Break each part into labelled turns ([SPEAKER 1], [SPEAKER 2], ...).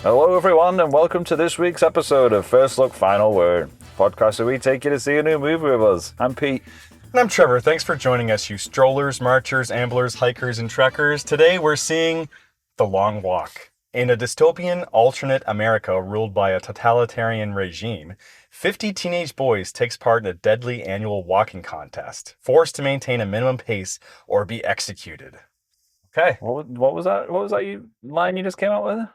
[SPEAKER 1] Hello, everyone, and welcome to this week's episode of First Look Final Word, podcast where we take you to see a new movie with us. I'm Pete.
[SPEAKER 2] And I'm Trevor. Thanks for joining us, you strollers, marchers, amblers, hikers, and trekkers. Today we're seeing The Long Walk. In a dystopian, alternate America ruled by a totalitarian regime, 50 teenage boys takes part in a deadly annual walking contest, forced to maintain a minimum pace or be executed. Okay.
[SPEAKER 1] What was that? What was that line you just came out with?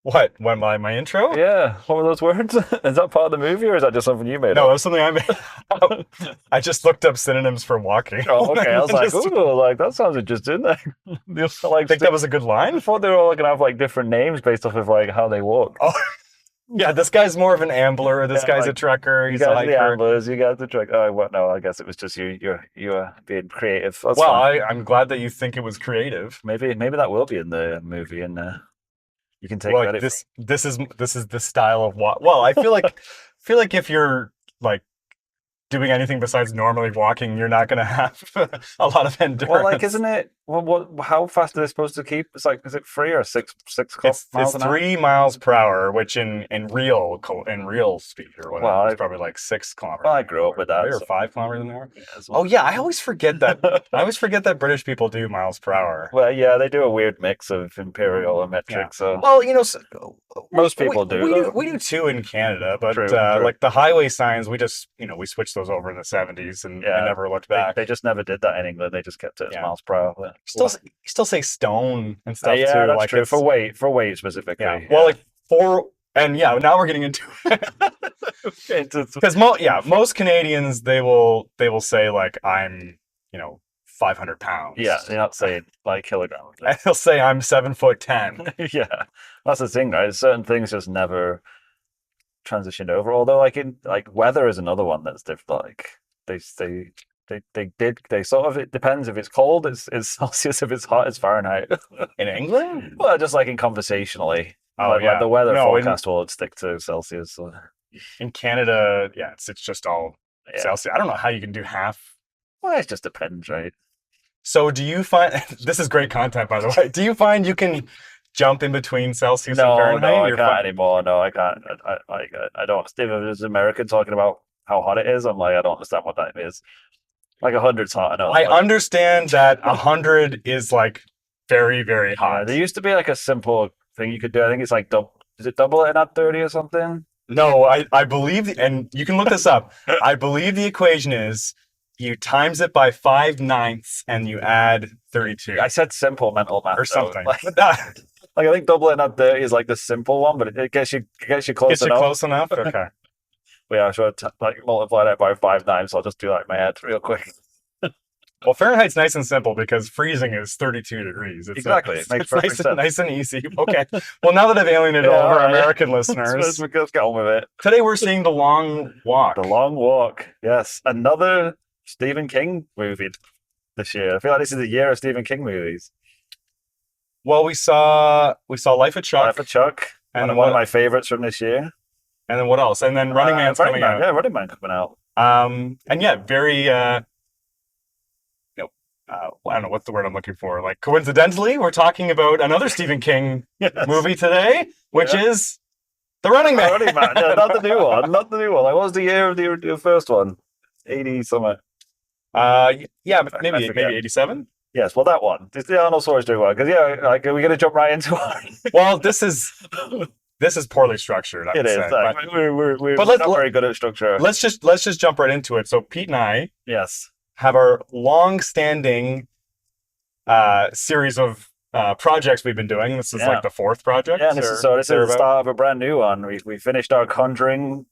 [SPEAKER 2] What? My intro?
[SPEAKER 1] Yeah. What were those words? Is that part of the movie, or is that just something you made
[SPEAKER 2] No,
[SPEAKER 1] up?
[SPEAKER 2] that was something I made. I just looked up synonyms for walking.
[SPEAKER 1] Oh, okay. I was like, ooh, like that sounds interesting. Like,
[SPEAKER 2] I think that was a good line.
[SPEAKER 1] I thought they were all gonna have like different names based off of like how they walk.
[SPEAKER 2] Oh, yeah, this guy's more of an ambler. This guy's a trekker. He's
[SPEAKER 1] you
[SPEAKER 2] a
[SPEAKER 1] guys are the
[SPEAKER 2] hiker.
[SPEAKER 1] amblers. You guys the trek. Oh, what? No, I guess it was just you. You're being creative. That's
[SPEAKER 2] Well,
[SPEAKER 1] fine.
[SPEAKER 2] I'm glad that you think it was creative.
[SPEAKER 1] Maybe that will be in the movie, and you can take
[SPEAKER 2] Well,
[SPEAKER 1] credit.
[SPEAKER 2] this is the style of walk. Well, I feel like if you're like doing anything besides normally walking, you're not going to have a lot of endurance.
[SPEAKER 1] Well, like, isn't it? Well, how fast are they supposed to keep? It's like, is it 3 or 6
[SPEAKER 2] It's
[SPEAKER 1] miles an hour?
[SPEAKER 2] 3 miles per hour, which in real speed or whatever,
[SPEAKER 1] Well,
[SPEAKER 2] it's probably like 6 kilometers.
[SPEAKER 1] Well, I grew up with that.
[SPEAKER 2] Or
[SPEAKER 1] so-
[SPEAKER 2] 5 kilometers an hour.
[SPEAKER 1] Yeah,
[SPEAKER 2] Oh yeah, I always forget that. I always forget that British people do miles per hour.
[SPEAKER 1] Well, yeah, they do a weird mix of imperial and metric.
[SPEAKER 2] Yeah.
[SPEAKER 1] So
[SPEAKER 2] Well,
[SPEAKER 1] Most people do.
[SPEAKER 2] We do too in Canada, but
[SPEAKER 1] True.
[SPEAKER 2] like the highway signs, we just we switched those over in the 70s and never looked back.
[SPEAKER 1] they just never did that in England. They just kept it as
[SPEAKER 2] Yeah.
[SPEAKER 1] miles per hour.
[SPEAKER 2] Still say stone and stuff
[SPEAKER 1] yeah,
[SPEAKER 2] too.
[SPEAKER 1] that's
[SPEAKER 2] like
[SPEAKER 1] true.
[SPEAKER 2] it's-
[SPEAKER 1] For weight specifically.
[SPEAKER 2] yeah. Well, like now we're getting into it. Because most Canadians they will say like I'm 500 pounds.
[SPEAKER 1] Yeah, they're not saying like kilograms.
[SPEAKER 2] And they'll say I'm 7'10".
[SPEAKER 1] Yeah, that's the thing, right? Certain things just never transitioned over. Although, like weather is another one that's different. Like they sort of, it depends. If it's cold, it's Celsius. If it's hot, it's Fahrenheit.
[SPEAKER 2] In England?
[SPEAKER 1] Well, just like in conversationally.
[SPEAKER 2] Oh,
[SPEAKER 1] like,
[SPEAKER 2] yeah.
[SPEAKER 1] the weather
[SPEAKER 2] No,
[SPEAKER 1] forecast will stick to Celsius. So.
[SPEAKER 2] In Canada, yeah, it's just all
[SPEAKER 1] Yeah.
[SPEAKER 2] Celsius. I don't know how you can do half.
[SPEAKER 1] Well, it just depends, right?
[SPEAKER 2] So do you find this is great content, by the way? Do you find you can jump in between Celsius and
[SPEAKER 1] No,
[SPEAKER 2] Fahrenheit?
[SPEAKER 1] I
[SPEAKER 2] You're
[SPEAKER 1] can't
[SPEAKER 2] fine.
[SPEAKER 1] anymore. No, I can't. I don't. If there's an American talking about how hot it is, I'm like, I don't understand what that is. Like 100's hot enough.
[SPEAKER 2] I understand that 100 is like very, very hot.
[SPEAKER 1] There used to be like a simple thing you could do. I think it's like is it double it and add 30 or something?
[SPEAKER 2] No, I believe, and you can look this up. I believe the equation is you times it by 5/9 and you add 32
[SPEAKER 1] I said simple mental math
[SPEAKER 2] or something.
[SPEAKER 1] Like, I think double it and add 30 is like the simple one, but it gets you close
[SPEAKER 2] Gets you
[SPEAKER 1] enough.
[SPEAKER 2] close enough? Okay.
[SPEAKER 1] But yeah, I should like multiply that by 5/9, so I'll just do that in my head real quick.
[SPEAKER 2] Well, Fahrenheit's nice and simple because freezing is 32 degrees. It's
[SPEAKER 1] Exactly. It makes
[SPEAKER 2] it's
[SPEAKER 1] perfect sense.
[SPEAKER 2] nice and easy. Okay. Well, now that I've alienated all of our American listeners,
[SPEAKER 1] Let's get on with it.
[SPEAKER 2] today we're seeing The Long Walk.
[SPEAKER 1] The Long Walk. Yes, another Stephen King movie this year. I feel like this is the year of Stephen King movies.
[SPEAKER 2] Well, we saw Life of Chuck,
[SPEAKER 1] Life of Chuck,
[SPEAKER 2] and
[SPEAKER 1] one of my favorites from this year.
[SPEAKER 2] and then what else? And then Running Man's coming out.
[SPEAKER 1] Yeah, Running Man coming out.
[SPEAKER 2] And yeah, very I don't know what's the word I'm looking for. Like coincidentally, we're talking about another Stephen King
[SPEAKER 1] Yes.
[SPEAKER 2] movie today, which
[SPEAKER 1] Yeah.
[SPEAKER 2] is The Running Man.
[SPEAKER 1] Running Man. Yeah, not the new one. Not the new one. Like, what was the year of the first one? 80 something.
[SPEAKER 2] Yeah,
[SPEAKER 1] I
[SPEAKER 2] maybe
[SPEAKER 1] forget.
[SPEAKER 2] 87.
[SPEAKER 1] Yes, well, that one. It's the Arnold Schwarzenegger one. Because yeah, like, are we gonna jump right into it?
[SPEAKER 2] Well, this is poorly structured. I
[SPEAKER 1] It
[SPEAKER 2] would
[SPEAKER 1] is.
[SPEAKER 2] say,
[SPEAKER 1] Like,
[SPEAKER 2] but
[SPEAKER 1] we're
[SPEAKER 2] But
[SPEAKER 1] not very good at structure.
[SPEAKER 2] let's just jump right into it. So Pete and I
[SPEAKER 1] Yes.
[SPEAKER 2] have our long-standing series of projects we've been doing. This is
[SPEAKER 1] Yeah.
[SPEAKER 2] like the 4th project.
[SPEAKER 1] Yeah, and this is the start of a brand new one. We finished our Conjuring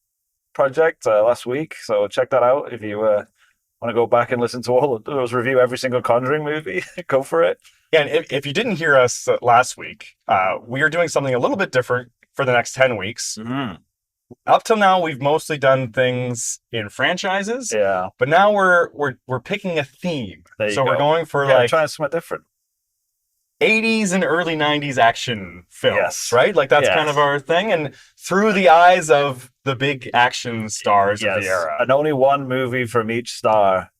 [SPEAKER 1] project last week, so check that out if you want to go back and listen to all of those, review every single Conjuring movie. Go for it.
[SPEAKER 2] Yeah, and if you didn't hear us last week, we are doing something a little bit different for the next 10 weeks.
[SPEAKER 1] Mm-hmm.
[SPEAKER 2] Up till now, we've mostly done things in franchises,
[SPEAKER 1] Yeah,
[SPEAKER 2] but now we're picking a theme.
[SPEAKER 1] There you
[SPEAKER 2] So we're
[SPEAKER 1] go.
[SPEAKER 2] going for
[SPEAKER 1] yeah,
[SPEAKER 2] like
[SPEAKER 1] trying something different.
[SPEAKER 2] 80s and early 90s action films,
[SPEAKER 1] Yes.
[SPEAKER 2] right? Like that's
[SPEAKER 1] Yes.
[SPEAKER 2] kind of our thing. And through the eyes of the big action stars of the era.
[SPEAKER 1] And only one movie from each star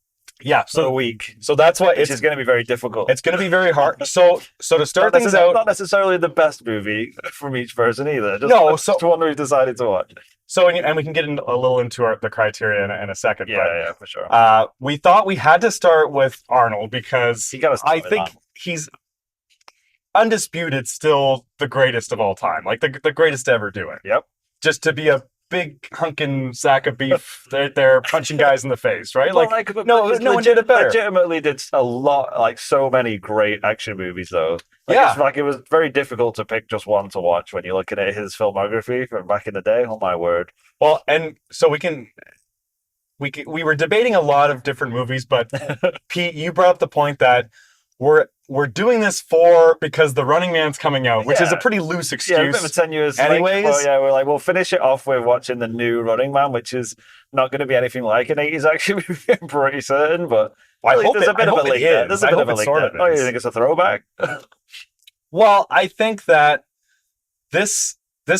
[SPEAKER 2] Yeah,
[SPEAKER 1] for a
[SPEAKER 2] so
[SPEAKER 1] week,
[SPEAKER 2] that's why
[SPEAKER 1] which is going to be very difficult.
[SPEAKER 2] it's going to be very hard. So to start things out,
[SPEAKER 1] not necessarily the best movie from each person either. Just one we've decided to watch.
[SPEAKER 2] So and we can get a little into the criteria in a second.
[SPEAKER 1] Yeah, for sure.
[SPEAKER 2] We thought we had to start with Arnold because I think he's undisputed still the greatest of all time, like the greatest to ever do it.
[SPEAKER 1] Yep.
[SPEAKER 2] Just to be a big hunkin' sack of beef they're punching guys in the face, right?
[SPEAKER 1] Well,
[SPEAKER 2] no one did it better.
[SPEAKER 1] Legitimately did a lot, like so many great action movies though. It was very difficult to pick just one to watch when you're looking at his filmography from back in the day. Oh my word.
[SPEAKER 2] Well, and so we were debating a lot of different movies, but Pete, you brought up the point that we're doing this because The Running Man's coming out, which is a pretty loose excuse.
[SPEAKER 1] Yeah, a bit of a tenuous.
[SPEAKER 2] Anyways,
[SPEAKER 1] we're like, we'll finish it off with watching the new Running Man, which is not going to be anything like an 80s action movie, I'm pretty certain, but
[SPEAKER 2] I hope
[SPEAKER 1] there's a bit of a link there. There's a bit of a link there. Oh, you think it's a throwback?
[SPEAKER 2] Well, I think that this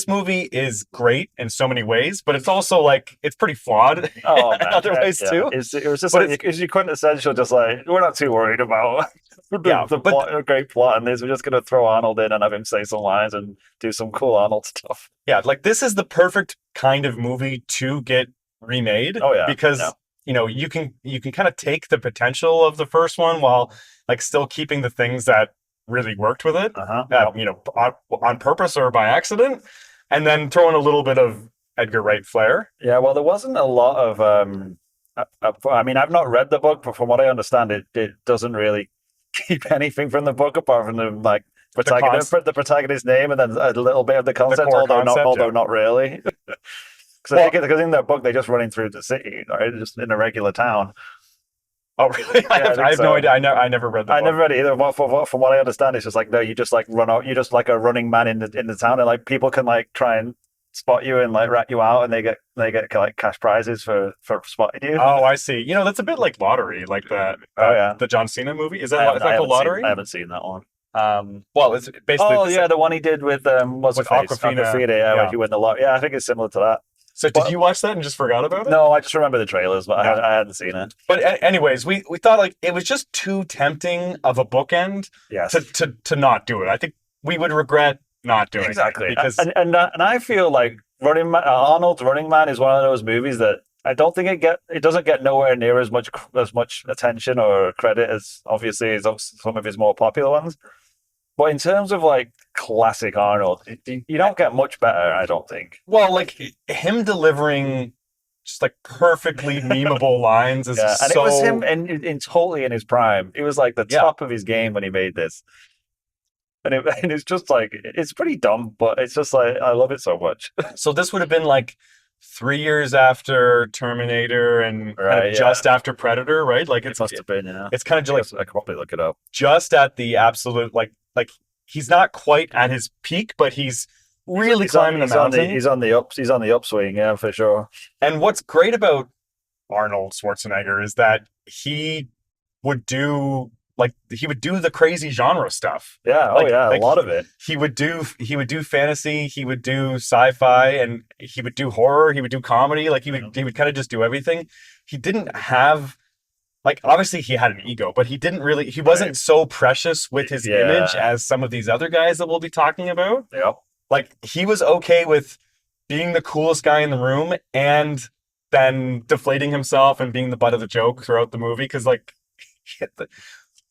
[SPEAKER 2] movie is great in so many ways, but it's also like it's pretty flawed in other ways too.
[SPEAKER 1] It was just it's your quintessential, just like we're not too worried about the great plot in this. We're just going to throw Arnold in and have him say some lines and do some cool Arnold stuff.
[SPEAKER 2] Yeah, like this is the perfect kind of movie to get remade.
[SPEAKER 1] Oh yeah,
[SPEAKER 2] because you can kind of take the potential of the first one while like still keeping the things that really worked with it, on purpose or by accident, and then throw in a little bit of Edgar Wright flair.
[SPEAKER 1] Yeah, well, there wasn't a lot of. I mean, I've not read the book, but from what I understand, it doesn't really keep anything from the book apart from the protagonist's name and then a little bit of the concept, although not really. Because because in that book they're just running through the city, right? Just in a regular town.
[SPEAKER 2] Oh really? I have no idea. I never read the book.
[SPEAKER 1] I never read it either. From what I understand, it's just like no, you just like run out. You're just like a running man in the town, and like people can like try and spot you and like rat you out, and they get like cash prizes for spotting you.
[SPEAKER 2] Oh, I see. That's a bit like Lottery, like the John Cena movie. Is that like a Lottery?
[SPEAKER 1] I haven't seen that one.
[SPEAKER 2] Well, it's basically
[SPEAKER 1] the one he did with Awkwafina. Yeah, he won the lot. Yeah, I think it's similar to that.
[SPEAKER 2] So did you watch that and just forgot about it?
[SPEAKER 1] No, I just remember the trailers, but I hadn't seen it.
[SPEAKER 2] But anyways, we thought like it was just too tempting of a bookend to not do it. I think we would regret not doing
[SPEAKER 1] it.
[SPEAKER 2] Because
[SPEAKER 1] and I feel like Arnold's Running Man is one of those movies that I don't think it doesn't get nowhere near as much attention or credit as obviously as some of his more popular ones. But in terms of like classic Arnold, you don't get much better, I don't think.
[SPEAKER 2] Well, like him delivering just like perfectly memeable lines is
[SPEAKER 1] and it was him in totally in his prime. It was like the top of his game when he made this. And it's just like it's pretty dumb, but it's just like I love it so much.
[SPEAKER 2] So this would have been like 3 years after Terminator and just after Predator, right? Like it
[SPEAKER 1] must have been. Yeah.
[SPEAKER 2] It's kind of like
[SPEAKER 1] I could probably look it up.
[SPEAKER 2] Just at the absolute like he's not quite at his peak, but he's really climbing the mountain.
[SPEAKER 1] He's on the upswing, yeah, for sure.
[SPEAKER 2] And what's great about Arnold Schwarzenegger is that he would do the crazy genre stuff.
[SPEAKER 1] Yeah, a lot of it.
[SPEAKER 2] He would do fantasy, he would do sci-fi, and he would do horror, he would do comedy, like he would kind of just do everything. He didn't have obviously he had an ego, but he wasn't so precious with his image as some of these other guys that we'll be talking about.
[SPEAKER 1] Yep.
[SPEAKER 2] Like he was okay with being the coolest guy in the room and then deflating himself and being the butt of the joke throughout the movie. Cause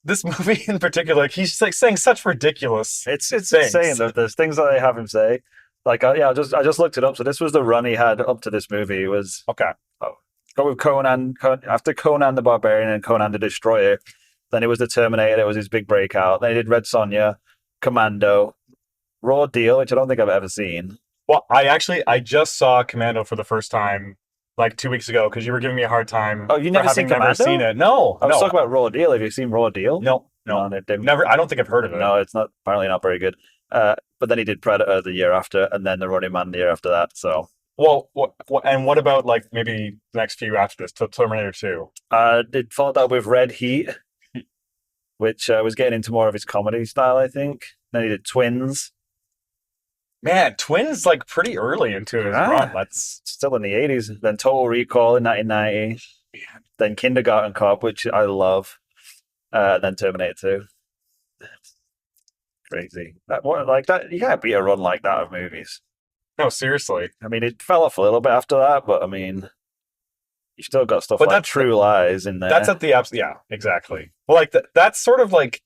[SPEAKER 2] this movie in particular, he's like saying such ridiculous.
[SPEAKER 1] It's insane. There's things that they have him say. Like, I just looked it up. So this was the run he had up to this movie. It was go with Conan after Conan the Barbarian and Conan the Destroyer. Then it was the Terminator. It was his big breakout. Then he did Red Sonja, Commando, Raw Deal, which I don't think I've ever seen.
[SPEAKER 2] Well, I just saw Commando for the first time like 2 weeks ago because you were giving me a hard time.
[SPEAKER 1] Oh, you never seen Commando?
[SPEAKER 2] Never seen it. No,
[SPEAKER 1] I was talking about Raw Deal. Have you seen Raw Deal?
[SPEAKER 2] No, never. I don't think I've heard of it.
[SPEAKER 1] No, it's apparently not very good. But then he did Predator the year after, and then the Running Man the year after that. So.
[SPEAKER 2] Well, what about like maybe the next few after this, Terminator 2?
[SPEAKER 1] It followed that with Red Heat, which was getting into more of his comedy style, I think. Then he did Twins.
[SPEAKER 2] Man, Twins like pretty early into his run.
[SPEAKER 1] That's still in the 80s. Then Total Recall in 1990. then Kindergarten Cop, which I love, then Terminator 2. Crazy. What, like that, you can't beat a run like that of movies.
[SPEAKER 2] No, seriously.
[SPEAKER 1] I mean, it fell off a little bit after that, but I mean, you still got stuff
[SPEAKER 2] But
[SPEAKER 1] like True Lies in there.
[SPEAKER 2] That's at the yeah, exactly. Well, like that's sort of like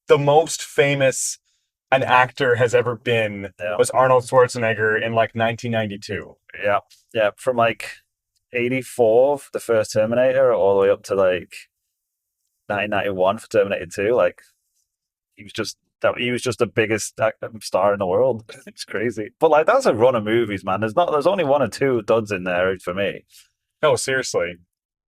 [SPEAKER 2] the most famous an actor has ever been was Arnold Schwarzenegger in like 1992.
[SPEAKER 1] Yeah, yeah, from like 84, the first Terminator, all the way up to like 1991 for Terminator 2. Like he was just the biggest star in the world. It's crazy, but like that's a run of movies, man. There's only one or two duds in there for me.
[SPEAKER 2] No, seriously.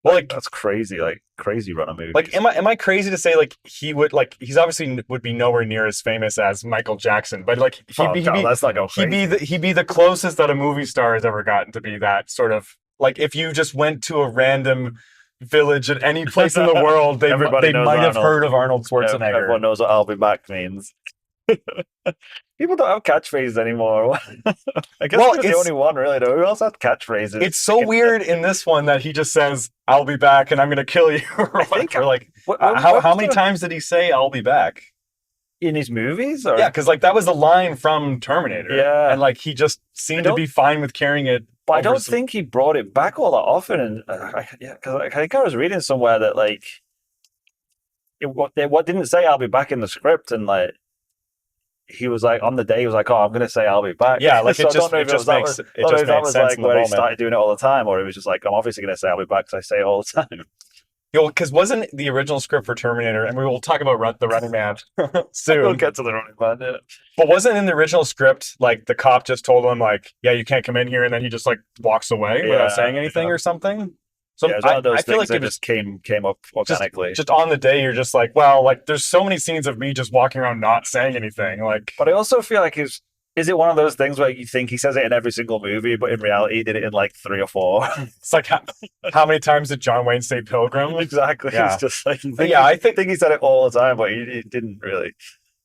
[SPEAKER 2] Well, like
[SPEAKER 1] that's crazy, like crazy run of movies.
[SPEAKER 2] Like, am I crazy to say like he would like he's obviously would be nowhere near as famous as Michael Jackson, but like he'd be the closest that a movie star has ever gotten to be that sort of like if you just went to a random village at any place in the world, they might have heard of Arnold Schwarzenegger.
[SPEAKER 1] Everyone knows what "I'll be back" means. People don't have catchphrases anymore. I guess it's the only one, really. Though. Who else has catchphrases?
[SPEAKER 2] It's so weird in this one that he just says, "I'll be back," and I'm going to kill you. How many times did he say, "I'll be back"?
[SPEAKER 1] In his movies? Or?
[SPEAKER 2] Yeah, because like that was a line from Terminator.
[SPEAKER 1] Yeah,
[SPEAKER 2] and like he just seemed to be fine with carrying it.
[SPEAKER 1] But I don't think he brought it back all that often. And because I think I was reading somewhere that like what didn't say "I'll be back" in the script, and like. He was like on the day. He was like, "Oh, I'm going to say I'll be back."
[SPEAKER 2] Yeah, like so it just makes sense.
[SPEAKER 1] Like where he started doing it all the time, or he was just like, "I'm obviously going to say I'll be back" because I say it all the time.
[SPEAKER 2] Because wasn't the original script for Terminator, and we will talk about the Running Man soon.
[SPEAKER 1] We'll get to the Running Man, yeah.
[SPEAKER 2] But wasn't in the original script like the cop just told him like, "Yeah, you can't come in here," and then he just like walks away without saying anything or something? So I feel like it just came
[SPEAKER 1] up organically.
[SPEAKER 2] Just on the day, you're just like, well, like there's so many scenes of me just walking around not saying anything. Like,
[SPEAKER 1] but I also feel like is it one of those things where you think he says it in every single movie, but in reality he did it in like 3 or 4.
[SPEAKER 2] It's like how many times did John Wayne say Pilgrim?
[SPEAKER 1] Exactly. Yeah. It's just like
[SPEAKER 2] I
[SPEAKER 1] think he said it all the time, but he didn't really.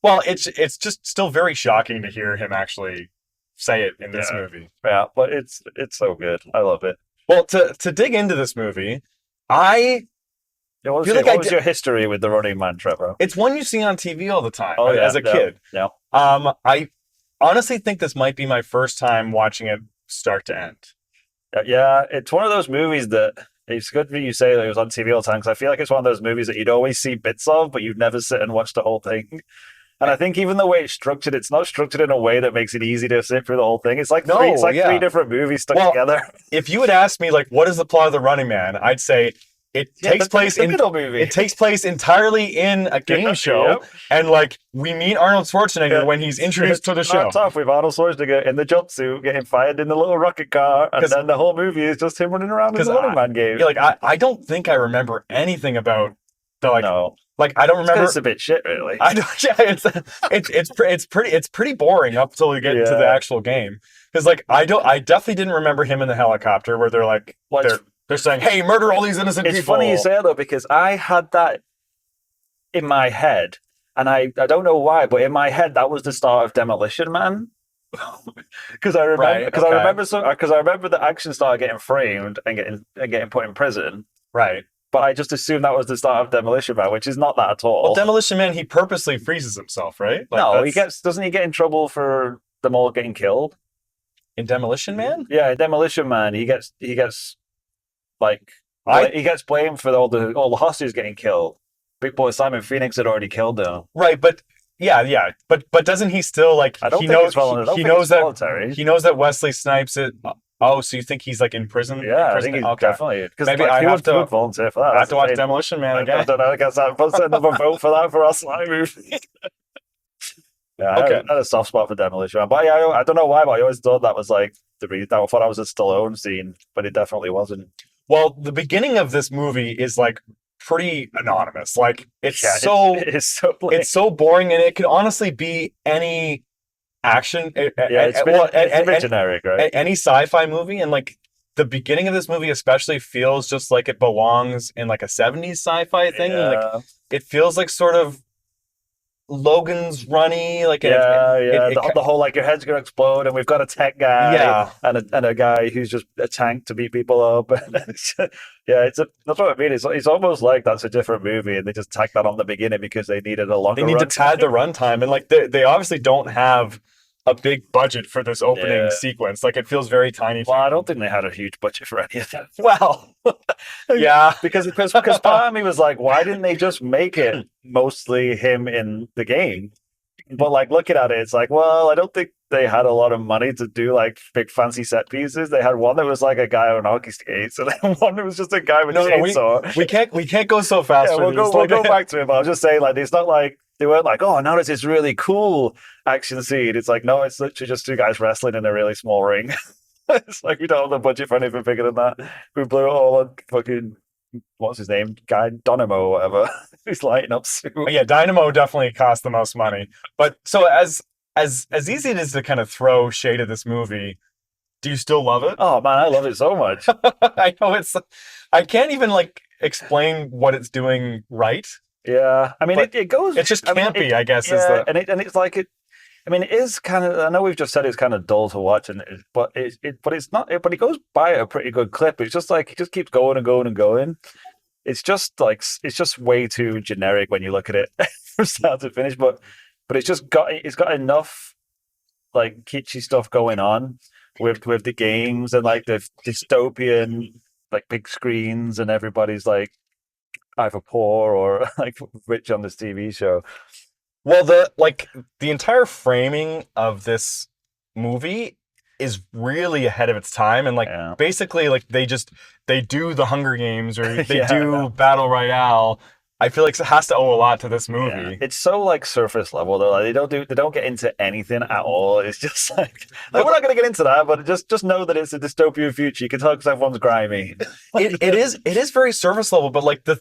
[SPEAKER 2] Well, it's just still very shocking to hear him actually say it in this movie.
[SPEAKER 1] Yeah, but it's so good. I love it.
[SPEAKER 2] Well, to dig into this movie, what
[SPEAKER 1] was your history with the Running Man, Trevor?
[SPEAKER 2] It's one you see on TV all the time as a kid.
[SPEAKER 1] Yeah.
[SPEAKER 2] I honestly think this might be my first time watching it start to end.
[SPEAKER 1] Yeah, it's one of those movies that it's good for you say that it was on TV all the time because I feel like it's one of those movies that you'd always see bits of, but you'd never sit and watch the whole thing. And I think even the way it's structured, it's not structured in a way that makes it easy to sit through the whole thing. It's like three different movies stuck together.
[SPEAKER 2] If you had asked me, like, what is the plot of The Running Man? I'd say it takes place in It takes place entirely in a game show, and like we meet Arnold Schwarzenegger when he's introduced to the show.
[SPEAKER 1] Starts off with Arnold Schwarzenegger in the jumpsuit getting fired in the little rocket car, and then the whole movie is just him running around in the Running Man game.
[SPEAKER 2] Yeah, like I don't think I remember anything about the like. No. Like I don't remember.
[SPEAKER 1] It's a bit shit, really.
[SPEAKER 2] I don't. Yeah, it's pretty boring up till you get into the actual game. Because like I definitely didn't remember him in the helicopter where they're like they're saying, "Hey, murder all these innocent people."
[SPEAKER 1] It's funny you say it though because I had that in my head, and I don't know why, but in my head that was the start of Demolition Man. Because I remember I remember the action star getting framed and getting put in prison.
[SPEAKER 2] Right.
[SPEAKER 1] But I just assumed that was the start of Demolition Man, which is not that at all.
[SPEAKER 2] Well, Demolition Man, he purposely freezes himself, right?
[SPEAKER 1] Like no, doesn't he get in trouble for them all getting killed?
[SPEAKER 2] In Demolition Man?
[SPEAKER 1] Yeah, in Demolition Man, he gets he gets blamed for all the hostages getting killed. Big Boy Simon Phoenix had already killed them.
[SPEAKER 2] Right, but but doesn't he still like he knows that Wesley Snipes it. Oh, so you think he's like in prison?
[SPEAKER 1] Yeah, I think he's definitely. Because
[SPEAKER 2] maybe I have to
[SPEAKER 1] volunteer for that.
[SPEAKER 2] I have to watch Demolition Man again.
[SPEAKER 1] I don't know. I guess I'll send another vote for that for our slime movie. Yeah, I had a soft spot for Demolition Man, but I don't know why, but I always thought that was like the reason. I thought I was a Stallone scene, but it definitely wasn't.
[SPEAKER 2] Well, the beginning of this movie is like pretty anonymous. Like it's so boring, and it could honestly be any action.
[SPEAKER 1] It's generic, right?
[SPEAKER 2] Any sci-fi movie, and like the beginning of this movie especially feels just like it belongs in like a 70s sci-fi thing. Yeah. Like it feels like sort of Logan's runny, like, and
[SPEAKER 1] Yeah, yeah.
[SPEAKER 2] it
[SPEAKER 1] The whole like your head's gonna explode, and we've got a tech guy
[SPEAKER 2] yeah,
[SPEAKER 1] and a guy who's just a tank to beat people up. Yeah, that's what I mean. It's almost like that's a different movie, and they just tacked that on the beginning because they needed a
[SPEAKER 2] they
[SPEAKER 1] longer
[SPEAKER 2] need to pad the
[SPEAKER 1] runtime.
[SPEAKER 2] runtime, and like they obviously don't have a big budget for this opening
[SPEAKER 1] Yeah.
[SPEAKER 2] sequence. Like, it feels very tiny.
[SPEAKER 1] Well, I don't think they had a huge budget for any of that.
[SPEAKER 2] Well, yeah,
[SPEAKER 1] Because part of me was like, why didn't they just make it mostly him in the game? But like looking at it, it's like, well, I don't think they had a lot of money to do like big fancy set pieces. They had one that was like a guy on hockey skates, and then one that was just a guy with a
[SPEAKER 2] no,
[SPEAKER 1] chainsaw.
[SPEAKER 2] we can't go so fast.
[SPEAKER 1] Yeah,
[SPEAKER 2] For these.
[SPEAKER 1] we'll go back to it. But I was just saying, like, it's not like they weren't like, oh, now it's this really cool action scene. It's like, no, it's literally just two guys wrestling in a really small ring. It's like we don't have the budget for anything bigger than that. We blew it all on fucking what's his name, guy Dynamo or whatever. He's lighting up soon.
[SPEAKER 2] Yeah, Dynamo definitely cost the most money. But so as easy it is to kind of throw shade at this movie, do you still love it?
[SPEAKER 1] Oh man, I love it so much.
[SPEAKER 2] I know I can't even like explain what it's doing right.
[SPEAKER 1] Yeah, I mean,
[SPEAKER 2] But
[SPEAKER 1] it goes.
[SPEAKER 2] It's just
[SPEAKER 1] I mean,
[SPEAKER 2] campy, I guess, is
[SPEAKER 1] yeah,
[SPEAKER 2] the
[SPEAKER 1] and it's like it. I mean, it is kind of. I know we've just said it's kind of dull to watch, but it's not. But it goes by at a pretty good clip. It's just like it just keeps going and going and going. It's just like it's just way too generic when you look at it from start to finish. But it's got enough like kitschy stuff going on with the games and like the dystopian like big screens and everybody's like either poor or like rich on this TV show.
[SPEAKER 2] well, the entire framing of this movie is really ahead of its time, and like
[SPEAKER 1] Yeah.
[SPEAKER 2] basically like they do the Hunger Games or they
[SPEAKER 1] Yeah.
[SPEAKER 2] do Battle Royale. I feel like it has to owe a lot to this
[SPEAKER 1] Yeah.
[SPEAKER 2] movie.
[SPEAKER 1] It's so like surface level though. Like, they don't get into anything at all. It's just like we're not going to get into that, but just know that it's a dystopian future. You can tell because everyone's grimy.
[SPEAKER 2] It is very surface level, but like the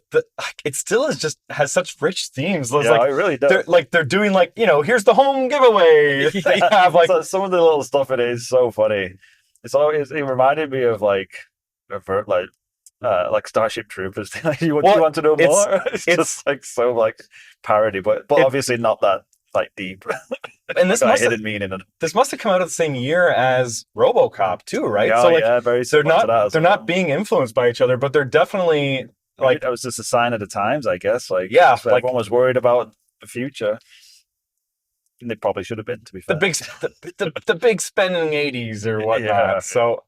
[SPEAKER 2] it still is just has such rich themes. It's
[SPEAKER 1] Yeah,
[SPEAKER 2] like
[SPEAKER 1] it really does.
[SPEAKER 2] they're doing like, here's the home giveaway. They have like
[SPEAKER 1] So some of the little stuff in it is so funny. It reminded me of like Starship Troopers. Like, you want to know more? It's just like so like parody, but obviously not that like deep.
[SPEAKER 2] and this
[SPEAKER 1] Got a
[SPEAKER 2] must have,
[SPEAKER 1] hidden meaning in it.
[SPEAKER 2] this must have come out of the same year as RoboCop too, right?
[SPEAKER 1] Yeah,
[SPEAKER 2] So like
[SPEAKER 1] yeah, very
[SPEAKER 2] they're
[SPEAKER 1] similar to that as
[SPEAKER 2] they're
[SPEAKER 1] well.
[SPEAKER 2] not being influenced by each other, but they're definitely like
[SPEAKER 1] that was just a sign of the times, I guess. Like
[SPEAKER 2] Yeah,
[SPEAKER 1] so
[SPEAKER 2] like-
[SPEAKER 1] everyone was worried about the future. And they probably should have been, to be
[SPEAKER 2] the
[SPEAKER 1] fair.
[SPEAKER 2] the big spending 80s or whatnot.
[SPEAKER 1] Yeah.
[SPEAKER 2] So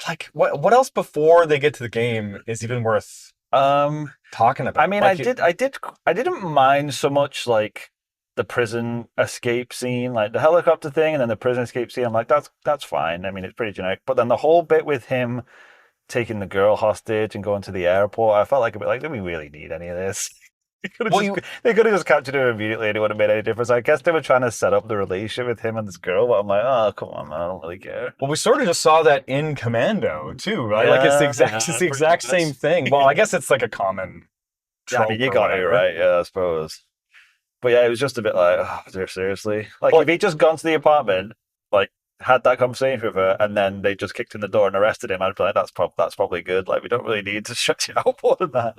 [SPEAKER 2] like what else before they get to the game is even worth talking about?
[SPEAKER 1] I mean,
[SPEAKER 2] Like,
[SPEAKER 1] I didn't mind so much like the prison escape scene, like the helicopter thing, and then the prison escape scene. I'm like, that's fine. I mean, it's pretty generic. But then the whole bit with him taking the girl hostage and going to the airport, I felt like a bit like, do we really need any of this? They could have just captured her immediately and it wouldn't have made any difference. I guess they were trying to set up the relationship with him and this girl, but I'm like, oh, come on, man, I don't really care.
[SPEAKER 2] Well, we sort of just saw that in Commando too, right? Like it's the exact
[SPEAKER 1] pretty
[SPEAKER 2] same
[SPEAKER 1] much.
[SPEAKER 2] thing. Well, I guess it's like a common
[SPEAKER 1] Yeah, I
[SPEAKER 2] trope
[SPEAKER 1] mean, you
[SPEAKER 2] or
[SPEAKER 1] got it
[SPEAKER 2] whatever.
[SPEAKER 1] right, yeah, I suppose. But yeah, it was just a bit like, oh, seriously. Like,
[SPEAKER 2] Well-
[SPEAKER 1] if he'd just gone to the apartment, like, had that conversation with her, and then they just kicked in the door and arrested him, I'd be like, that's probably good. Like, we don't really need to shut you out more than that.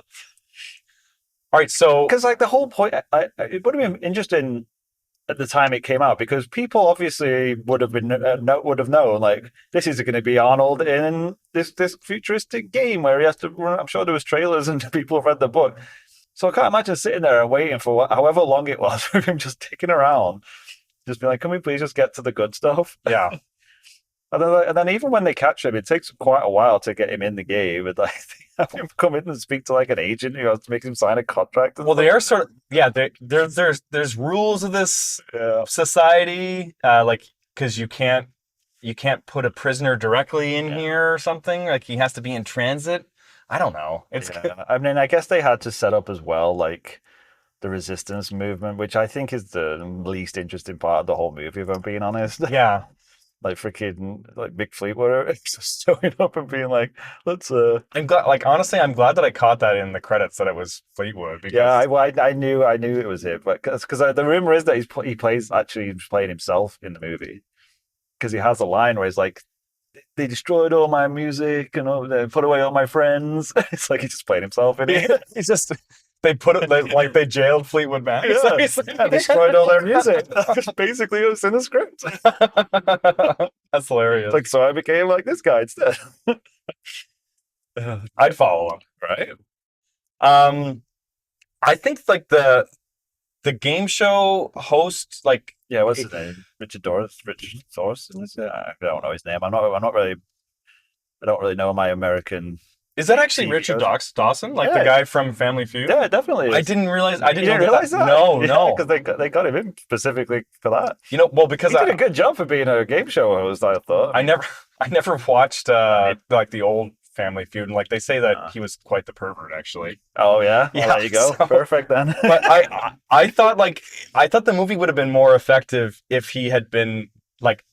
[SPEAKER 2] All right, so
[SPEAKER 1] Because, like, the whole point, it would have been interesting at the time it came out, because people obviously would have known, like, this is going to be Arnold in this futuristic game where he has to run. I'm sure there was trailers and people have read the book. So I can't imagine sitting there and waiting for however long it was for him just ticking around. Just be like, can we please just get to the good stuff?
[SPEAKER 2] yeah,
[SPEAKER 1] And then even when they catch him, it takes quite a while to get him in the game. And like, they have him come in and speak to like an agent who has to make him sign a contract.
[SPEAKER 2] well, they are sort of there's rules of this
[SPEAKER 1] Yeah.
[SPEAKER 2] society, like because you can't put a prisoner directly in here or something. Like he has to be in transit. I don't know. It's
[SPEAKER 1] Yeah. I mean, I guess they had to set up as well, like the resistance movement, which I think is the least interesting part of the whole movie, if I'm being honest.
[SPEAKER 2] yeah.
[SPEAKER 1] Like freaking like Mick Fleetwood just showing up and being like, let's
[SPEAKER 2] I'm glad. Like honestly, I'm glad that I caught that in the credits that it was Fleetwood. Because
[SPEAKER 1] yeah, I knew it was it, but because the rumor is that he's playing himself in the movie, because he has a line where he's like, they destroyed all my music and they put away all my friends. It's like he's just playing himself in it.
[SPEAKER 2] he's just They put it like they jailed Fleetwood Mac.
[SPEAKER 1] Yeah, they destroyed all their music. Basically, it was in the script.
[SPEAKER 2] That's hilarious.
[SPEAKER 1] It's like, so I became like this guy instead.
[SPEAKER 2] I'd follow him.
[SPEAKER 1] Right?
[SPEAKER 2] I think like the game show host, like,
[SPEAKER 1] Yeah, what's his name? Richard Thorson? I don't know his name. I'm not really. I don't really know my American.
[SPEAKER 2] is that actually
[SPEAKER 1] TV
[SPEAKER 2] Richard
[SPEAKER 1] shows.
[SPEAKER 2] Dawson, like the
[SPEAKER 1] Yeah.
[SPEAKER 2] guy from Family Feud?
[SPEAKER 1] Yeah, it definitely.
[SPEAKER 2] I didn't realize. I
[SPEAKER 1] You
[SPEAKER 2] didn't
[SPEAKER 1] didn't
[SPEAKER 2] know
[SPEAKER 1] realize that?
[SPEAKER 2] No,
[SPEAKER 1] Yeah,
[SPEAKER 2] no.
[SPEAKER 1] because they got him in specifically for that.
[SPEAKER 2] You know, well, because
[SPEAKER 1] He did a good job for being a game show host. I thought.
[SPEAKER 2] I never watched like the old Family Feud, and like they say that he was quite the pervert, actually.
[SPEAKER 1] Oh yeah.
[SPEAKER 2] Yeah,
[SPEAKER 1] Well, there you go.
[SPEAKER 2] so-
[SPEAKER 1] Perfect then.
[SPEAKER 2] But I thought the movie would have been more effective if he had been like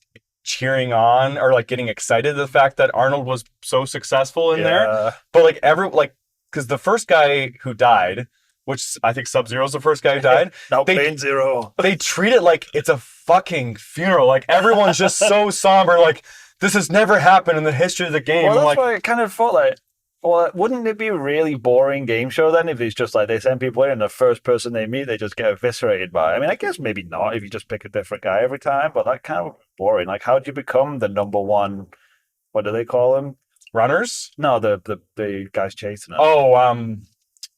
[SPEAKER 2] cheering on or like getting excited at the fact that Arnold was so successful in there. But because the first guy who died, which I think Sub-Zero's the first guy who died,
[SPEAKER 1] Now
[SPEAKER 2] they-
[SPEAKER 1] Pain Zero.
[SPEAKER 2] they treat it like it's a fucking funeral. Like everyone's just so somber. Like this has never happened in the history of the game.
[SPEAKER 1] Well,
[SPEAKER 2] I'm
[SPEAKER 1] that's
[SPEAKER 2] like,
[SPEAKER 1] why I kind of thought like, well, wouldn't it be a really boring game show then if it's just like they send people in and the first person they meet they just get eviscerated by? I mean, I guess maybe not if you just pick a different guy every time, but that kind of boring. Like, how do you become the number one? What do they call him?
[SPEAKER 2] runners?
[SPEAKER 1] No, the guys chasing him.
[SPEAKER 2] Oh,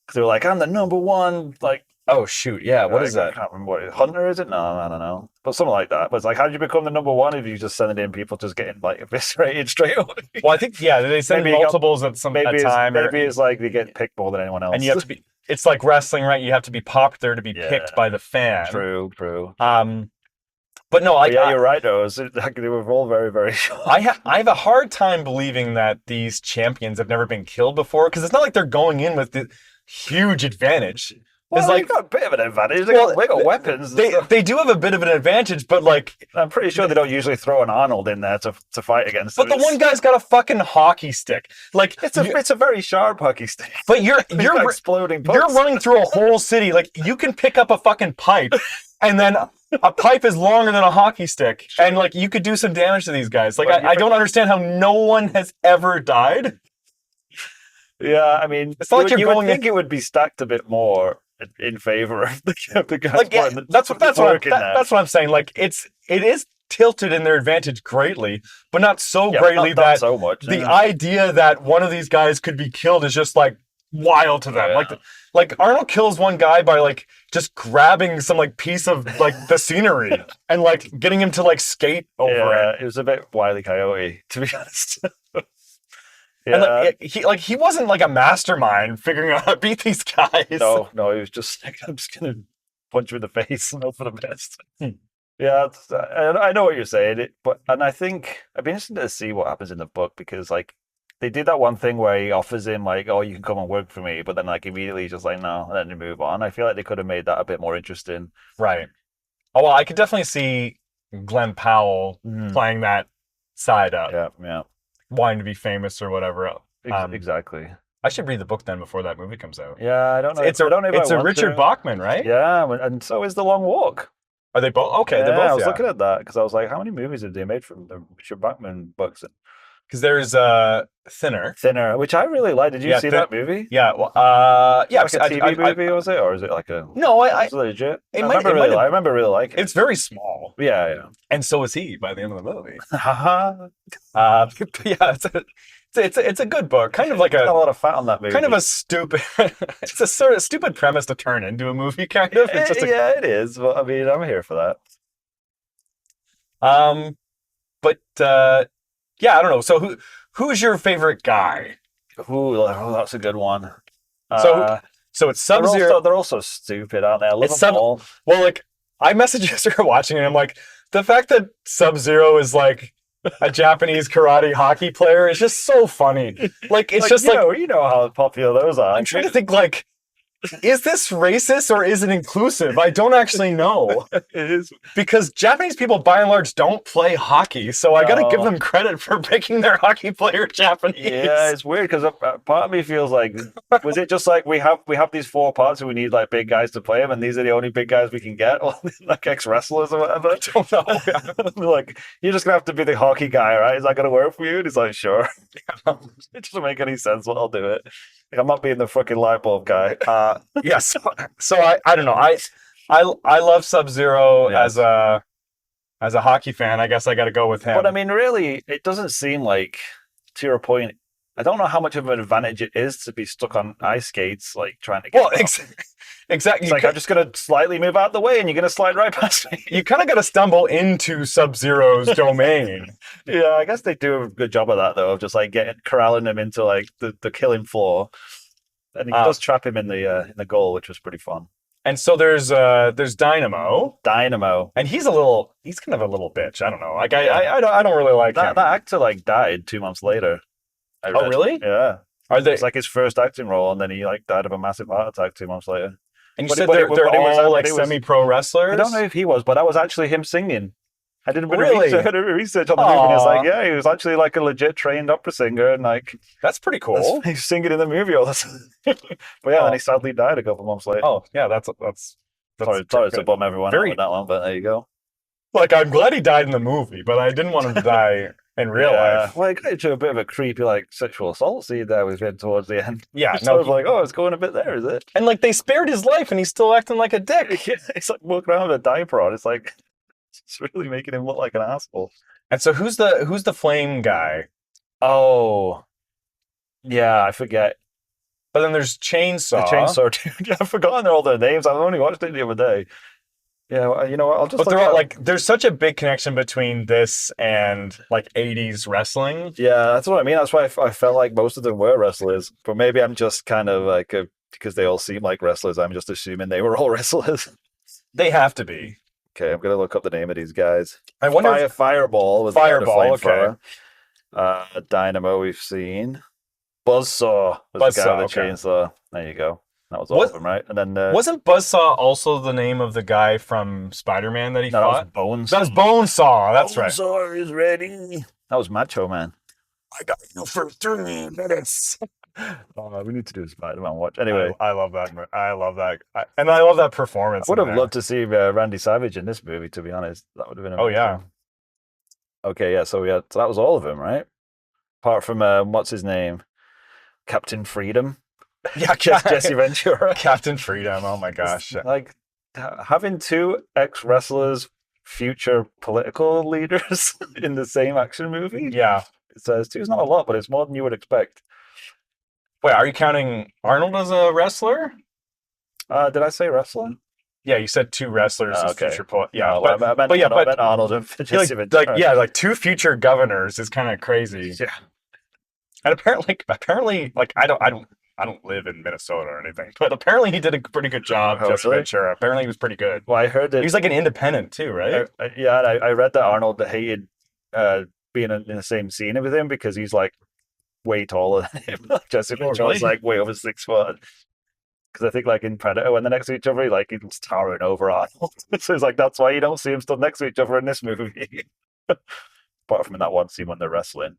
[SPEAKER 1] 'Cause they were like, I'm the number one. Like,
[SPEAKER 2] oh shoot, yeah. What is
[SPEAKER 1] I
[SPEAKER 2] that?
[SPEAKER 1] can't remember what it is. Hunter, is it? No, I don't know. But something like that. But it's like, how do you become the number one if you just sending in people just getting like eviscerated straight away?
[SPEAKER 2] Well, I think they send
[SPEAKER 1] Maybe you got-
[SPEAKER 2] multiples at some
[SPEAKER 1] Maybe
[SPEAKER 2] at
[SPEAKER 1] it's,
[SPEAKER 2] time,
[SPEAKER 1] maybe it's like they get picked more than anyone else.
[SPEAKER 2] and you have to be. It's like wrestling, right? You have to be popular to be
[SPEAKER 1] Yeah.
[SPEAKER 2] picked by the fan.
[SPEAKER 1] True.
[SPEAKER 2] But no,
[SPEAKER 1] But yeah, you're right. Though they were all very, very short.
[SPEAKER 2] I have a hard time believing that these champions have never been killed before, because it's not like they're going in with the huge advantage.
[SPEAKER 1] Well,
[SPEAKER 2] It's
[SPEAKER 1] they
[SPEAKER 2] like
[SPEAKER 1] got a bit of an advantage. They
[SPEAKER 2] Well,
[SPEAKER 1] got weapons.
[SPEAKER 2] they do have a bit of an advantage, but like,
[SPEAKER 1] I'm pretty sure they don't usually throw an Arnold in there to fight against.
[SPEAKER 2] but
[SPEAKER 1] them.
[SPEAKER 2] the one guy's got a fucking hockey stick. Like,
[SPEAKER 1] It's a very sharp hockey stick.
[SPEAKER 2] but you're
[SPEAKER 1] It's got exploding.
[SPEAKER 2] you're
[SPEAKER 1] pucks.
[SPEAKER 2] running through a whole city. Like, you can pick up a fucking pipe, and then a pipe is longer than a hockey stick, and like you could do some damage to these guys. Like,
[SPEAKER 1] But
[SPEAKER 2] I don't understand how no one has ever died.
[SPEAKER 1] Yeah, I mean,
[SPEAKER 2] It's not like you're
[SPEAKER 1] you would
[SPEAKER 2] going
[SPEAKER 1] think it would be stacked a bit more in favor of the guys.
[SPEAKER 2] Like, yeah,
[SPEAKER 1] putting
[SPEAKER 2] that's what
[SPEAKER 1] work in there.
[SPEAKER 2] that's what I'm saying. Like, it is tilted in their advantage greatly, but not so
[SPEAKER 1] Yeah,
[SPEAKER 2] greatly
[SPEAKER 1] not
[SPEAKER 2] that
[SPEAKER 1] so much.
[SPEAKER 2] the
[SPEAKER 1] yeah.
[SPEAKER 2] idea that one of these guys could be killed is just like wild to them.
[SPEAKER 1] Yeah.
[SPEAKER 2] Like Arnold kills one guy by like just grabbing some like piece of like the scenery and like getting him to like skate over
[SPEAKER 1] Yeah,
[SPEAKER 2] it.
[SPEAKER 1] it was a bit Wile E. Coyote, to be honest.
[SPEAKER 2] And like he wasn't like a mastermind figuring out how to beat these guys.
[SPEAKER 1] No, he was just like, I'm just gonna punch you in the face and hope for the best.
[SPEAKER 2] Hmm.
[SPEAKER 1] Yeah, I know what you're saying, and I think I'd be interested to see what happens in the book because like they did that one thing where he offers him like, oh, you can come and work for me, but then like immediately he's just like, no, and then they move on. I feel like they could have made that a bit more interesting.
[SPEAKER 2] Right. Oh well, I could definitely see Glenn Powell playing that side up,
[SPEAKER 1] Yeah,
[SPEAKER 2] wanting to be famous or whatever.
[SPEAKER 1] exactly.
[SPEAKER 2] I should read the book then before that movie comes out.
[SPEAKER 1] Yeah, I don't know.
[SPEAKER 2] It's
[SPEAKER 1] I don't know if I
[SPEAKER 2] a
[SPEAKER 1] want
[SPEAKER 2] Richard
[SPEAKER 1] to.
[SPEAKER 2] Bachman, right?
[SPEAKER 1] Yeah, and so is The Long Walk.
[SPEAKER 2] Are they both? Okay,
[SPEAKER 1] Yeah,
[SPEAKER 2] they're both.
[SPEAKER 1] I was looking at that because I was like, how many movies have they made from the Richard Bachman books?
[SPEAKER 2] Because there's Thinner.
[SPEAKER 1] Thinner, which I really like. Did you
[SPEAKER 2] Yeah,
[SPEAKER 1] see that movie?
[SPEAKER 2] Yeah, well, yeah.
[SPEAKER 1] Like a TV movie, was it, or is it like a?
[SPEAKER 2] No,
[SPEAKER 1] It's legit.
[SPEAKER 2] it
[SPEAKER 1] I
[SPEAKER 2] might-
[SPEAKER 1] remember
[SPEAKER 2] it might
[SPEAKER 1] really,
[SPEAKER 2] have-
[SPEAKER 1] I remember really liking it.
[SPEAKER 2] it's very small,
[SPEAKER 1] Yeah.
[SPEAKER 2] and so is he by the end of the movie.
[SPEAKER 1] Haha.
[SPEAKER 2] Yeah, it's a good book. Kind of like
[SPEAKER 1] a
[SPEAKER 2] a
[SPEAKER 1] lot of fat on that movie.
[SPEAKER 2] kind of a stupid. It's a sort of stupid premise to turn into a movie. Kind of. It's just
[SPEAKER 1] yeah, it is. But I mean, I'm here for that.
[SPEAKER 2] But yeah, I don't know. So who's your favorite guy?
[SPEAKER 1] Ooh, that's a good one.
[SPEAKER 2] So it's Sub-Zero.
[SPEAKER 1] They're also stupid, aren't they? I love
[SPEAKER 2] It's
[SPEAKER 1] them all.
[SPEAKER 2] Well, like I messaged yesterday watching it. I'm like, the fact that Sub-Zero is like a Japanese karate hockey player is just so funny. Like it's just like
[SPEAKER 1] you know how popular those are.
[SPEAKER 2] I'm trying to think like, is this racist or is it inclusive? I don't actually know.
[SPEAKER 1] It is.
[SPEAKER 2] Because Japanese people, by and large, don't play hockey, so I got to give
[SPEAKER 1] No.
[SPEAKER 2] them credit for making their hockey player Japanese.
[SPEAKER 1] Yeah, it's weird because part of me feels like, was it just like we have these four parts and we need like big guys to play them, and these are the only big guys we can get, like ex wrestlers or whatever.
[SPEAKER 2] I don't know.
[SPEAKER 1] Like, you're just gonna have to be the hockey guy, right? Is that gonna work for you? And he's like, sure. It doesn't make any sense, but I'll do it. Like, I'm not being the fucking light bulb guy.
[SPEAKER 2] Yes. So I don't know. I love Sub-Zero
[SPEAKER 1] Yes.
[SPEAKER 2] as a hockey fan. I guess I got to go with him.
[SPEAKER 1] But I mean, really, it doesn't seem like, to your point, I don't know how much of an advantage it is to be stuck on ice skates, like trying to get.
[SPEAKER 2] Well, exactly.
[SPEAKER 1] It's like I'm just gonna slightly move out the way, and you're gonna slide right past me.
[SPEAKER 2] You kind of got to stumble into Sub-Zero's domain.
[SPEAKER 1] Yeah, I guess they do a good job of that though, of just like corralling him into like the killing floor, and he does trap him in the goal, which was pretty fun.
[SPEAKER 2] And so there's Dynamo, and he's kind of a little bitch. I don't know. Like I don't really like him.
[SPEAKER 1] That actor like died 2 months later.
[SPEAKER 2] Oh, really?
[SPEAKER 1] Yeah.
[SPEAKER 2] Are they?
[SPEAKER 1] It's like his first acting role, and then he like died of a massive heart attack 2 months later.
[SPEAKER 2] And you said they're all like semi-pro wrestlers?
[SPEAKER 1] I don't know if he was, but that was actually him singing. I did a bit
[SPEAKER 2] Really?
[SPEAKER 1] of research on the movie, and it's like, yeah, he was actually like a legit trained opera singer, and like
[SPEAKER 2] That's pretty cool.
[SPEAKER 1] he's singing in the movie all the time. But yeah, then he sadly died a couple months later.
[SPEAKER 2] Oh, yeah, that's
[SPEAKER 1] sorry to bum everyone out with that one, but there you go.
[SPEAKER 2] Like, I'm glad he died in the movie, but I didn't want him to die in real life.
[SPEAKER 1] Well, it got into a bit of a creepy like sexual assault scene there with him towards the end.
[SPEAKER 2] Yeah,
[SPEAKER 1] So I was like, oh, it's going a bit there, is it?
[SPEAKER 2] And like they spared his life, and he's still acting like a dick.
[SPEAKER 1] Yeah, he's like walking around with a diaper on. It's like it's really making him look like an asshole.
[SPEAKER 2] And so who's the flame guy?
[SPEAKER 1] Oh, yeah, I forget.
[SPEAKER 2] But then there's Chainsaw.
[SPEAKER 1] The chainsaw dude. I've forgotten all their names. I've only watched it the other day. Yeah, well, you know what? I'll just.
[SPEAKER 2] But they're all, like, there's such a big connection between this and like 80s wrestling.
[SPEAKER 1] Yeah, that's what I mean. That's why I felt like most of them were wrestlers. But maybe I'm just kind of like because they all seem like wrestlers. I'm just assuming they were all wrestlers.
[SPEAKER 2] They have to be.
[SPEAKER 1] Okay, I'm gonna look up the name of these guys.
[SPEAKER 2] I wonder.
[SPEAKER 1] Fireball was
[SPEAKER 2] Fireball. Okay.
[SPEAKER 1] Dynamo we've seen. Buzzsaw was the guy with the chainsaw. There you go. That was all of them, right? And then
[SPEAKER 2] wasn't Buzzsaw also the name of the guy from Spider-Man that he fought?
[SPEAKER 1] That was Bonesaw.
[SPEAKER 2] That was Bonesaw. That's right.
[SPEAKER 1] Bonesaw is ready. That was Macho Man. I got you for 3 minutes. We need to do a Spider-Man watch. Anyway,
[SPEAKER 2] I love that. I love that. And I love that performance.
[SPEAKER 1] I would have loved to see Randy Savage in this movie, to be honest. That would have been amazing.
[SPEAKER 2] Oh, yeah.
[SPEAKER 1] Okay, yeah, so that was all of them, right? Apart from, what's his name? Captain Freedom.
[SPEAKER 2] Yeah,
[SPEAKER 1] Jesse Ventura.
[SPEAKER 2] Captain Freedom. Oh, my gosh.
[SPEAKER 1] Like, having 2 ex-wrestlers, future political leaders in the same action movie?
[SPEAKER 2] Yeah.
[SPEAKER 1] It says 2's not a lot, but it's more than you would expect.
[SPEAKER 2] Wait, are you counting Arnold as a wrestler?
[SPEAKER 1] Did I say wrestler?
[SPEAKER 2] Yeah, you said 2 wrestlers as future
[SPEAKER 1] Yeah,
[SPEAKER 2] no,
[SPEAKER 1] but I meant Arnold and Jesse Ventura.
[SPEAKER 2] Like 2 future governors is kind of crazy.
[SPEAKER 1] Yeah.
[SPEAKER 2] And apparently, like I don't live in Minnesota or anything, but apparently he did a pretty good job. Jesse Ventura. Apparently he was pretty good.
[SPEAKER 1] Well, I heard that
[SPEAKER 2] he was like an independent too, right?
[SPEAKER 1] I read that Arnold hated being in the same scene with him because he's like way taller than him. Jesse Ventura's like way over 6 foot. Because I think like in Predator, when they're next to each other, he's towering over Arnold. So it's like that's why you don't see them stood next to each other in this movie. Apart from in that one scene when they're wrestling.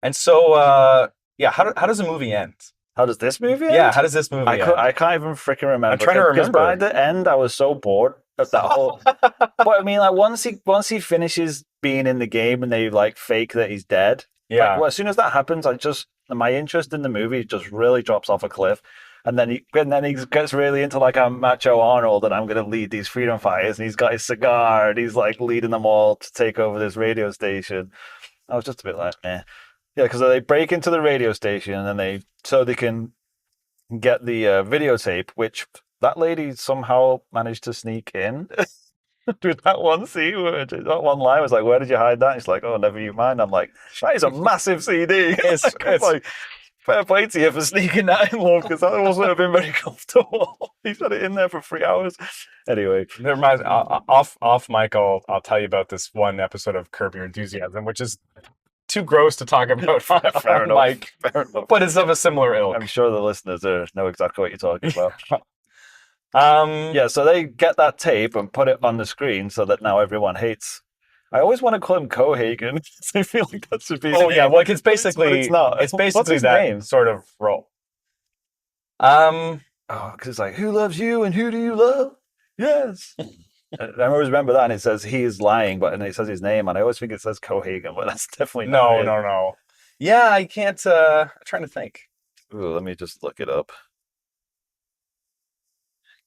[SPEAKER 2] And so, how does the movie end?
[SPEAKER 1] How does this movie end?
[SPEAKER 2] Yeah, how does this movie end?
[SPEAKER 1] I can't even freaking remember.
[SPEAKER 2] I'm trying to remember.
[SPEAKER 1] Because by the end, I was so bored of that whole. But I mean, like once he finishes being in the game and they like fake that he's dead.
[SPEAKER 2] Yeah.
[SPEAKER 1] As soon as that happens, my interest in the movie just really drops off a cliff. And then he gets really into like a macho Arnold, and I'm going to lead these freedom fighters. And he's got his cigar, and he's like leading them all to take over this radio station. I was just a bit like, eh. Yeah, because they break into the radio station, and then they can get the videotape, which that lady somehow managed to sneak in. With that one scene, that one line was like, "Where did you hide that?" It's like, "Oh, never you mind." I'm like, "That is a massive CD." It's like, fair play to you for sneaking that in, love, because that wasn't have been very comfortable. He's had it in there for 3 hours. Anyway,
[SPEAKER 2] never mind. Off mic, I'll tell you about this one episode of Curb Your Enthusiasm, which is too gross to talk about. Fair enough. But it's of a similar ilk.
[SPEAKER 1] I'm sure the listeners know exactly what you're talking about. Yeah, so they get that tape and put it on the screen so that now everyone hates. I always want to call him Cohagen. I feel like that should be.
[SPEAKER 2] Oh yeah, well, it's basically
[SPEAKER 1] it's not.
[SPEAKER 2] It's basically that name? Sort of role.
[SPEAKER 1] Because it's like, who loves you and who do you love? Yes. I always remember that, and it says he is lying, and it says his name, and I always think it says Cohagen, but that's definitely not it.
[SPEAKER 2] No. Yeah, I can't. I'm trying to think.
[SPEAKER 1] Ooh, let me just look it up.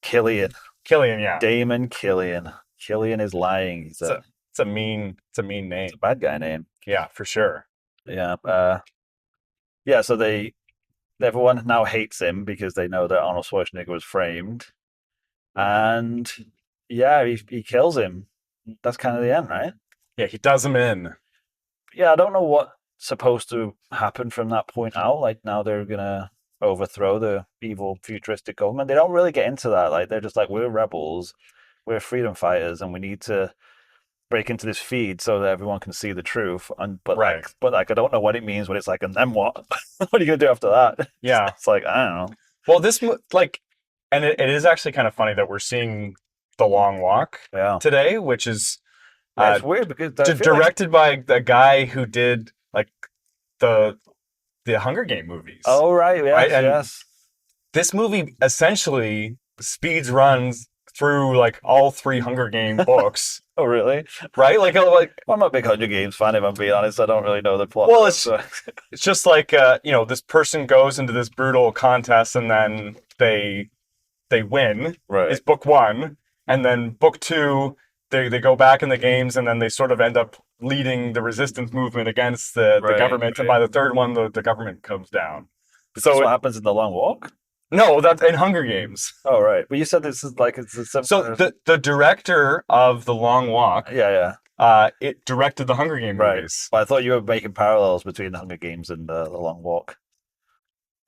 [SPEAKER 1] Killian.
[SPEAKER 2] Killian, yeah.
[SPEAKER 1] Damon Killian. Killian is lying. He's
[SPEAKER 2] It's a it's a mean name.
[SPEAKER 1] a bad guy name.
[SPEAKER 2] Yeah, for sure.
[SPEAKER 1] Yeah. Yeah. So everyone now hates him because they know that Arnold Schwarzenegger was framed, and yeah, he kills him. That's kind of the end, right?
[SPEAKER 2] Yeah, he does him in.
[SPEAKER 1] Yeah, I don't know what's supposed to happen from that point out. Like now they're gonna overthrow the evil futuristic government. They don't really get into that. Like they're just like, we're rebels, we're freedom fighters, and we need to break into this feed so that everyone can see the truth. And
[SPEAKER 2] Right.
[SPEAKER 1] but I don't know what it means when it's like, and then what? What are you gonna do after that?
[SPEAKER 2] Yeah.
[SPEAKER 1] It's like, I don't know.
[SPEAKER 2] Well, and it is actually kind of funny that we're seeing The Long Walk
[SPEAKER 1] Yeah.
[SPEAKER 2] today, which is
[SPEAKER 1] Yeah, it's weird because I feel like
[SPEAKER 2] directed by the guy who did like the Hunger Game movies.
[SPEAKER 1] oh right, yes,
[SPEAKER 2] Right, and-
[SPEAKER 1] yes.
[SPEAKER 2] This movie essentially speeds runs through like all 3 Hunger Game books,
[SPEAKER 1] Oh really?
[SPEAKER 2] right? Like
[SPEAKER 1] Well, I'm not a big Hunger Games fan, if I'm being honest. I don't really know the plot.
[SPEAKER 2] Well,
[SPEAKER 1] so.
[SPEAKER 2] it's just like this person goes into this brutal contest and then they win.
[SPEAKER 1] Right.
[SPEAKER 2] Is book 1, and then book 2 they go back in the games and then they sort of end up leading the resistance movement against the
[SPEAKER 1] Right,
[SPEAKER 2] government, and by the 3rd one the government comes down.
[SPEAKER 1] So what happens in the Long Walk?
[SPEAKER 2] No, that's in Hunger Games.
[SPEAKER 1] Oh right, but you said this is like it's a
[SPEAKER 2] So the director of The Long Walk,
[SPEAKER 1] yeah, yeah,
[SPEAKER 2] it directed the Hunger Game
[SPEAKER 1] right.
[SPEAKER 2] movies.
[SPEAKER 1] But I thought you were making parallels between the Hunger Games and the Long Walk.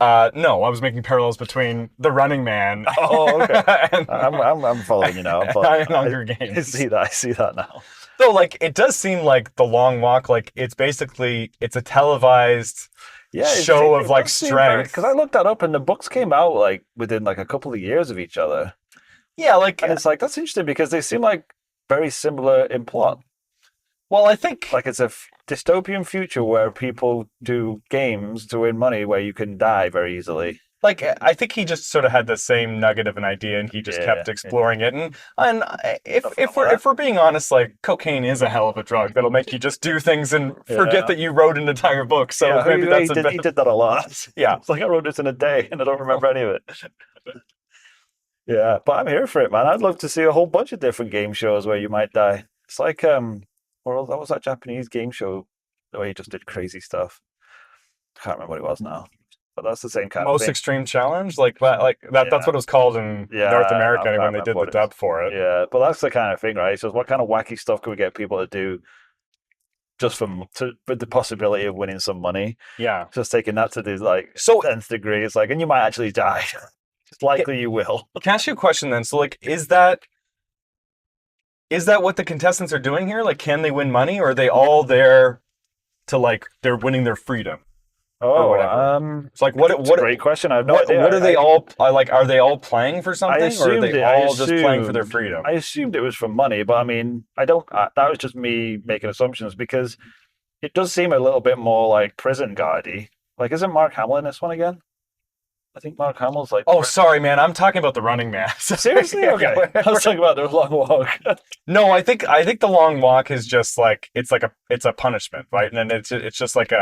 [SPEAKER 2] No, I was making parallels between The Running Man.
[SPEAKER 1] Oh, okay.
[SPEAKER 2] and,
[SPEAKER 1] I'm following you now. I'm following
[SPEAKER 2] and Hunger Games.
[SPEAKER 1] I see that now.
[SPEAKER 2] So like it does seem like The Long Walk, like it's a televised show of like strength.
[SPEAKER 1] Because I looked that up and the books came out like within like a couple of years of each other.
[SPEAKER 2] Yeah, like
[SPEAKER 1] And it's like that's interesting because they seem like very similar in plot.
[SPEAKER 2] well, I think
[SPEAKER 1] Like it's a dystopian future where people do games to win money where you can die very easily.
[SPEAKER 2] I think he just sort of had the same nugget of an idea and he just kept exploring it. And if we're being honest, like cocaine is a hell of a drug that'll make you just do things and forget that you wrote an entire book. So
[SPEAKER 1] yeah,
[SPEAKER 2] maybe
[SPEAKER 1] he did that a lot.
[SPEAKER 2] Yeah.
[SPEAKER 1] It's like I wrote this in a day and I don't remember any of it. Yeah, but I'm here for it, man. I'd love to see a whole bunch of different game shows where you might die. It's like or that was that Japanese game show where you just did crazy stuff. I can't remember what it was now. But that's the same kind of
[SPEAKER 2] Most
[SPEAKER 1] thing.
[SPEAKER 2] Extreme Challenge, that's what it was called in North America
[SPEAKER 1] I
[SPEAKER 2] when they did
[SPEAKER 1] remember
[SPEAKER 2] the dub for it.
[SPEAKER 1] Yeah, but that's the kind of thing, right? So what kind of wacky stuff can we get people to do just with the possibility of winning some money?
[SPEAKER 2] Yeah.
[SPEAKER 1] Just taking that to the like
[SPEAKER 2] So-
[SPEAKER 1] 10th degree. It's like, and you might actually die. It's likely you will.
[SPEAKER 2] Can I ask you a question then? So like is that what the contestants are doing here? Like can they win money, or are they all there to like they're winning their freedom?
[SPEAKER 1] Oh,
[SPEAKER 2] whatever. It's like what
[SPEAKER 1] that's a great question. I have no idea.
[SPEAKER 2] What are they all like? Are they all playing for something, or are they all just playing for their
[SPEAKER 1] assumed-
[SPEAKER 2] freedom?
[SPEAKER 1] I assumed it was for money, but I mean, I don't. That was just me making assumptions because it does seem a little bit more like prison guardy. Like, isn't Mark Hamill in this one again? I think Mark Hamill's like.
[SPEAKER 2] Oh, sorry, man. I'm talking about The Running Man.
[SPEAKER 1] Seriously? Okay. I was talking about the Long Walk.
[SPEAKER 2] No, I think The Long Walk is just like it's a punishment, right? And then it's just like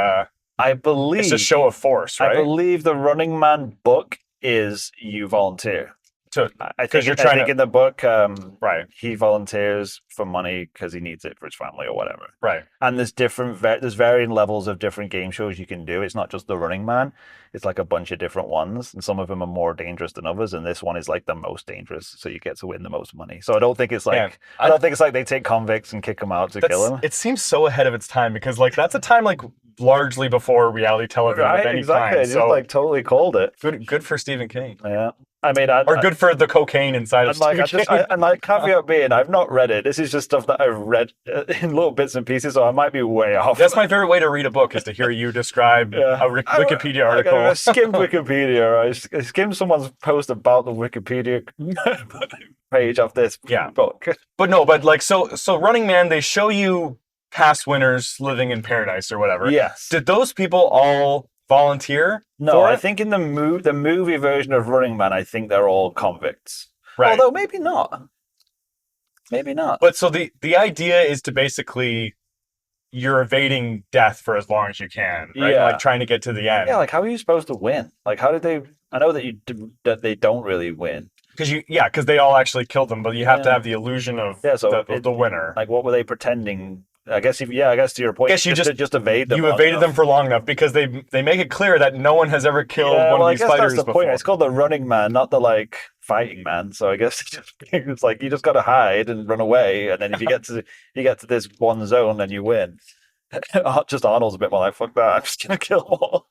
[SPEAKER 1] I believe
[SPEAKER 2] it's a show of force, right?
[SPEAKER 1] I believe the Running Man book is you volunteer.
[SPEAKER 2] So
[SPEAKER 1] I think
[SPEAKER 2] you're trying
[SPEAKER 1] in the book,
[SPEAKER 2] right,
[SPEAKER 1] he volunteers for money because he needs it for his family or whatever.
[SPEAKER 2] right.
[SPEAKER 1] And there's varying levels of different game shows you can do. It's not just the Running Man. It's like a bunch of different ones, and some of them are more dangerous than others. And this one is like the most dangerous, so you get to win the most money. So I don't think it's like
[SPEAKER 2] Man,
[SPEAKER 1] I don't think it's like they take convicts and kick them out to kill them.
[SPEAKER 2] It seems so ahead of its time because like that's a time like largely before reality television of any
[SPEAKER 1] exactly. I
[SPEAKER 2] kind.
[SPEAKER 1] just
[SPEAKER 2] So
[SPEAKER 1] like totally called it.
[SPEAKER 2] good for Stephen King.
[SPEAKER 1] Yeah. I mean,
[SPEAKER 2] Or good for the cocaine inside of Stephen King.
[SPEAKER 1] and like caveat being, I've not read it. This is just stuff that I've read in little bits and pieces, so I might be way off.
[SPEAKER 2] That's my favorite way to read a book is to hear you describe a Wikipedia article.
[SPEAKER 1] I skimmed Wikipedia. I skimmed someone's post about the Wikipedia page of this book.
[SPEAKER 2] But no, like so Running Man, they show you past winners living in paradise or whatever.
[SPEAKER 1] Yes.
[SPEAKER 2] Did those people all volunteer?
[SPEAKER 1] No, I think in the movie version of Running Man, I think they're all convicts.
[SPEAKER 2] Right.
[SPEAKER 1] Although maybe not. Maybe not.
[SPEAKER 2] But so the idea is to basically you're evading death for as long as you can, right?
[SPEAKER 1] Yeah.
[SPEAKER 2] Like trying to get to the end.
[SPEAKER 1] Yeah, like how are you supposed to win? Like how did they? I know that they don't really win.
[SPEAKER 2] because they all actually killed them, but you have to
[SPEAKER 1] Yeah.
[SPEAKER 2] have the illusion of
[SPEAKER 1] Yeah, so
[SPEAKER 2] the winner.
[SPEAKER 1] like, what were they pretending? I guess I guess to your point,
[SPEAKER 2] Guess you
[SPEAKER 1] just evade them.
[SPEAKER 2] you
[SPEAKER 1] long
[SPEAKER 2] evaded
[SPEAKER 1] enough.
[SPEAKER 2] them for long enough because they make it clear that no one has ever killed
[SPEAKER 1] Yeah,
[SPEAKER 2] one
[SPEAKER 1] well,
[SPEAKER 2] of
[SPEAKER 1] I
[SPEAKER 2] these
[SPEAKER 1] guess that's
[SPEAKER 2] fighters
[SPEAKER 1] the point.
[SPEAKER 2] before.
[SPEAKER 1] It's called the running man, not the like fighting man. So I guess it's like you just got to hide and run away, and then if you get to this one zone, then you win. Just Arnold's a bit more like, fuck that, I'm just gonna kill them all.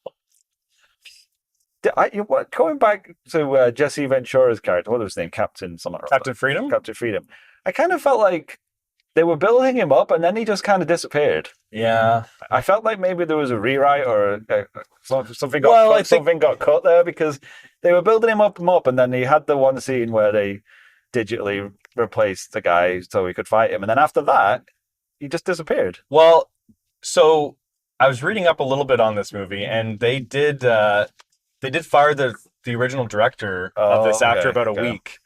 [SPEAKER 1] Going back to Jesse Ventura's character, what was his name? Captain something. Or other.
[SPEAKER 2] Captain Freedom?
[SPEAKER 1] Captain Freedom. I kind of felt like they were building him up, and then he just kind of disappeared.
[SPEAKER 2] Yeah.
[SPEAKER 1] I felt like maybe there was a rewrite or something got
[SPEAKER 2] Well,
[SPEAKER 1] cut, something got cut there because they were building him up, and then he had the one scene where they digitally replaced the guy so he could fight him, and then after that, he just disappeared.
[SPEAKER 2] Well, so I was reading up a little bit on this movie, and they did fire the original director of this after about a week.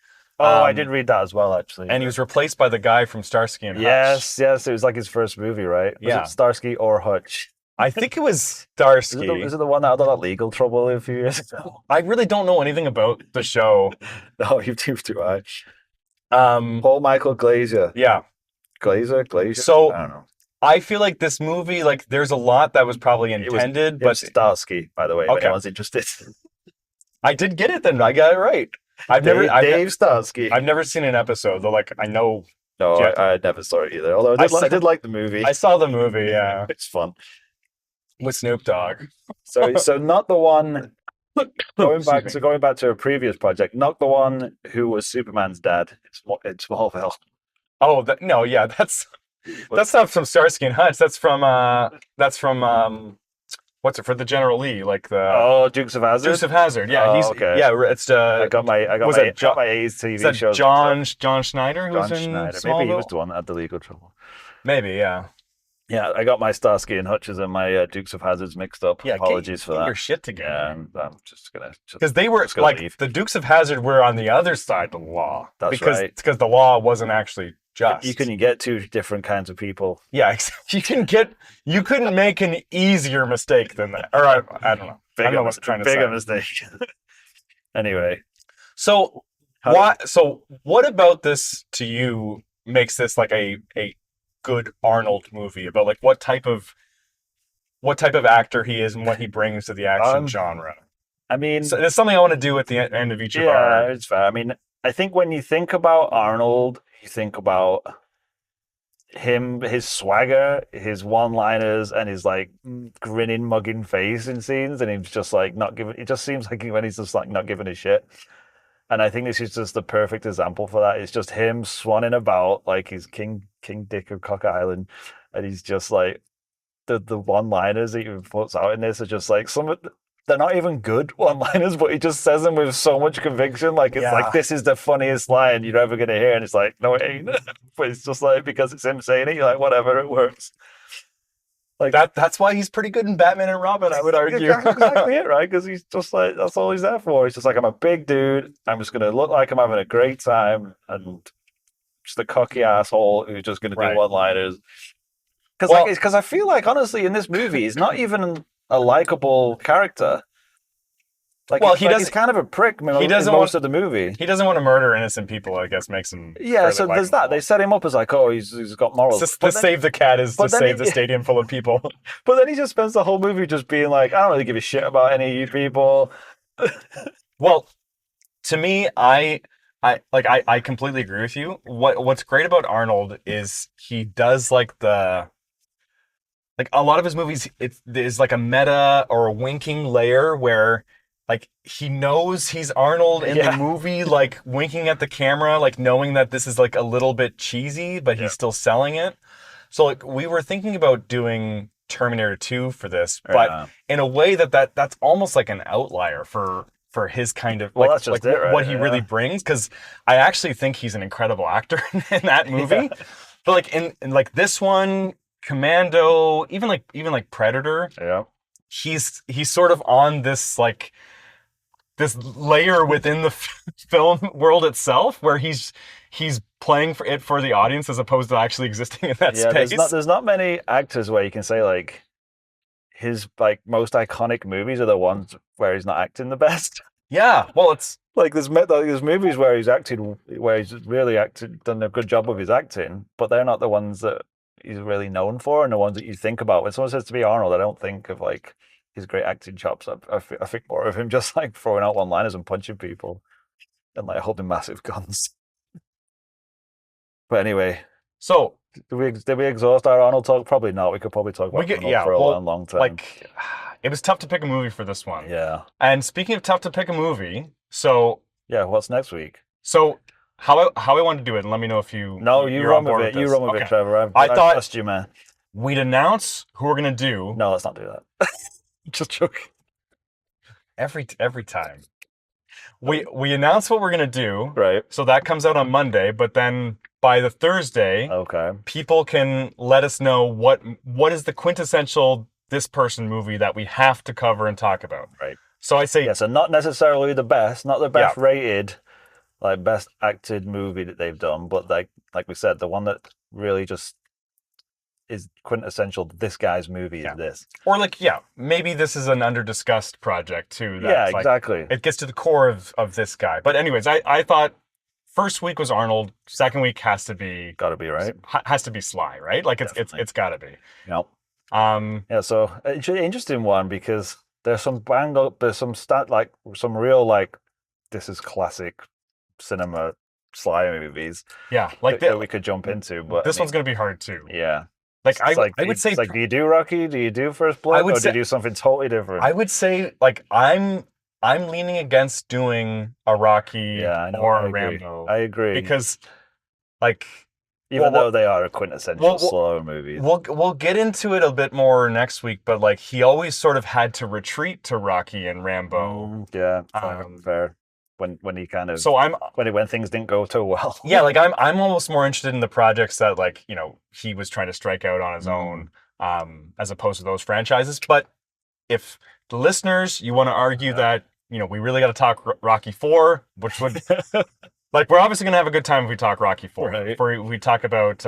[SPEAKER 1] Oh, I did read that as well, actually.
[SPEAKER 2] And he was replaced by the guy from Starsky and Hutch.
[SPEAKER 1] Yes, it was like his first movie, right?
[SPEAKER 2] Yeah.
[SPEAKER 1] Was it Starsky or Hutch?
[SPEAKER 2] I think it was Starsky.
[SPEAKER 1] Is it the one that had a lot of legal trouble a few years ago?
[SPEAKER 2] I really don't know anything about the show.
[SPEAKER 1] No, you do too much. Paul Michael Glazer.
[SPEAKER 2] Yeah.
[SPEAKER 1] Glazer?
[SPEAKER 2] So,
[SPEAKER 1] I don't know.
[SPEAKER 2] I feel like this movie, like, there's a lot that was probably intended,
[SPEAKER 1] It was Starsky, by the way, if anyone's interested.
[SPEAKER 2] I did get it then. I got it right.
[SPEAKER 1] Dave Starsky.
[SPEAKER 2] I've never seen an episode, though. Like, I know.
[SPEAKER 1] No, I never saw it either. Although I did like the movie.
[SPEAKER 2] I saw the movie. Yeah,
[SPEAKER 1] it's fun
[SPEAKER 2] with Snoop Dogg.
[SPEAKER 1] So not the one. Going back to a previous project, not the one who was Superman's dad. It's Smallville.
[SPEAKER 2] Oh no, yeah, that's not from Starsky and Hutch. That's from what's it for the General Lee, like the
[SPEAKER 1] Dukes of Hazzard.
[SPEAKER 2] Dukes of Hazzard. Yeah,
[SPEAKER 1] okay.
[SPEAKER 2] Yeah, it's
[SPEAKER 1] I got my 80s TV shows.
[SPEAKER 2] John Schneider who's in Smallville?
[SPEAKER 1] Maybe he was the one that had the legal trouble.
[SPEAKER 2] Maybe, yeah.
[SPEAKER 1] Yeah, I got my Starsky and Hutches and my Dukes of Hazzards mixed up. Yeah, apologies for that.
[SPEAKER 2] Get your shit together.
[SPEAKER 1] Yeah, and I'm just gonna
[SPEAKER 2] because they were like leave. The Dukes of Hazzard were on the other side of the law.
[SPEAKER 1] That's right.
[SPEAKER 2] Because the law wasn't actually just.
[SPEAKER 1] You couldn't get two different kinds of people.
[SPEAKER 2] Yeah, you couldn't make an easier mistake than that. Or I don't know. I don't know what I'm trying to say.
[SPEAKER 1] Bigger mistake. Anyway,
[SPEAKER 2] so what about this to you makes this like a good Arnold movie about like what type of actor he is and what he brings to the action genre? I mean, so it's something I want to do at the end of each of our.
[SPEAKER 1] Yeah, it's fair. I mean, I think when you think about Arnold, you think about him, his swagger, his one-liners, and his like grinning, mugging face in scenes, and he's just like not giving. It just seems like when he's just like not giving a shit. And I think this is just the perfect example for that. It's just him swanning about like he's King Dick of Cock Island, and he's just like the one-liners that he puts out in this are just like they're not even good one-liners, but he just says them with so much conviction. Like it's like this is the funniest line you're ever gonna hear, and it's like no, it ain't. But it's just like because it's him saying it, you're like whatever, it works.
[SPEAKER 2] Like that's why he's pretty good in Batman and Robin, I would argue.
[SPEAKER 1] Exactly it, right? Because he's just like that's all he's there for. He's just like I'm a big dude. I'm just gonna look like I'm having a great time, and just a cocky asshole who's just gonna do one-liners. Because I feel like honestly in this movie he's not even a likable character. He's kind of a prick. He doesn't most of the movie.
[SPEAKER 2] He doesn't want to murder innocent people. I guess makes him.
[SPEAKER 1] Yeah, so there's that. They set him up as like, he's got morals.
[SPEAKER 2] Save the cat is to save the stadium full of people.
[SPEAKER 1] But then he just spends the whole movie just being like, I don't really give a shit about any of you people.
[SPEAKER 2] Well, to me, I completely agree with you. What's great about Arnold is he does like a lot of his movies. There's like a meta or a winking layer where. Like, he knows he's Arnold in the movie, like, winking at the camera, like, knowing that this is, like, a little bit cheesy, but he's still selling it. So, like, we were thinking about doing Terminator 2 for this, but in a way that's almost like an outlier for his kind of,
[SPEAKER 1] that's just
[SPEAKER 2] what he really brings, because I actually think he's an incredible actor in that movie. But, like, in like, this one, Commando, even like Predator, he's sort of on this, like, this layer within the film world itself where he's playing for the audience as opposed to actually existing in that space.
[SPEAKER 1] There's not many actors where you can say like his like most iconic movies are the ones where he's not acting the best.
[SPEAKER 2] Yeah. Well, it's
[SPEAKER 1] Like there's movies where he's really acted, done a good job with his acting, but they're not the ones that he's really known for, and the ones that you think about when someone says to me Arnold. I don't think of like his great acting chops. I think more of him just like throwing out one-liners and punching people and like holding massive guns. But anyway,
[SPEAKER 2] so
[SPEAKER 1] did we exhaust our Arnold talk? Probably not. We could probably talk
[SPEAKER 2] we
[SPEAKER 1] about
[SPEAKER 2] get
[SPEAKER 1] Arnold for a long, long time.
[SPEAKER 2] like it was tough to pick a movie for this one.
[SPEAKER 1] Yeah.
[SPEAKER 2] And speaking of tough to pick a movie, so
[SPEAKER 1] Yeah, what's next week?
[SPEAKER 2] So how I want to do it, and let me know if you
[SPEAKER 1] No, you
[SPEAKER 2] you're
[SPEAKER 1] run
[SPEAKER 2] on board
[SPEAKER 1] with it.
[SPEAKER 2] with
[SPEAKER 1] You
[SPEAKER 2] this.
[SPEAKER 1] run with
[SPEAKER 2] Okay.
[SPEAKER 1] it, Trevor.
[SPEAKER 2] I thought-
[SPEAKER 1] trust you, man.
[SPEAKER 2] We'd announce who we're gonna do
[SPEAKER 1] No, let's not do that. Just joking.
[SPEAKER 2] every time. We announce what we're gonna do,
[SPEAKER 1] Right.
[SPEAKER 2] so that comes out on Monday. But then by the Thursday,
[SPEAKER 1] Okay.
[SPEAKER 2] people can let us know what is the quintessential this person movie that we have to cover and talk about.
[SPEAKER 1] Right.
[SPEAKER 2] So I say
[SPEAKER 1] Yeah, so not necessarily the best, not the best rated, like best acted movie that they've done, but like we said, the one that really just is quintessential. This guy's movie is this.
[SPEAKER 2] Or maybe this is an under-discussed project too.
[SPEAKER 1] Yeah,
[SPEAKER 2] That's
[SPEAKER 1] exactly.
[SPEAKER 2] It gets to the core of this guy. But anyways, I thought first week was Arnold. Second week has to be
[SPEAKER 1] right.
[SPEAKER 2] Has to be Sly, right? Like it's got to be.
[SPEAKER 1] Yep.
[SPEAKER 2] Um.
[SPEAKER 1] Yeah. So interesting one because there's some some real like this is classic cinema Sly movies.
[SPEAKER 2] Yeah, like
[SPEAKER 1] that we could jump into, but
[SPEAKER 2] this one's gonna be hard too.
[SPEAKER 1] Yeah.
[SPEAKER 2] I would say
[SPEAKER 1] do you do Rocky? Do you do First Blood? Or do you do something totally different?
[SPEAKER 2] I would say I'm leaning against doing a Rocky or a Rambo.
[SPEAKER 1] I agree.
[SPEAKER 2] Because
[SPEAKER 1] even though they are quintessential slow movies.
[SPEAKER 2] We'll get into it a bit more next week, but like he always sort of had to retreat to Rocky and Rambo.
[SPEAKER 1] Yeah, fair. When he kind of when things didn't go too well.
[SPEAKER 2] Yeah, like I'm almost more interested in the projects that he was trying to strike out on his own, as opposed to those franchises. But if the listeners, you want to argue that we really got to talk Rocky 4, which would we're obviously gonna have a good time if we talk Rocky 4.
[SPEAKER 1] Right.
[SPEAKER 2] If we talk about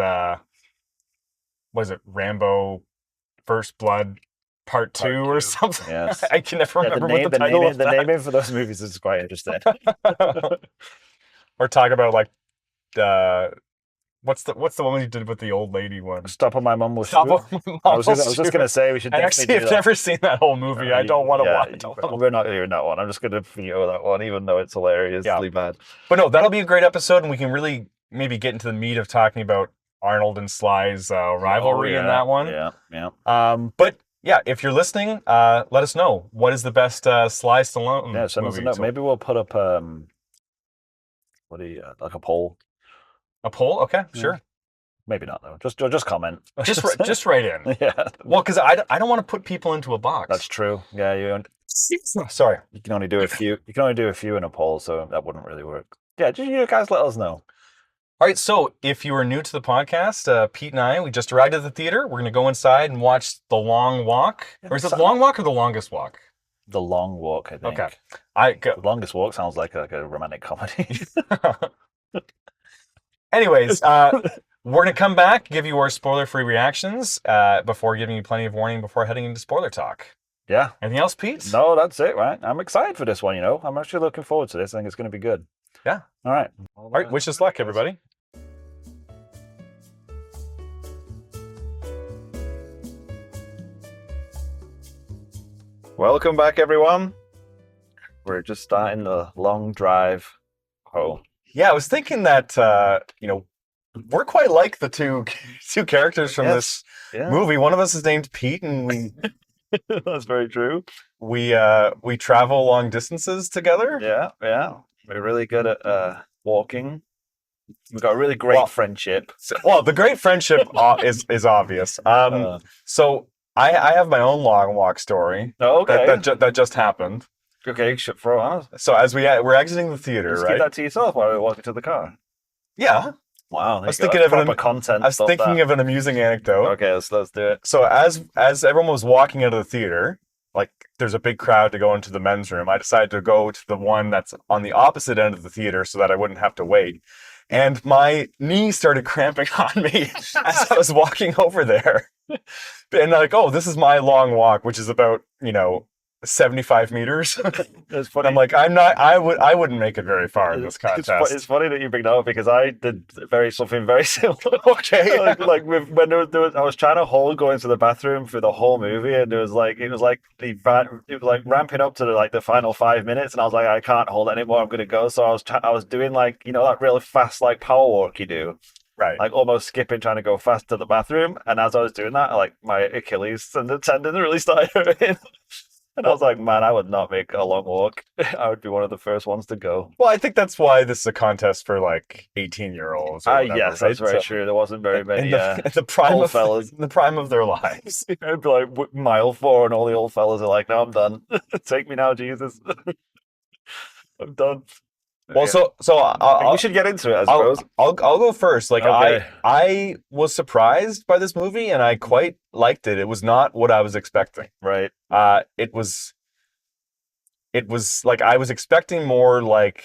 [SPEAKER 2] what is it, Rambo, First Blood Part 2 or something.
[SPEAKER 1] Yes.
[SPEAKER 2] I can never remember what the title of
[SPEAKER 1] the naming for those movies is quite interesting.
[SPEAKER 2] Or talk about what's the one you did with the old lady one?
[SPEAKER 1] Stop on My Mum Will Shoot.
[SPEAKER 2] I
[SPEAKER 1] was just gonna say we should.
[SPEAKER 2] I actually have never seen that whole movie. I don't want to watch.
[SPEAKER 1] We're not doing that one. I'm just gonna veto that one, even though it's hilariously bad.
[SPEAKER 2] But no, that'll be a great episode, and we can really maybe get into the meat of talking about Arnold and Sly's rivalry in that one.
[SPEAKER 1] Yeah.
[SPEAKER 2] But yeah, if you're listening, let us know what is the best Sly Stallone.
[SPEAKER 1] Yeah, send us a note. Maybe we'll put up like a poll.
[SPEAKER 2] A poll? Okay, sure.
[SPEAKER 1] Maybe not though. Just comment.
[SPEAKER 2] Just write in.
[SPEAKER 1] Yeah.
[SPEAKER 2] Well, because I don't want to put people into a box.
[SPEAKER 1] That's true. Yeah,
[SPEAKER 2] Sorry.
[SPEAKER 1] You can only do a few. You can only do a few in a poll, so that wouldn't really work. Yeah, just you guys let us know.
[SPEAKER 2] All right, so if you are new to the podcast, Pete and we just arrived at the theater. We're going to go inside and watch The Long Walk. Or is it The Long Walk or The Longest Walk?
[SPEAKER 1] The Long Walk, I think.
[SPEAKER 2] Okay.
[SPEAKER 1] The Longest Walk sounds like a romantic comedy.
[SPEAKER 2] Anyways, we're going to come back, give you our spoiler-free reactions before giving you plenty of warning before heading into spoiler talk.
[SPEAKER 1] Yeah.
[SPEAKER 2] Anything else, Pete?
[SPEAKER 1] No, that's it, right? I'm excited for this one, I'm actually looking forward to this. I think it's going to be good.
[SPEAKER 2] Yeah.
[SPEAKER 1] All right.
[SPEAKER 2] All right, wish us luck, everybody.
[SPEAKER 1] Welcome back, everyone. We're just starting the long drive home.
[SPEAKER 2] Yeah, I was thinking that, we're quite like the two characters from this movie. One of us is named Pete, and we...
[SPEAKER 1] That's very true.
[SPEAKER 2] We travel long distances together.
[SPEAKER 1] Yeah. We're really good at walking. We've got a really great friendship.
[SPEAKER 2] Well, the great friendship is obvious. So I have my own long walk story.
[SPEAKER 1] Oh, okay.
[SPEAKER 2] That just happened.
[SPEAKER 1] Okay, throw on.
[SPEAKER 2] So as we're exiting the theater,
[SPEAKER 1] Just
[SPEAKER 2] right?
[SPEAKER 1] keep that to yourself while we're walking to the car.
[SPEAKER 2] Yeah.
[SPEAKER 1] Wow.
[SPEAKER 2] I was thinking of an amusing anecdote.
[SPEAKER 1] Okay, let's do it.
[SPEAKER 2] So as everyone was walking out of the theater, like there's a big crowd to go into the men's room, I decided to go to the one that's on the opposite end of the theater so that I wouldn't have to wait. And my knee started cramping on me as I was walking over there. And like, oh, this is my long walk, which is about, 75 meters.
[SPEAKER 1] It's funny.
[SPEAKER 2] I'm like, I wouldn't make it very far in this contest.
[SPEAKER 1] It's funny that you bring that up because I did something very similar.
[SPEAKER 2] Okay.
[SPEAKER 1] When I was trying to hold going to the bathroom for the whole movie, and it was like ramping up to the final 5 minutes, and I was like, I can't hold it anymore. I'm gonna go. So I was doing that really fast power walk you do,
[SPEAKER 2] Right.
[SPEAKER 1] almost skipping, trying to go fast to the bathroom. And as I was doing that, my Achilles and the tendon really started hurting. And I was like, man, I would not make a long walk. I would be one of the first ones to go.
[SPEAKER 2] Well, I think that's why this is a contest for 18-year-olds or whatever,
[SPEAKER 1] Yes,
[SPEAKER 2] right?
[SPEAKER 1] that's very true. There wasn't very many
[SPEAKER 2] in the prime
[SPEAKER 1] old
[SPEAKER 2] of
[SPEAKER 1] fellas.
[SPEAKER 2] in the prime of their lives.
[SPEAKER 1] It'd be like mile 4, and all the old fellas are like, no, I'm done. Take me now, Jesus. I'm done.
[SPEAKER 2] Well,
[SPEAKER 1] Yeah.
[SPEAKER 2] so
[SPEAKER 1] We should get into it, I suppose.
[SPEAKER 2] I'll go first.
[SPEAKER 1] Okay.
[SPEAKER 2] I was surprised by this movie, and I quite liked it. It was not what I was expecting.
[SPEAKER 1] Right.
[SPEAKER 2] It was I was expecting more like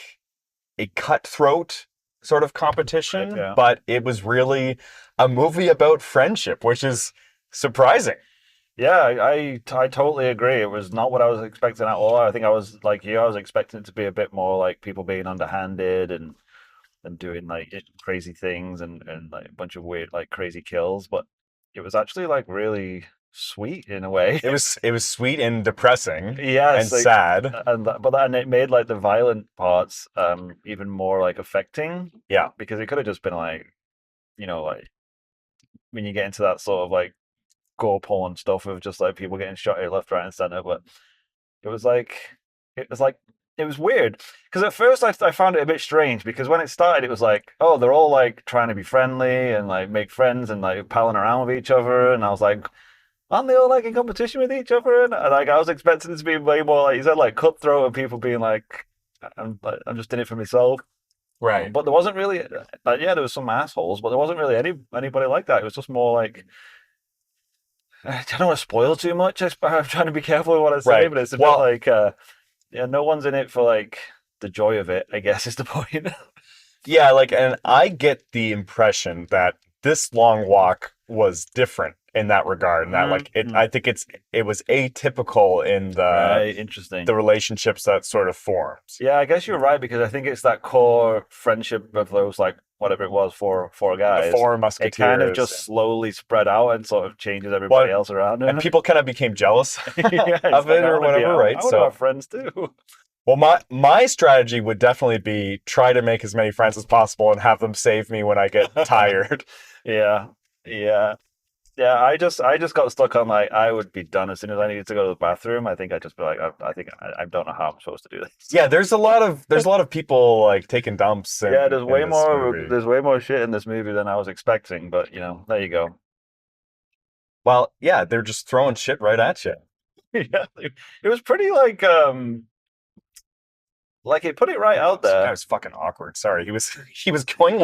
[SPEAKER 2] a cutthroat sort of competition,
[SPEAKER 1] Yeah.
[SPEAKER 2] but it was really a movie about friendship, which is surprising.
[SPEAKER 1] Yeah, I totally agree. It was not what I was expecting at all. I think I was like you. I was expecting it to be a bit more like people being underhanded and doing crazy things and a bunch of weird crazy kills, but it was actually really sweet in a way.
[SPEAKER 2] It was sweet and depressing,
[SPEAKER 1] Yes,
[SPEAKER 2] and sad,
[SPEAKER 1] and it made the violent parts even more affecting.
[SPEAKER 2] Yeah,
[SPEAKER 1] because it could have just been when you get into that sort of gore porn stuff of just people getting shot at left, right, and center. But it was it was weird because at first I found it a bit strange because when it started it was oh, they're all trying to be friendly and make friends and palling around with each other, and I was like, aren't they all in competition with each other? And I was expecting it to be way more you said cutthroat and people being I'm just in it for myself.
[SPEAKER 2] right.
[SPEAKER 1] But there wasn't really yeah, there was some assholes, but there wasn't really anybody like that. It was just more I don't want to spoil too much. I'm trying to be careful with what I say,
[SPEAKER 2] Right.
[SPEAKER 1] but it's a
[SPEAKER 2] Well-
[SPEAKER 1] bit yeah, no one's in it for the joy of it, I guess is the point.
[SPEAKER 2] Yeah, and I get the impression that this long walk was different in that regard, and that I think it was atypical in
[SPEAKER 1] Right, interesting.
[SPEAKER 2] the relationships that sort of formed.
[SPEAKER 1] Yeah, I guess you're right because I think it's that core friendship of those whatever it was, four guys.
[SPEAKER 2] The Four
[SPEAKER 1] It
[SPEAKER 2] Musketeers.
[SPEAKER 1] kind of just slowly spread out and sort of changes everybody else around it.
[SPEAKER 2] And people kind of became jealous
[SPEAKER 1] Yeah,
[SPEAKER 2] of it or whatever, right?
[SPEAKER 1] I want to have friends too.
[SPEAKER 2] Well, my strategy would definitely be try to make as many friends as possible and have them save me when I get tired.
[SPEAKER 1] Yeah. I just got stuck on I would be done as soon as I needed to go to the bathroom. I think I'd just be I think I don't know how I'm supposed to do this.
[SPEAKER 2] Yeah, there's a lot of people taking dumps.
[SPEAKER 1] Yeah, there's way
[SPEAKER 2] in this
[SPEAKER 1] more
[SPEAKER 2] movie.
[SPEAKER 1] there's way more shit in this movie than I was expecting, but there you go.
[SPEAKER 2] Well, yeah, they're just throwing shit right at you.
[SPEAKER 1] Yeah, it was pretty it put it right out
[SPEAKER 2] That
[SPEAKER 1] there.
[SPEAKER 2] was fucking awkward. Sorry, he was going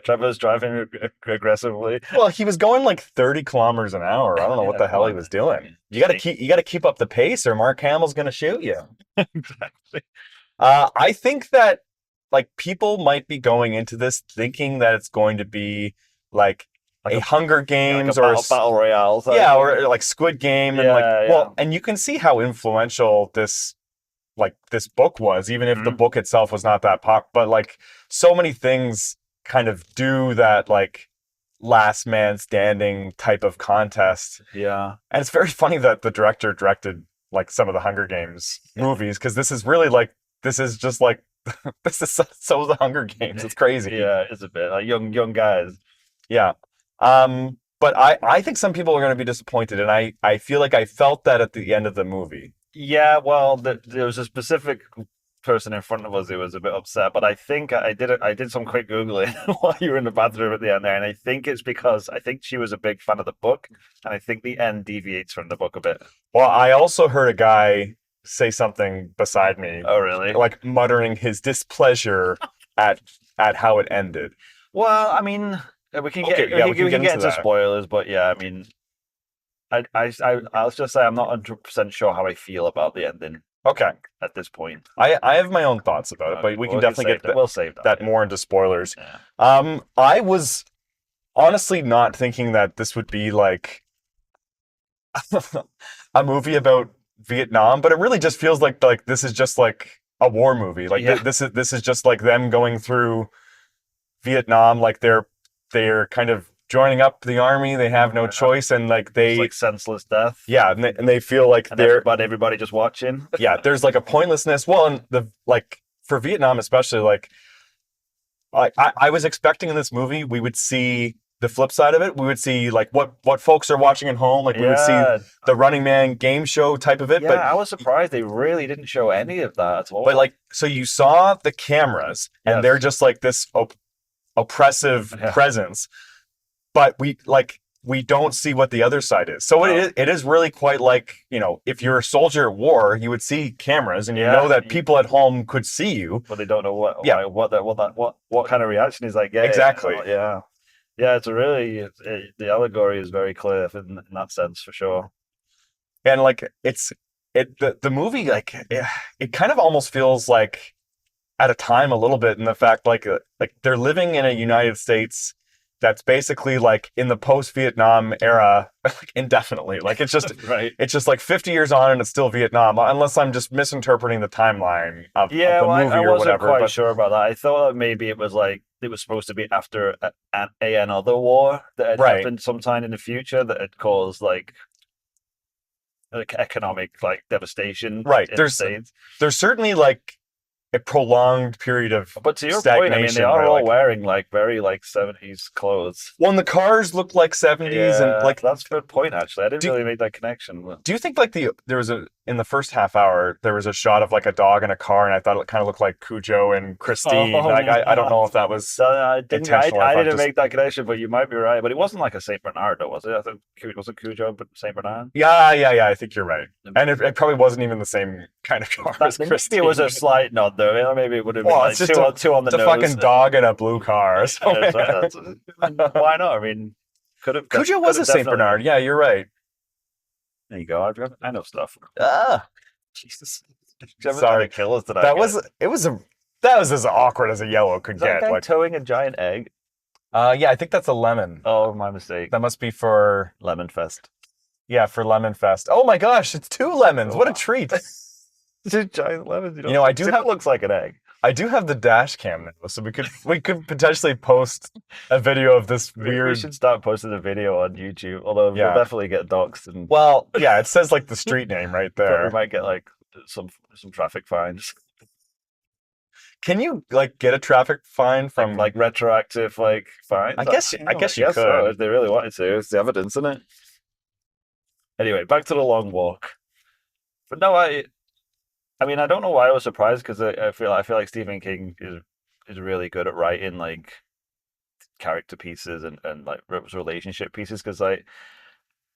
[SPEAKER 1] Trevor's driving aggressively.
[SPEAKER 2] well, he was going 30 kilometers an hour. I don't know what the hell he was doing. You got to keep up the pace, or Mark Hamill's gonna shoot you.
[SPEAKER 1] Exactly.
[SPEAKER 2] I think that people might be going into this thinking that it's going to be a Hunger Games or
[SPEAKER 1] battle royale.
[SPEAKER 2] yeah, or Squid Game, and
[SPEAKER 1] Yeah.
[SPEAKER 2] and you can see how influential this book was, even if the
[SPEAKER 1] Mhm.
[SPEAKER 2] book itself was not that pop. But so many things kind of do that last man standing type of contest.
[SPEAKER 1] Yeah.
[SPEAKER 2] And it's very funny that the director directed some of the Hunger Games movies, because this is really this is just this is so the Hunger Games. It's crazy.
[SPEAKER 1] Yeah, it's a bit young guys.
[SPEAKER 2] Yeah. But I think some people are going to be disappointed, and I feel I felt that at the end of the movie.
[SPEAKER 1] Yeah, well, there was a specific person in front of us who was a bit upset, but I think I did some quick googling while you were in the bathroom at the end there, and I think it's because I think she was a big fan of the book, and I think the end deviates from the book a bit.
[SPEAKER 2] Well, I also heard a guy say something beside me,
[SPEAKER 1] Oh, really?
[SPEAKER 2] muttering his displeasure at how it ended.
[SPEAKER 1] Well, I mean, we can get
[SPEAKER 2] Okay, yeah,
[SPEAKER 1] we can get into
[SPEAKER 2] that.
[SPEAKER 1] spoilers, but yeah, I mean, I'll just say I'm not 100% sure how I feel about the ending
[SPEAKER 2] Okay.
[SPEAKER 1] at this point.
[SPEAKER 2] I have my own thoughts about it, but we can definitely get
[SPEAKER 1] we'll save
[SPEAKER 2] that
[SPEAKER 1] yeah.
[SPEAKER 2] more into spoilers.
[SPEAKER 1] Yeah.
[SPEAKER 2] I was honestly not thinking that this would be a movie about Vietnam, but it really just feels like this is just like a war movie. Like
[SPEAKER 1] Yeah.
[SPEAKER 2] this is just like them going through Vietnam. Like they're kind of joining up the army. They have no choice, and like
[SPEAKER 1] It's
[SPEAKER 2] they
[SPEAKER 1] like senseless death.
[SPEAKER 2] yeah, and they feel like
[SPEAKER 1] And
[SPEAKER 2] they're
[SPEAKER 1] everybody just watching.
[SPEAKER 2] yeah. There's like a pointlessness. Well, and the like for Vietnam especially, like I was expecting in this movie we would see the flip side of it. We would see like what folks are watching at home. Like we would see
[SPEAKER 1] Yeah.
[SPEAKER 2] the Running Man game show type of it.
[SPEAKER 1] Yeah, I was surprised they really didn't show any of that at all.
[SPEAKER 2] But like, so you saw the cameras, and
[SPEAKER 1] Yes.
[SPEAKER 2] they're just like this oppressive
[SPEAKER 1] Yeah.
[SPEAKER 2] presence. But we don't see what the other side is. So it is really quite like, if you're a soldier at war, you would see cameras, and you know that people at home could see you.
[SPEAKER 1] But they don't know what
[SPEAKER 2] Yeah.
[SPEAKER 1] what kind of reaction is like getting.
[SPEAKER 2] Exactly.
[SPEAKER 1] Yeah. Yeah, the allegory is very clear in that sense for sure.
[SPEAKER 2] And like the movie, like it kind of almost feels like at a time a little bit in the fact like they're living in a United States that's basically like in the post-Vietnam era like indefinitely. Like it's just
[SPEAKER 1] Right.
[SPEAKER 2] it's just like 50 years on and it's still Vietnam, unless I'm just misinterpreting the timeline of the
[SPEAKER 1] Well,
[SPEAKER 2] movie
[SPEAKER 1] I
[SPEAKER 2] or
[SPEAKER 1] wasn't
[SPEAKER 2] whatever.
[SPEAKER 1] quite
[SPEAKER 2] But
[SPEAKER 1] sure about that. I thought that maybe it was like it was supposed to be after another war that had
[SPEAKER 2] Right.
[SPEAKER 1] happened sometime in the future that had caused like economic like devastation.
[SPEAKER 2] Right.
[SPEAKER 1] In the States.
[SPEAKER 2] There's certainly like a prolonged period of
[SPEAKER 1] But to your point, I mean, they
[SPEAKER 2] stagnation
[SPEAKER 1] are
[SPEAKER 2] where,
[SPEAKER 1] all
[SPEAKER 2] like,
[SPEAKER 1] wearing like very like 70s clothes.
[SPEAKER 2] well, and the cars look like 70s, and like
[SPEAKER 1] that's a good point. Actually, I didn't
[SPEAKER 2] Do-
[SPEAKER 1] really make that connection. But
[SPEAKER 2] do you think like there was in the first half hour there was a shot of like a dog in a car, and I thought it kind of looked like Cujo and Christine. Like I don't know if that was
[SPEAKER 1] So I didn't.
[SPEAKER 2] intentional.
[SPEAKER 1] I
[SPEAKER 2] If I'm
[SPEAKER 1] didn't
[SPEAKER 2] just-
[SPEAKER 1] make that connection, but you might be right. But it wasn't like a Saint Bernard, though, was it? I think it wasn't Cujo, but Saint Bernard.
[SPEAKER 2] Yeah. I think you're right, and it probably wasn't even the same kind of car as
[SPEAKER 1] Maybe
[SPEAKER 2] Christine.
[SPEAKER 1] it was a slight nod, though. You know, maybe it would have been
[SPEAKER 2] Well,
[SPEAKER 1] like
[SPEAKER 2] it's just
[SPEAKER 1] two on the
[SPEAKER 2] It's a
[SPEAKER 1] nose.
[SPEAKER 2] fucking dog in a blue car. So
[SPEAKER 1] Yeah, why not? I mean, could have.
[SPEAKER 2] Cujo was a Saint Bernard. Yeah, you're right.
[SPEAKER 1] There you go. I know stuff.
[SPEAKER 2] Ah,
[SPEAKER 1] Jesus.
[SPEAKER 2] Sorry.
[SPEAKER 1] Kill us today.
[SPEAKER 2] that was as awkward as a yellow could
[SPEAKER 1] Is that
[SPEAKER 2] get.
[SPEAKER 1] guy
[SPEAKER 2] Like,
[SPEAKER 1] towing a giant egg?
[SPEAKER 2] yeah, I think that's a lemon.
[SPEAKER 1] Oh, my mistake.
[SPEAKER 2] That must be for
[SPEAKER 1] Lemon Fest.
[SPEAKER 2] for Lemon Fest. Oh my gosh, it's 2 lemons. What a
[SPEAKER 1] Wow.
[SPEAKER 2] treat.
[SPEAKER 1] Two giant lemons.
[SPEAKER 2] You know, I do
[SPEAKER 1] it
[SPEAKER 2] have-
[SPEAKER 1] looks like an egg.
[SPEAKER 2] I do have the dash cam now, so we could potentially post a video of this
[SPEAKER 1] We
[SPEAKER 2] weird.
[SPEAKER 1] should start posting a video on YouTube. Although
[SPEAKER 2] Yeah.
[SPEAKER 1] we'll definitely get doxxed and
[SPEAKER 2] Well, yeah, it says like the street name right
[SPEAKER 1] we
[SPEAKER 2] there.
[SPEAKER 1] might get like some traffic fines,
[SPEAKER 2] Can you like get a traffic fine from
[SPEAKER 1] like retroactive like fines.
[SPEAKER 2] I guess you
[SPEAKER 1] so,
[SPEAKER 2] could.
[SPEAKER 1] if they really wanted to. It's the evidence, isn't it? Anyway, back to the long walk. But no, I mean, I don't know why I was surprised because I feel like Stephen King is really good at writing like character pieces and like relationship pieces. Because I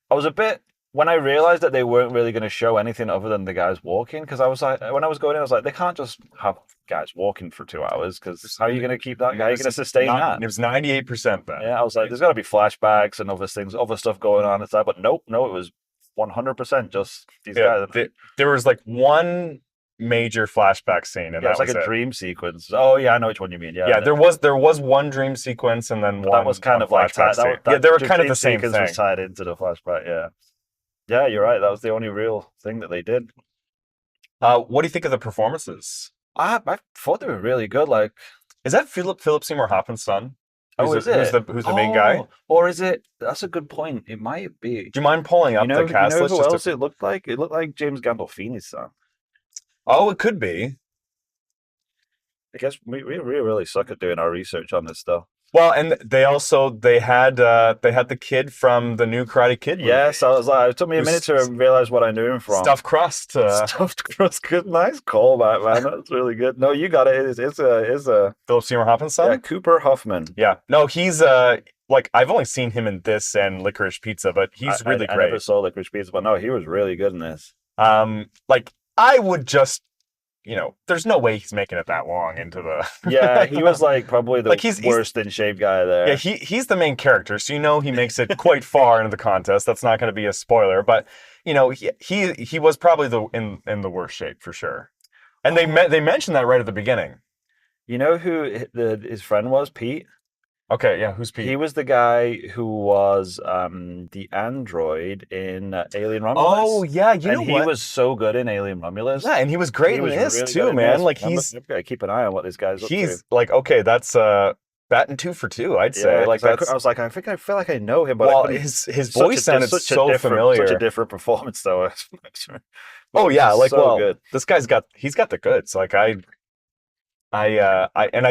[SPEAKER 1] was a bit when I realized that they weren't really going to show anything other than the guys walking. Because I was like, when I was going in, I was like, they can't just have guys walking for 2 hours. Because how are you going to keep that? How are you going to sustain that?
[SPEAKER 2] It was 98% then.
[SPEAKER 1] Yeah, I was like, there's got to be flashbacks and other things, other stuff going on inside. But no, it was 100% just these guys.
[SPEAKER 2] There was like one major flashback scene, and
[SPEAKER 1] Yeah,
[SPEAKER 2] that
[SPEAKER 1] it's like
[SPEAKER 2] was
[SPEAKER 1] a
[SPEAKER 2] it.
[SPEAKER 1] dream sequence. Oh yeah, I know which one you mean. Yeah,
[SPEAKER 2] Yeah, there was one dream sequence and then
[SPEAKER 1] that was kind
[SPEAKER 2] one
[SPEAKER 1] of like
[SPEAKER 2] flashback scene. Yeah, they were kind of the same
[SPEAKER 1] sequence
[SPEAKER 2] thing.
[SPEAKER 1] was tied into the flashback. Yeah, you're right. That was the only real thing that they did.
[SPEAKER 2] What do you think of the performances?
[SPEAKER 1] I thought they were really good. Like,
[SPEAKER 2] Is that Philip Seymour Hoffman's son?
[SPEAKER 1] is it?
[SPEAKER 2] Who's the main guy?
[SPEAKER 1] Or is it? That's a good point. It might be.
[SPEAKER 2] Do you mind pulling up the cast
[SPEAKER 1] you know
[SPEAKER 2] list?
[SPEAKER 1] who
[SPEAKER 2] just
[SPEAKER 1] else
[SPEAKER 2] to-
[SPEAKER 1] it looked like? It looked like James Gandolfini's son.
[SPEAKER 2] Oh, it could be.
[SPEAKER 1] I guess we really suck at doing our research on this stuff.
[SPEAKER 2] Well, and they had the kid from the new Karate Kid movie.
[SPEAKER 1] Yes, I was like, it took me a minute to realize what I knew him from.
[SPEAKER 2] Stuffed crust.
[SPEAKER 1] Stuffed crust, good, nice callback, man. That's really good. No, you got it. It's a
[SPEAKER 2] Philip Seymour Hoffman's son.
[SPEAKER 1] yeah, Cooper Hoffman.
[SPEAKER 2] Yeah. No, he's like I've only seen him in this and Licorice Pizza, but he's really
[SPEAKER 1] I
[SPEAKER 2] great.
[SPEAKER 1] never saw Licorice Pizza, but no, he was really good in this.
[SPEAKER 2] Like I would just, there's no way he's making it that long into the.
[SPEAKER 1] Yeah, he was like probably the
[SPEAKER 2] Like, he's-
[SPEAKER 1] worst in shape guy there.
[SPEAKER 2] Yeah, he's the main character, so he makes it quite far into the contest. That's not going to be a spoiler, but he was probably in the worst shape for sure. And they mentioned that right at the beginning.
[SPEAKER 1] You know who his friend was? Pete.
[SPEAKER 2] Okay, yeah, who's Pete?
[SPEAKER 1] He was the guy who was the android in Alien
[SPEAKER 2] Oh,
[SPEAKER 1] Romulus,
[SPEAKER 2] yeah, you
[SPEAKER 1] and
[SPEAKER 2] know
[SPEAKER 1] he
[SPEAKER 2] what?
[SPEAKER 1] was so good in Alien Romulus.
[SPEAKER 2] Yeah, and he was great
[SPEAKER 1] He
[SPEAKER 2] in
[SPEAKER 1] was
[SPEAKER 2] this
[SPEAKER 1] really good
[SPEAKER 2] too,
[SPEAKER 1] in
[SPEAKER 2] man.
[SPEAKER 1] this.
[SPEAKER 2] Like
[SPEAKER 1] I'm gonna keep an eye on what this guy's up to.
[SPEAKER 2] he's like, okay, that's batting two for two, I'd
[SPEAKER 1] Yeah,
[SPEAKER 2] say. Like
[SPEAKER 1] because I
[SPEAKER 2] that's
[SPEAKER 1] was like, I feel like I know him, but I
[SPEAKER 2] well,
[SPEAKER 1] couldn't.
[SPEAKER 2] his voice sounded so
[SPEAKER 1] Such a
[SPEAKER 2] familiar.
[SPEAKER 1] different performance though. But
[SPEAKER 2] Oh
[SPEAKER 1] he's
[SPEAKER 2] yeah,
[SPEAKER 1] just
[SPEAKER 2] like
[SPEAKER 1] so
[SPEAKER 2] well,
[SPEAKER 1] good.
[SPEAKER 2] this guy's got he's got the goods. Like I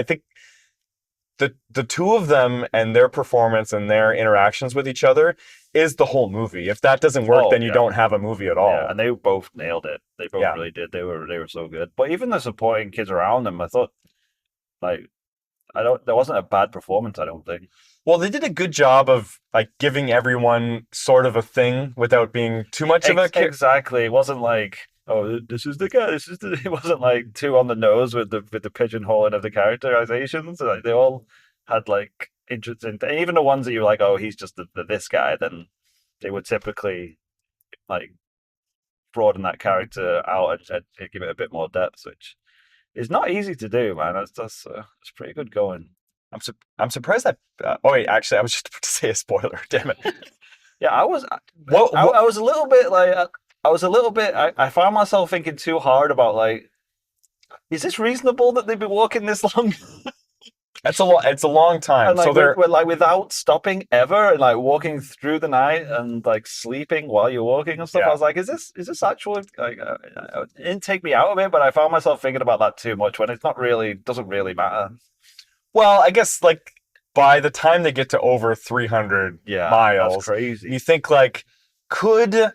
[SPEAKER 2] think the two of them and their performance and their interactions with each other is the whole movie. If that doesn't work,
[SPEAKER 1] Oh
[SPEAKER 2] then you
[SPEAKER 1] yeah,
[SPEAKER 2] don't have a movie at
[SPEAKER 1] yeah,
[SPEAKER 2] all.
[SPEAKER 1] and they both nailed it. They both
[SPEAKER 2] Yeah.
[SPEAKER 1] really did. They were so good. But even the supporting kids around them, I thought like I don't. There wasn't a bad performance. I don't think.
[SPEAKER 2] Well, they did a good job of like giving everyone sort of a thing without being too much of
[SPEAKER 1] Exactly. It wasn't like, oh, this is the guy. This is the. It wasn't like too on the nose with the pigeonholing of the characterizations. Like they all had like interesting. And even the ones that you were like, oh, he's just this guy. Then they would typically like broaden that character out and give it a bit more depth, which is not easy to do, man. That's pretty good going.
[SPEAKER 2] I'm surprised that. Oh wait, actually, I was just about to say a spoiler. Damn it.
[SPEAKER 1] Yeah,
[SPEAKER 2] What?
[SPEAKER 1] I was a little bit like I was a little bit I found myself thinking too hard about like is this reasonable that they've been walking this long
[SPEAKER 2] It's a long time.
[SPEAKER 1] and
[SPEAKER 2] So
[SPEAKER 1] like
[SPEAKER 2] they're
[SPEAKER 1] we're like without stopping ever and like walking through the night and like sleeping while you're walking and stuff. I
[SPEAKER 2] yeah.
[SPEAKER 1] was like, is this actually like it didn't take me out of it, but I found myself thinking about that too much when it's not really doesn't really matter.
[SPEAKER 2] Well, I guess like by the time they get to over 300
[SPEAKER 1] Yeah, that's
[SPEAKER 2] miles,
[SPEAKER 1] crazy.
[SPEAKER 2] you think like could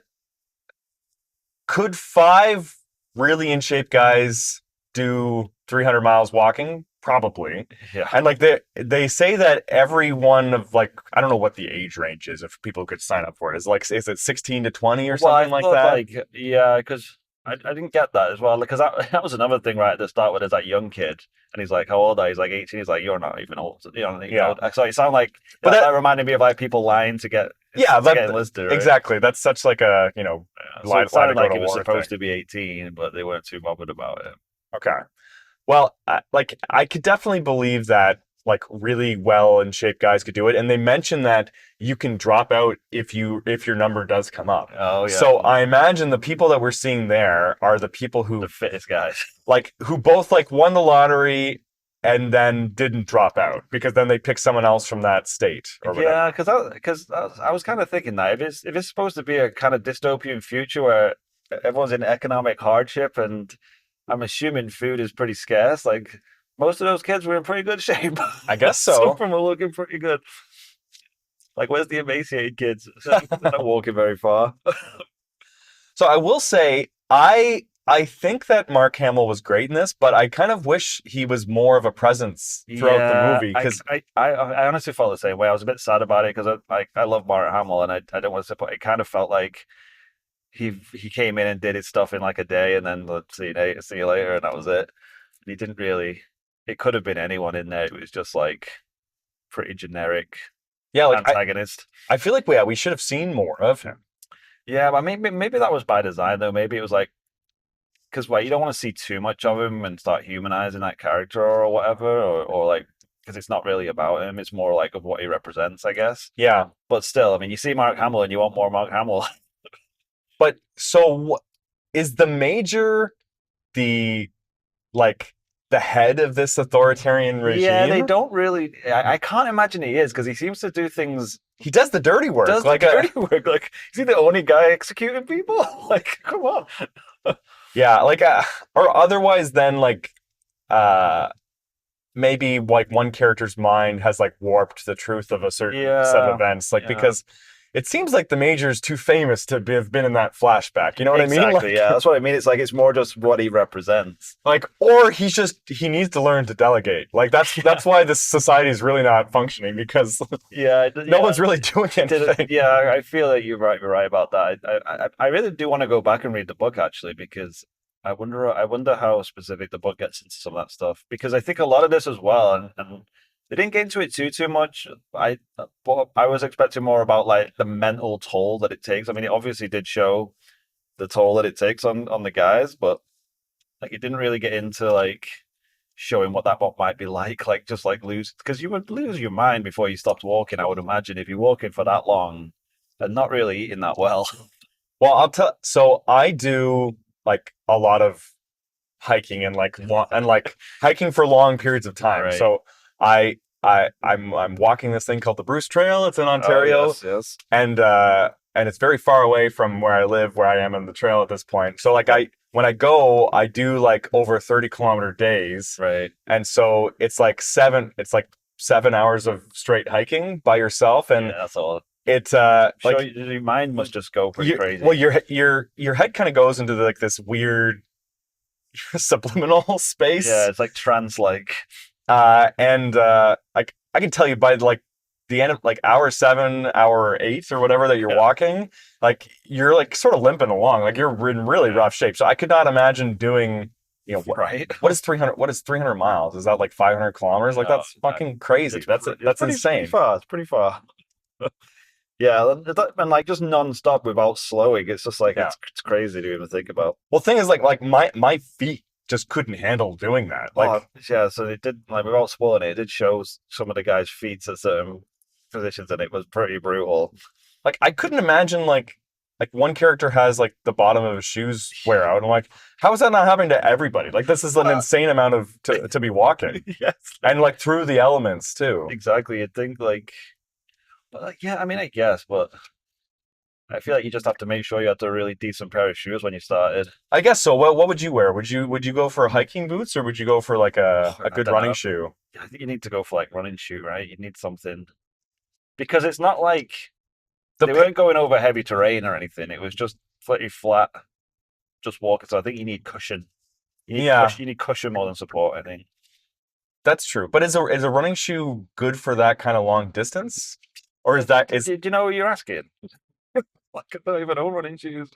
[SPEAKER 2] could five really in shape guys do 300 miles walking? Probably.
[SPEAKER 1] Yeah.
[SPEAKER 2] And like they say that every one of like I don't know what the age range is if people could sign up for it. Is it 16 to 20 or
[SPEAKER 1] Well, I
[SPEAKER 2] something like
[SPEAKER 1] thought
[SPEAKER 2] that?
[SPEAKER 1] like yeah, because I didn't get that as well because that was another thing right at the start where there's that young kid and he's like, how old are you? He's like 18. He's like, you're not even old. You're not even
[SPEAKER 2] Yeah.
[SPEAKER 1] old. So it sounded like
[SPEAKER 2] But
[SPEAKER 1] that reminded me of like people lying to get
[SPEAKER 2] yeah,
[SPEAKER 1] to get enlisted. Right?
[SPEAKER 2] exactly. That's such like a,
[SPEAKER 1] So
[SPEAKER 2] lie
[SPEAKER 1] it
[SPEAKER 2] to
[SPEAKER 1] sounded
[SPEAKER 2] go
[SPEAKER 1] like
[SPEAKER 2] to
[SPEAKER 1] it was
[SPEAKER 2] war
[SPEAKER 1] supposed
[SPEAKER 2] thing.
[SPEAKER 1] to be 18, but they weren't too bothered about it.
[SPEAKER 2] Okay. Well, like I could definitely believe that like really well in shape guys could do it, and they mentioned that you can drop out if your number does come up.
[SPEAKER 1] Oh yeah,
[SPEAKER 2] So I imagine the people that we're seeing there are the people
[SPEAKER 1] the
[SPEAKER 2] who
[SPEAKER 1] fittest guys.
[SPEAKER 2] like who both like won the lottery and then didn't drop out because then they picked someone else from that state or whatever.
[SPEAKER 1] Yeah, I was kind of thinking that if it's supposed to be a kind of dystopian future where everyone's in economic hardship and I'm assuming food is pretty scarce, like most of those kids were in pretty good shape.
[SPEAKER 2] I guess
[SPEAKER 1] Some
[SPEAKER 2] so.
[SPEAKER 1] of them were looking pretty good. Like, where's the emaciated kids? They're not walking very far.
[SPEAKER 2] So I will say I think that Mark Hamill was great in this, but I kind of wish he was more of a presence throughout the
[SPEAKER 1] Yeah,
[SPEAKER 2] movie because
[SPEAKER 1] I honestly felt the same way. I was a bit sad about it because I love Mark Hamill and I don't want to say, but it kind of felt like he came in and did his stuff in like a day and then let's see you later and that was it. And he didn't really. It could have been anyone in there. It was just like pretty generic
[SPEAKER 2] yeah, like
[SPEAKER 1] antagonist.
[SPEAKER 2] I feel like we should have seen more of him.
[SPEAKER 1] Yeah, but maybe that was by design though. Maybe it was like because you don't want to see too much of him and start humanizing that character or whatever, or like because it's not really about him. It's more like of what he represents, I guess.
[SPEAKER 2] Yeah,
[SPEAKER 1] But still, I mean, you see Mark Hamill and you want more Mark Hamill.
[SPEAKER 2] but so is the major the like the head of this authoritarian regime?
[SPEAKER 1] Yeah, they don't really. I can't imagine he is because he seems to do things.
[SPEAKER 2] He does the dirty work.
[SPEAKER 1] Does
[SPEAKER 2] like
[SPEAKER 1] the dirty work? Like, is he the only guy executing people? Like, come on.
[SPEAKER 2] yeah, like or otherwise then like maybe like one character's mind has like warped the truth of a certain set of events like because it seems like the major's too famous to have been in that flashback. You know what I mean?
[SPEAKER 1] Exactly. Yeah, that's what I mean. It's like it's more just what he represents.
[SPEAKER 2] Like, or he needs to learn to delegate. Like that's why this society is really not functioning because no one's really doing anything.
[SPEAKER 1] Yeah, I feel that you're right. You're right about that. I really do want to go back and read the book actually because I wonder how specific the book gets into some of that stuff because I think a lot of this as well and they didn't get into it too much. But I was expecting more about like the mental toll that it takes. I mean, it obviously did show the toll that it takes on the guys, but like it didn't really get into like showing what that might be like just like lose, because you would lose your mind before you stopped walking. I would imagine if you're walking for that long and not really eating that well.
[SPEAKER 2] Well, so I do like a lot of hiking and like hiking for long periods of time.
[SPEAKER 1] Right.
[SPEAKER 2] So I'm walking this thing called the Bruce Trail. It's in
[SPEAKER 1] Oh,
[SPEAKER 2] Ontario,
[SPEAKER 1] yes.
[SPEAKER 2] and it's very far away from where I live, where I am on the trail at this point. So like when I go, I do like over 30-kilometer days,
[SPEAKER 1] Right.
[SPEAKER 2] and so it's like 7 hours of straight hiking by yourself, and
[SPEAKER 1] Yeah, that's all.
[SPEAKER 2] it's
[SPEAKER 1] Sure,
[SPEAKER 2] like
[SPEAKER 1] your mind must just go pretty crazy.
[SPEAKER 2] well, your head kind of goes into like this weird subliminal space.
[SPEAKER 1] Yeah, it's like trance-like.
[SPEAKER 2] Like I can tell you by like the end of like hour 7, hour 8, or whatever that you're walking, like you're like sort of limping along, like you're in really rough shape. So I could not imagine doing,
[SPEAKER 1] Right.
[SPEAKER 2] what is 300 miles? Is that like 500 kilometers? Like that's fucking crazy. That's insane.
[SPEAKER 1] Pretty far. It's pretty far. Yeah, and like just non-stop without slowing. It's just like
[SPEAKER 2] Yeah.
[SPEAKER 1] it's crazy to even think about.
[SPEAKER 2] Well, thing is like my feet just couldn't handle doing that. Like,
[SPEAKER 1] Yeah, so it did, like, without spoiling it, it did show some of the guys' feet at certain positions, and it was pretty brutal.
[SPEAKER 2] like I couldn't imagine like one character has like the bottom of his shoes wear out. I'm like, how is that not happening to everybody? Like this is an insane amount of to be walking.
[SPEAKER 1] Yes,
[SPEAKER 2] And like through the elements too.
[SPEAKER 1] exactly. You'd think yeah, I mean, I guess, but I feel like you just have to make sure you have a really decent pair of shoes when you started.
[SPEAKER 2] I guess so. What would you wear? Would you go for hiking boots, or would you go for like a
[SPEAKER 1] I
[SPEAKER 2] good
[SPEAKER 1] don't
[SPEAKER 2] running
[SPEAKER 1] know.
[SPEAKER 2] shoe?
[SPEAKER 1] I think you need to go for like running shoe, right? You need something, because it's not like
[SPEAKER 2] The
[SPEAKER 1] they
[SPEAKER 2] pi-
[SPEAKER 1] weren't going over heavy terrain or anything. It was just pretty flat, just walking. So I think you need cushion.
[SPEAKER 2] Yeah.
[SPEAKER 1] You need cushion more than support, I think.
[SPEAKER 2] That's true. But is a running shoe good for that kind of long distance? Or is that
[SPEAKER 1] Do you know what you're asking? Like, I don't even own running shoes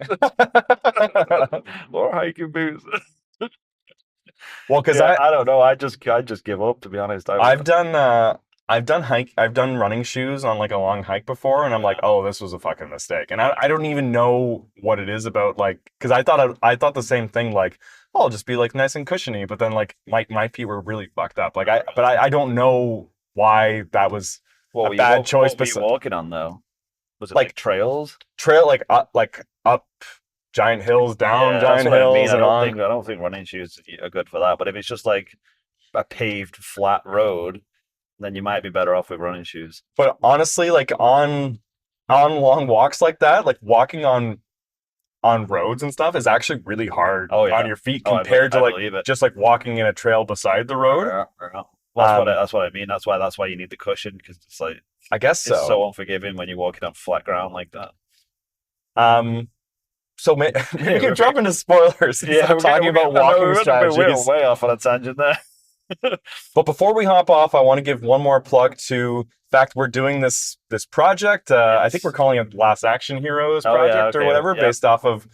[SPEAKER 1] or hiking boots.
[SPEAKER 2] well, because
[SPEAKER 1] Yeah, I don't know. I just give up, to be honest.
[SPEAKER 2] I've done running shoes on like a long hike before, and I'm like, oh, this was a fucking mistake. And I don't even know what it is about, like, because I thought the same thing, like, oh, I'll just be like nice and cushiony, but then like my feet were really fucked up. Like I don't know why that was a bad choice.
[SPEAKER 1] What were you walking on, though? Was it
[SPEAKER 2] Like
[SPEAKER 1] like trails?
[SPEAKER 2] trail like up giant hills, down
[SPEAKER 1] Yeah,
[SPEAKER 2] giant
[SPEAKER 1] that's what I
[SPEAKER 2] hills,
[SPEAKER 1] mean.
[SPEAKER 2] and on.
[SPEAKER 1] I don't think running shoes are good for that. But if it's just like a paved flat road, then you might be better off with running shoes.
[SPEAKER 2] But honestly, like on long walks like that, like walking on roads and stuff is actually really hard
[SPEAKER 1] Oh, yeah.
[SPEAKER 2] on your feet
[SPEAKER 1] Oh,
[SPEAKER 2] compared
[SPEAKER 1] I
[SPEAKER 2] to
[SPEAKER 1] believe it.
[SPEAKER 2] just like walking in a trail beside the road.
[SPEAKER 1] Yeah. Well, that's what I mean. That's why you need the cushion, because it's like
[SPEAKER 2] I guess
[SPEAKER 1] it's
[SPEAKER 2] so.
[SPEAKER 1] so unforgiving when you're walking on flat ground like that.
[SPEAKER 2] So maybe we can jump into spoilers. Yeah,
[SPEAKER 1] we're
[SPEAKER 2] talking about walking
[SPEAKER 1] we're
[SPEAKER 2] strategies.
[SPEAKER 1] way off on a tangent there.
[SPEAKER 2] But before we hop off, I want to give one more plug to the fact we're doing this project. I think we're calling it Last Action Heroes Project or whatever, based off of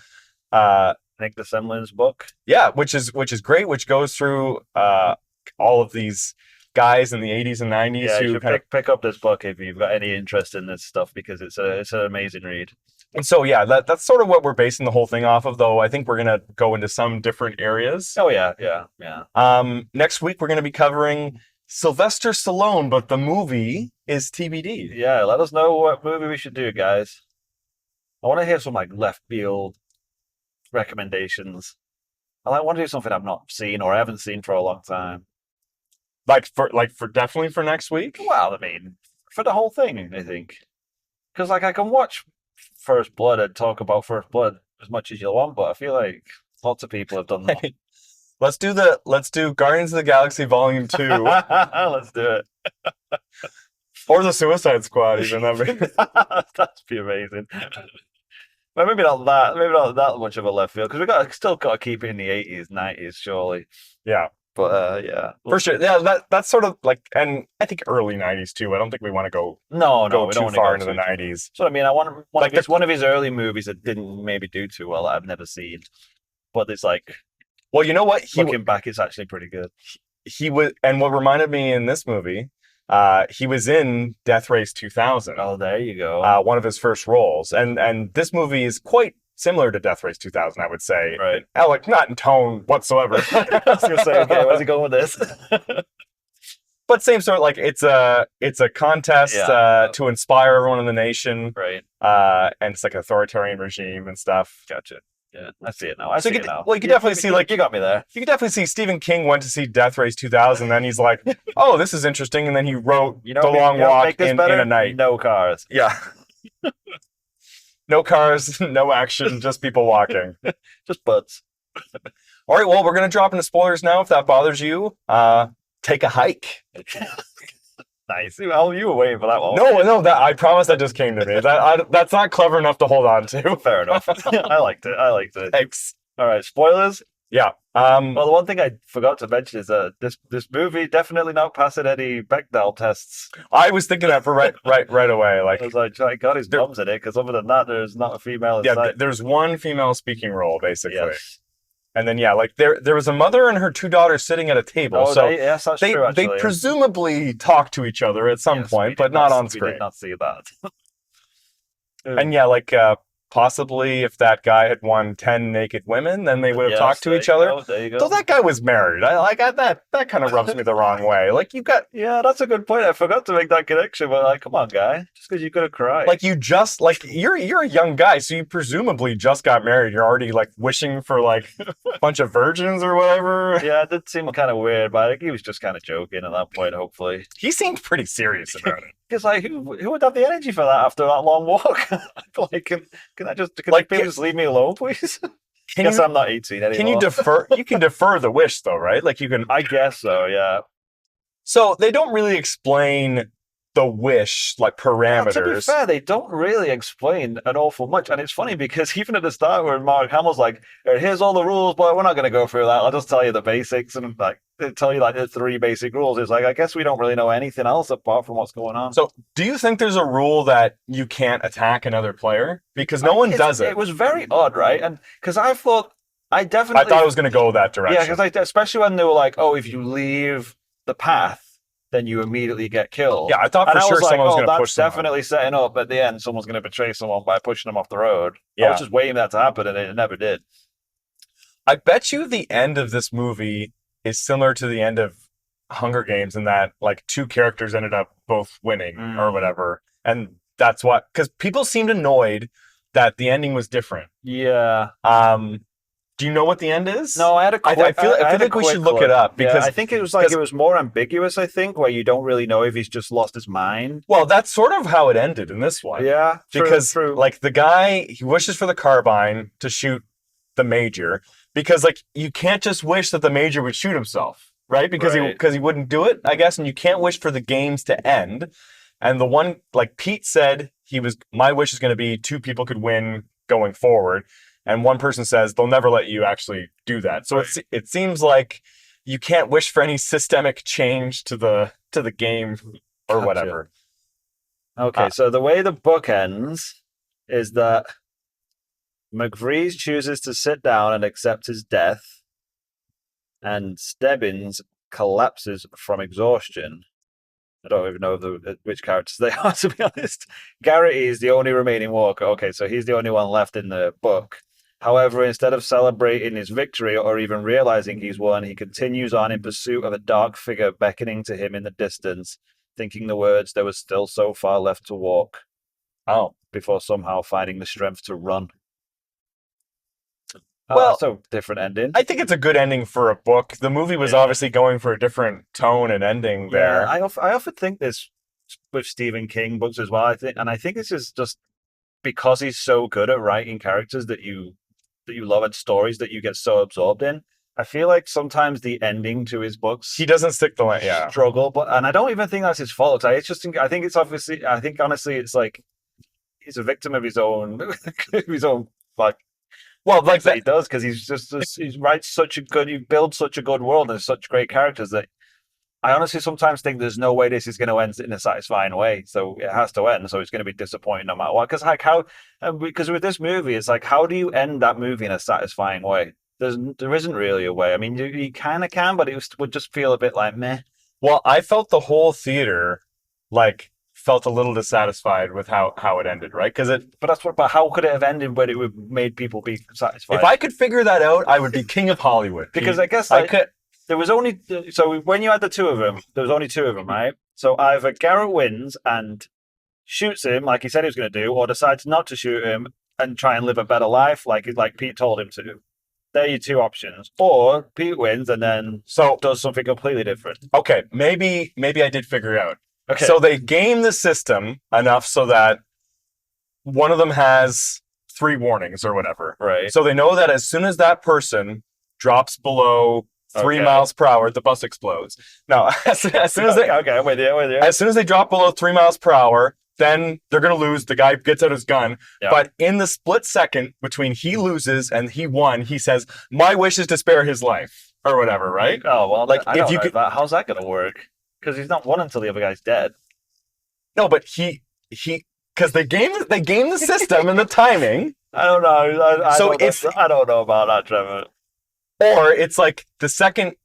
[SPEAKER 1] Nick DeSemlin's book.
[SPEAKER 2] Yeah, which is great, which goes through all of these guys in the 80s and 90s
[SPEAKER 1] Yeah, you
[SPEAKER 2] who
[SPEAKER 1] should pick up this book if you've got any interest in this stuff, because it's an amazing read.
[SPEAKER 2] And so yeah, that's sort of what we're basing the whole thing off of, though I think we're gonna go into some different areas.
[SPEAKER 1] Oh yeah.
[SPEAKER 2] Next week we're gonna be covering Sylvester Stallone, but the movie is TBD.
[SPEAKER 1] Yeah, let us know what movie we should do, guys. I want to hear some like left field recommendations. I want to do something I've not seen or haven't seen for a long time.
[SPEAKER 2] Like for definitely for next week.
[SPEAKER 1] Well, I mean, for the whole thing, I think, because like I can watch First Blood and talk about First Blood as much as you want, but I feel like lots of people have done that.
[SPEAKER 2] Let's do Guardians of the Galaxy Volume 2.
[SPEAKER 1] Let's do it.
[SPEAKER 2] Or the Suicide Squad, even.
[SPEAKER 1] That'd be amazing. Well, maybe not that much of a left field, because still got to keep it in the 80s, 90s, surely.
[SPEAKER 2] Yeah.
[SPEAKER 1] But yeah,
[SPEAKER 2] for sure. Yeah, that's sort of like, and I think early 90s too. I don't think we want to go
[SPEAKER 1] we don't
[SPEAKER 2] too far into the 90s.
[SPEAKER 1] So I mean, I want one of his early movies that didn't maybe do too well that I've never seen, but it's like,
[SPEAKER 2] well, you know what?
[SPEAKER 1] Looking back, it's actually pretty good.
[SPEAKER 2] He was, and what reminded me in this movie, he was in Death Race 2000.
[SPEAKER 1] Oh, there you go.
[SPEAKER 2] One of his first roles, and this movie is quite similar to Death Race 2000, I would say.
[SPEAKER 1] Right.
[SPEAKER 2] Like not in tone whatsoever.
[SPEAKER 1] I was gonna say, okay, where's he going with this?
[SPEAKER 2] But same sort. Like it's a contest
[SPEAKER 1] Yeah.
[SPEAKER 2] to inspire everyone in the nation.
[SPEAKER 1] Right.
[SPEAKER 2] And it's like an authoritarian regime and stuff.
[SPEAKER 1] Gotcha. Yeah, I see it now. I
[SPEAKER 2] So
[SPEAKER 1] see
[SPEAKER 2] you
[SPEAKER 1] it
[SPEAKER 2] could,
[SPEAKER 1] now.
[SPEAKER 2] well, you could definitely see like
[SPEAKER 1] You got me there.
[SPEAKER 2] you could definitely see Stephen King went to see Death Race 2000, and then he's like, "Oh, this is interesting," and then he wrote
[SPEAKER 1] You know,
[SPEAKER 2] The Long Walk
[SPEAKER 1] make this
[SPEAKER 2] in
[SPEAKER 1] better?
[SPEAKER 2] a night.
[SPEAKER 1] No cars.
[SPEAKER 2] Yeah, no cars, no action, just people walking.
[SPEAKER 1] Just butts.
[SPEAKER 2] All right, well, we're gonna drop into spoilers now. If that bothers you, take a hike.
[SPEAKER 1] Nice. Well, you were waiting for that one.
[SPEAKER 2] No, that I promise that just came to me. That's not clever enough to hold on to.
[SPEAKER 1] Fair enough. I liked it.
[SPEAKER 2] Thanks.
[SPEAKER 1] All right, spoilers.
[SPEAKER 2] Yeah.
[SPEAKER 1] Well, the one thing I forgot to mention is that this movie definitely not passing any Bechdel tests.
[SPEAKER 2] I was thinking that for right away.
[SPEAKER 1] I
[SPEAKER 2] Like,
[SPEAKER 1] was like, I got his mom's in it, because other than that, there's not a female in
[SPEAKER 2] yeah,
[SPEAKER 1] sight.
[SPEAKER 2] there's one female speaking role basically.
[SPEAKER 1] Yes.
[SPEAKER 2] And then, yeah, like there was a mother and her two daughters sitting at a table.
[SPEAKER 1] Oh,
[SPEAKER 2] so
[SPEAKER 1] yes, that's
[SPEAKER 2] they,
[SPEAKER 1] true, actually.
[SPEAKER 2] they presumably talk to each other at some
[SPEAKER 1] Yes,
[SPEAKER 2] point,
[SPEAKER 1] we
[SPEAKER 2] but
[SPEAKER 1] did
[SPEAKER 2] not on
[SPEAKER 1] We
[SPEAKER 2] screen.
[SPEAKER 1] did not see that.
[SPEAKER 2] And yeah, like possibly if that guy had won 10 naked women, then they would have talked to each other.
[SPEAKER 1] There you go.
[SPEAKER 2] Though that guy was married. That kind of rubs me the wrong way. Like you got
[SPEAKER 1] Yeah, that's a good point. I forgot to make that connection, but like, come on, guy. Just because you could have cried.
[SPEAKER 2] like you just like you're a young guy, so you presumably just got married. You're already like wishing for like a bunch of virgins or whatever.
[SPEAKER 1] yeah, it did seem kind of weird, but I think he was just kind of joking at that point, hopefully.
[SPEAKER 2] He seemed pretty serious about it.
[SPEAKER 1] Because like, who would have the energy for that after that long walk? Like, can
[SPEAKER 2] Like,
[SPEAKER 1] people just leave me alone, please?
[SPEAKER 2] Can
[SPEAKER 1] Guess
[SPEAKER 2] you
[SPEAKER 1] I'm not 18 anymore.
[SPEAKER 2] can you defer? You can defer the wish though, right? Like you can.
[SPEAKER 1] I guess so, yeah.
[SPEAKER 2] So they don't really explain the wish like
[SPEAKER 1] Well,
[SPEAKER 2] parameters.
[SPEAKER 1] to be fair, they don't really explain an awful much. And it's funny because even at the start where Mark Hamill's like, here's all the rules, but we're not going to go through that. I'll just tell you the basics. And like, they tell you like the 3 basic rules. It's like, I guess we don't really know anything else apart from what's going on.
[SPEAKER 2] So do you think there's a rule that you can't attack another player? Because no one does it.
[SPEAKER 1] It was very odd, right? And because I thought
[SPEAKER 2] I thought it was going to go that direction.
[SPEAKER 1] Yeah, because especially when they were like, oh, if you leave the path, then you immediately get killed.
[SPEAKER 2] Yeah, I thought for
[SPEAKER 1] and
[SPEAKER 2] sure
[SPEAKER 1] I was
[SPEAKER 2] someone was
[SPEAKER 1] like,
[SPEAKER 2] going to push
[SPEAKER 1] that's
[SPEAKER 2] someone.
[SPEAKER 1] definitely setting up at the end. Someone's going to betray someone by pushing them off the road. I
[SPEAKER 2] Yeah.
[SPEAKER 1] was just waiting for that to happen, and it never did.
[SPEAKER 2] I bet you the end of this movie is similar to the end of Hunger Games in that like 2 characters ended up both winning or whatever. And that's what, because people seemed annoyed that the ending was different.
[SPEAKER 1] Yeah.
[SPEAKER 2] Do you know what the end is?
[SPEAKER 1] No, I had a quick,
[SPEAKER 2] I feel like we should look it up because
[SPEAKER 1] I think it was like it was more ambiguous. I think where you don't really know if he's just lost his mind.
[SPEAKER 2] well, that's sort of how it ended in this one.
[SPEAKER 1] Yeah,
[SPEAKER 2] Because
[SPEAKER 1] true.
[SPEAKER 2] like the guy, he wishes for the carbine to shoot the major because like you can't just wish that the major would shoot himself, right? Because he wouldn't do it, I guess, and you can't wish for the games to end. And the one like Pete said my wish is going to be 2 people could win going forward. And one person says they'll never let you actually do that. So it seems like you can't wish for any systemic change to the game or
[SPEAKER 1] Gotcha.
[SPEAKER 2] whatever.
[SPEAKER 1] Okay, so the way the book ends is that McVrees chooses to sit down and accept his death, and Stebbins collapses from exhaustion. I don't even know which characters they are, to be honest. Garrett is the only remaining walker. Okay, so he's the only one left in the book. However, instead of celebrating his victory or even realizing he's won, he continues on in pursuit of a dark figure beckoning to him in the distance, thinking the words, "There was still so far left to walk," before somehow finding the strength to run.
[SPEAKER 2] Well,
[SPEAKER 1] so different ending.
[SPEAKER 2] I think it's a good ending for a book. The movie was obviously going for a different tone and ending there.
[SPEAKER 1] Yeah, I often think this with Stephen King books as well. I think this is just because he's so good at writing characters that you love and stories that you get so absorbed in. I feel like sometimes the ending to his books
[SPEAKER 2] He doesn't stick the landing. Yeah.
[SPEAKER 1] struggle, and I don't even think that's his fault. I think honestly it's like he's a victim of his own like.
[SPEAKER 2] Well, like
[SPEAKER 1] that he does because he builds such a good world and such great characters that I honestly sometimes think there's no way this is going to end in a satisfying way. So it has to end. So it's going to be disappointing no matter what. Because with this movie, it's like, how do you end that movie in a satisfying way? There isn't really a way. I mean, you kind of can, but it would just feel a bit like meh.
[SPEAKER 2] Well, I felt the whole theater like felt a little dissatisfied with how it ended, right? Because
[SPEAKER 1] But how could it have ended where it would made people be satisfied?
[SPEAKER 2] if I could figure that out, I would be king of Hollywood.
[SPEAKER 1] Because I guess
[SPEAKER 2] I could.
[SPEAKER 1] there was only so when you had the two of them, there was only two of them, right? So either Garrett wins and shoots him like he said he was going to do, or decides not to shoot him and try and live a better life like Pete told him to. They're your two options. Or Pete wins and then does something completely different.
[SPEAKER 2] Okay, maybe I did figure it out.
[SPEAKER 1] Okay.
[SPEAKER 2] So they game the system enough so that one of them has 3 warnings or whatever.
[SPEAKER 1] Right.
[SPEAKER 2] So they know that as soon as that person drops below 3 miles per hour, the bus explodes. Now, as soon as they
[SPEAKER 1] okay, I'm with you.
[SPEAKER 2] As soon as they drop below 3 miles per hour, then they're going to lose. The guy gets out his gun.
[SPEAKER 1] Yeah.
[SPEAKER 2] But in the split second between he loses and he won, he says, "My wish is to spare his life," or whatever, right?
[SPEAKER 1] Oh, well,
[SPEAKER 2] Like,
[SPEAKER 1] I
[SPEAKER 2] if
[SPEAKER 1] don't
[SPEAKER 2] you
[SPEAKER 1] know
[SPEAKER 2] could-
[SPEAKER 1] that. How's that going to work? Because he's not won until the other guy's dead.
[SPEAKER 2] No, but he because they game the system and the timing.
[SPEAKER 1] I don't know. I don't know about that, Trevor.
[SPEAKER 2] Or it's like the second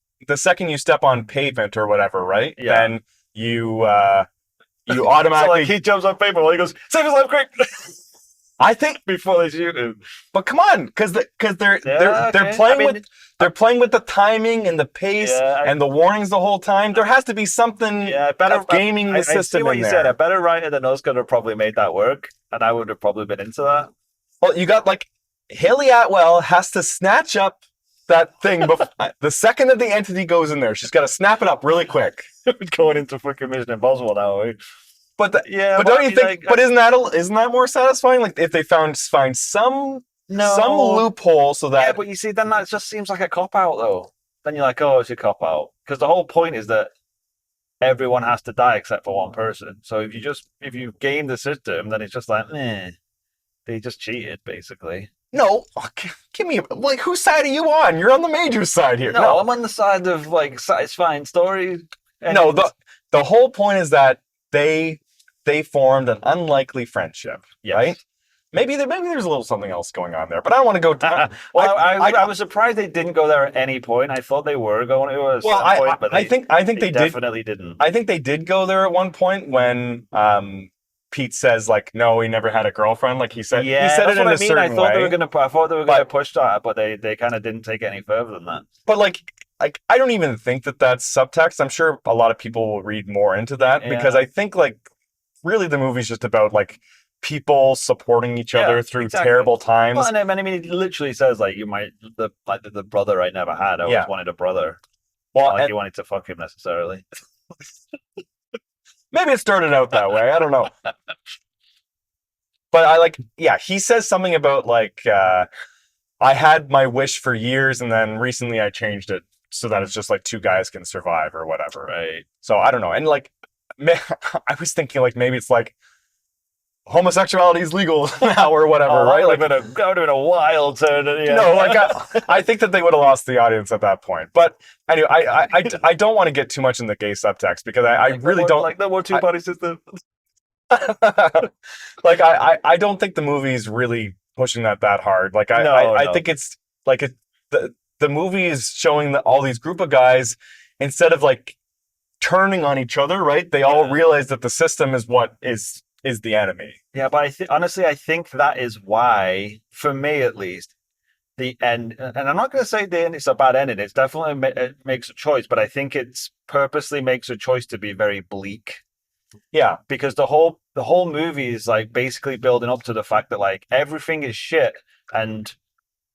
[SPEAKER 2] you step on pavement or whatever, right?
[SPEAKER 1] Yeah.
[SPEAKER 2] Then you automatically.
[SPEAKER 1] So like he jumps on paper while he goes, "Save his life, quick!"
[SPEAKER 2] I think,
[SPEAKER 1] before they shoot him.
[SPEAKER 2] but come on, because they're
[SPEAKER 1] okay.
[SPEAKER 2] playing they're playing with the timing and the pace
[SPEAKER 1] Yeah,
[SPEAKER 2] and the warnings the whole time. There has to be something of gaming the system
[SPEAKER 1] I see what
[SPEAKER 2] in
[SPEAKER 1] you
[SPEAKER 2] there.
[SPEAKER 1] said. A better writer than us could have probably made that work, and I would have probably been into that.
[SPEAKER 2] Well, you got like Haley Atwell has to snatch up that thing before, the second that the entity goes in there. She's got to snap it up really quick.
[SPEAKER 1] Going into fucking Mission Impossible now. Eh?
[SPEAKER 2] But
[SPEAKER 1] But
[SPEAKER 2] don't you think? But isn't that more satisfying? Like if they find some loophole so that
[SPEAKER 1] Yeah, but you see, then that just seems like a cop out, though. Then you're like, oh, it's a cop out, because the whole point is that everyone has to die except for one person. So if you game the system, then it's just like, they just cheated basically.
[SPEAKER 2] no, give me like whose side are you on? You're on the major side here.
[SPEAKER 1] No, I'm on the side of like satisfying story.
[SPEAKER 2] No, the whole point is that they formed an unlikely friendship,
[SPEAKER 1] Yes.
[SPEAKER 2] right? Maybe there's a little something else going on there, but I don't want to go.
[SPEAKER 1] Well, I was surprised they didn't go there at any point. I thought they were going to at some point, but
[SPEAKER 2] I think they
[SPEAKER 1] definitely didn't.
[SPEAKER 2] I think they did go there at one point when Pete says like, no, he never had a girlfriend. Like he said,
[SPEAKER 1] Yeah,
[SPEAKER 2] he said
[SPEAKER 1] that's
[SPEAKER 2] it in
[SPEAKER 1] what
[SPEAKER 2] a
[SPEAKER 1] I mean.
[SPEAKER 2] certain
[SPEAKER 1] I thought
[SPEAKER 2] way.
[SPEAKER 1] they were gonna push that, but they kind of didn't take it any further than that.
[SPEAKER 2] But like I don't even think that that's subtext. I'm sure a lot of people will read more into that because I think like really the movie's just about like people supporting each other through terrible times.
[SPEAKER 1] Well, and I mean, he literally says like the brother I never had. I always wanted a brother. Well, not like you wanted to fuck him necessarily.
[SPEAKER 2] Maybe it started out that way. I don't know. But he says something about like, I had my wish for years and then recently I changed it so that it's just like 2 guys can survive or whatever.
[SPEAKER 1] Right.
[SPEAKER 2] So I don't know. And like, I was thinking like maybe it's like homosexuality is legal now or whatever, right? Like
[SPEAKER 1] that would have been a wild turn. Yeah.
[SPEAKER 2] No, like I think that they would have lost the audience at that point. But anyway, I don't want to get too much in the gay subtext because I really don't
[SPEAKER 1] like the more two-body system.
[SPEAKER 2] Like I don't think the movie's really pushing that hard. Like I think it's like the movie is showing that all these group of guys instead of like turning on each other, right? They all realize that the system is what is the enemy.
[SPEAKER 1] Yeah, but honestly, I think that is why, for me at least, the end. And I'm not going to say the end is a bad ending. It's definitely it makes a choice, but I think it's purposely makes a choice to be very bleak.
[SPEAKER 2] Yeah,
[SPEAKER 1] because the whole movie is like basically building up to the fact that like everything is shit and